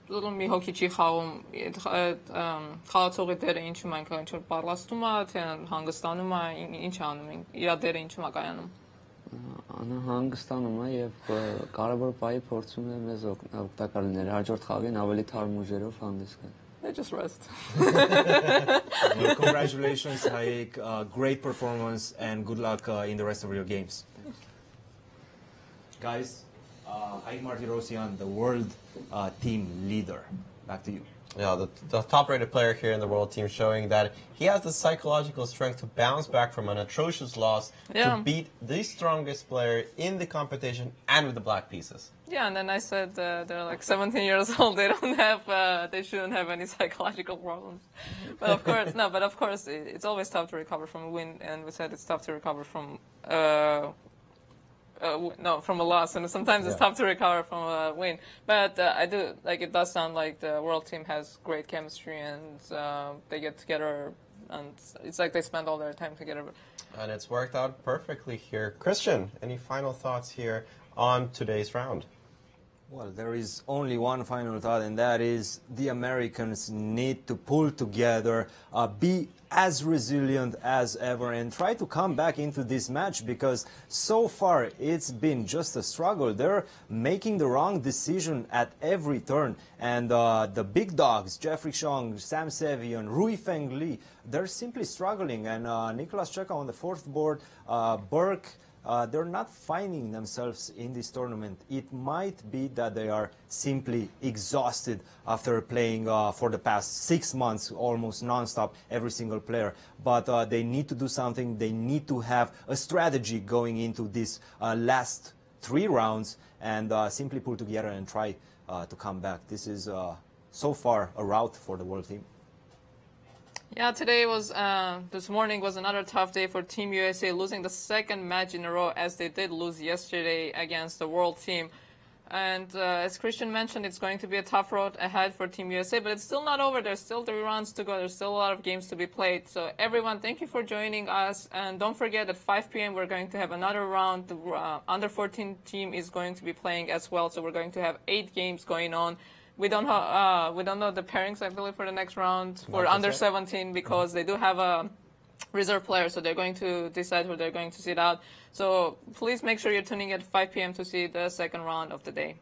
little մի հոգի չի խաղում խաղացողի դերը ինչու մենք ինչ որ պատրաստում է թե հանգստանում է ինչ անում ենք իր դերը ինչու է կայանում Անա հանգստանում է եւ կարևոր բայի փորձում է մեզ օգտակար լինել հաջորդ խաղին ավելի թարմ ուժերով հանդես գալ They just rest. Well, congratulations, Haik. Great performance and good luck in the rest of your games. Guys, Haik Martirosyan, the world team leader. Back to you. Yeah, the top-rated player here in the world team showing that he has the psychological strength to bounce back from an atrocious loss to beat the strongest player in the competition and with the black pieces. Yeah, and then I said they're like 17 years old. They don't have, they shouldn't have any psychological problems. But of course, no. But of course, it's always tough to recover from a win, and we said it's tough to recover from from a loss, and sometimes it's tough to recover from a win. But I do like it. Does sound like the world team has great chemistry, and they get together, and it's like they spend all their time together. And it's worked out perfectly here. Cristian, any final thoughts here on today's round? Well, there is only one final thought, and that is the Americans need to pull together, be as resilient as ever, and try to come back into this match, because so far it's been just a struggle. They're making the wrong decision at every turn, and the big dogs, Jeffrey Zhang, Sam Sevian, Rui Feng Li, they're simply struggling, and Nicolas Cheka on the fourth board, Burke, they're not finding themselves in this tournament. It might be that they are simply exhausted after playing for the past 6 months, almost non-stop, every single player. But they need to do something. They need to have a strategy going into this last 3 rounds and simply pull together and try to come back. This is, so far, a rout for the world team. Yeah, today was, this morning was another tough day for Team USA, losing the second match in a row as they did lose yesterday against the world team. And as Cristian mentioned, it's going to be a tough road ahead for Team USA, but it's still not over. There's still 3 rounds to go. There's still a lot of games to be played. So everyone, thank you for joining us. And don't forget at 5 p.m. we're going to have another round. The under 14 team is going to be playing as well. So we're going to have 8 games going on. We don't know the pairings, I believe, for the next round for under 17 because they do have a reserve players, so they're going to decide who they're going to sit out. So please make sure you're tuning at 5 p.m. to see the second round of the day.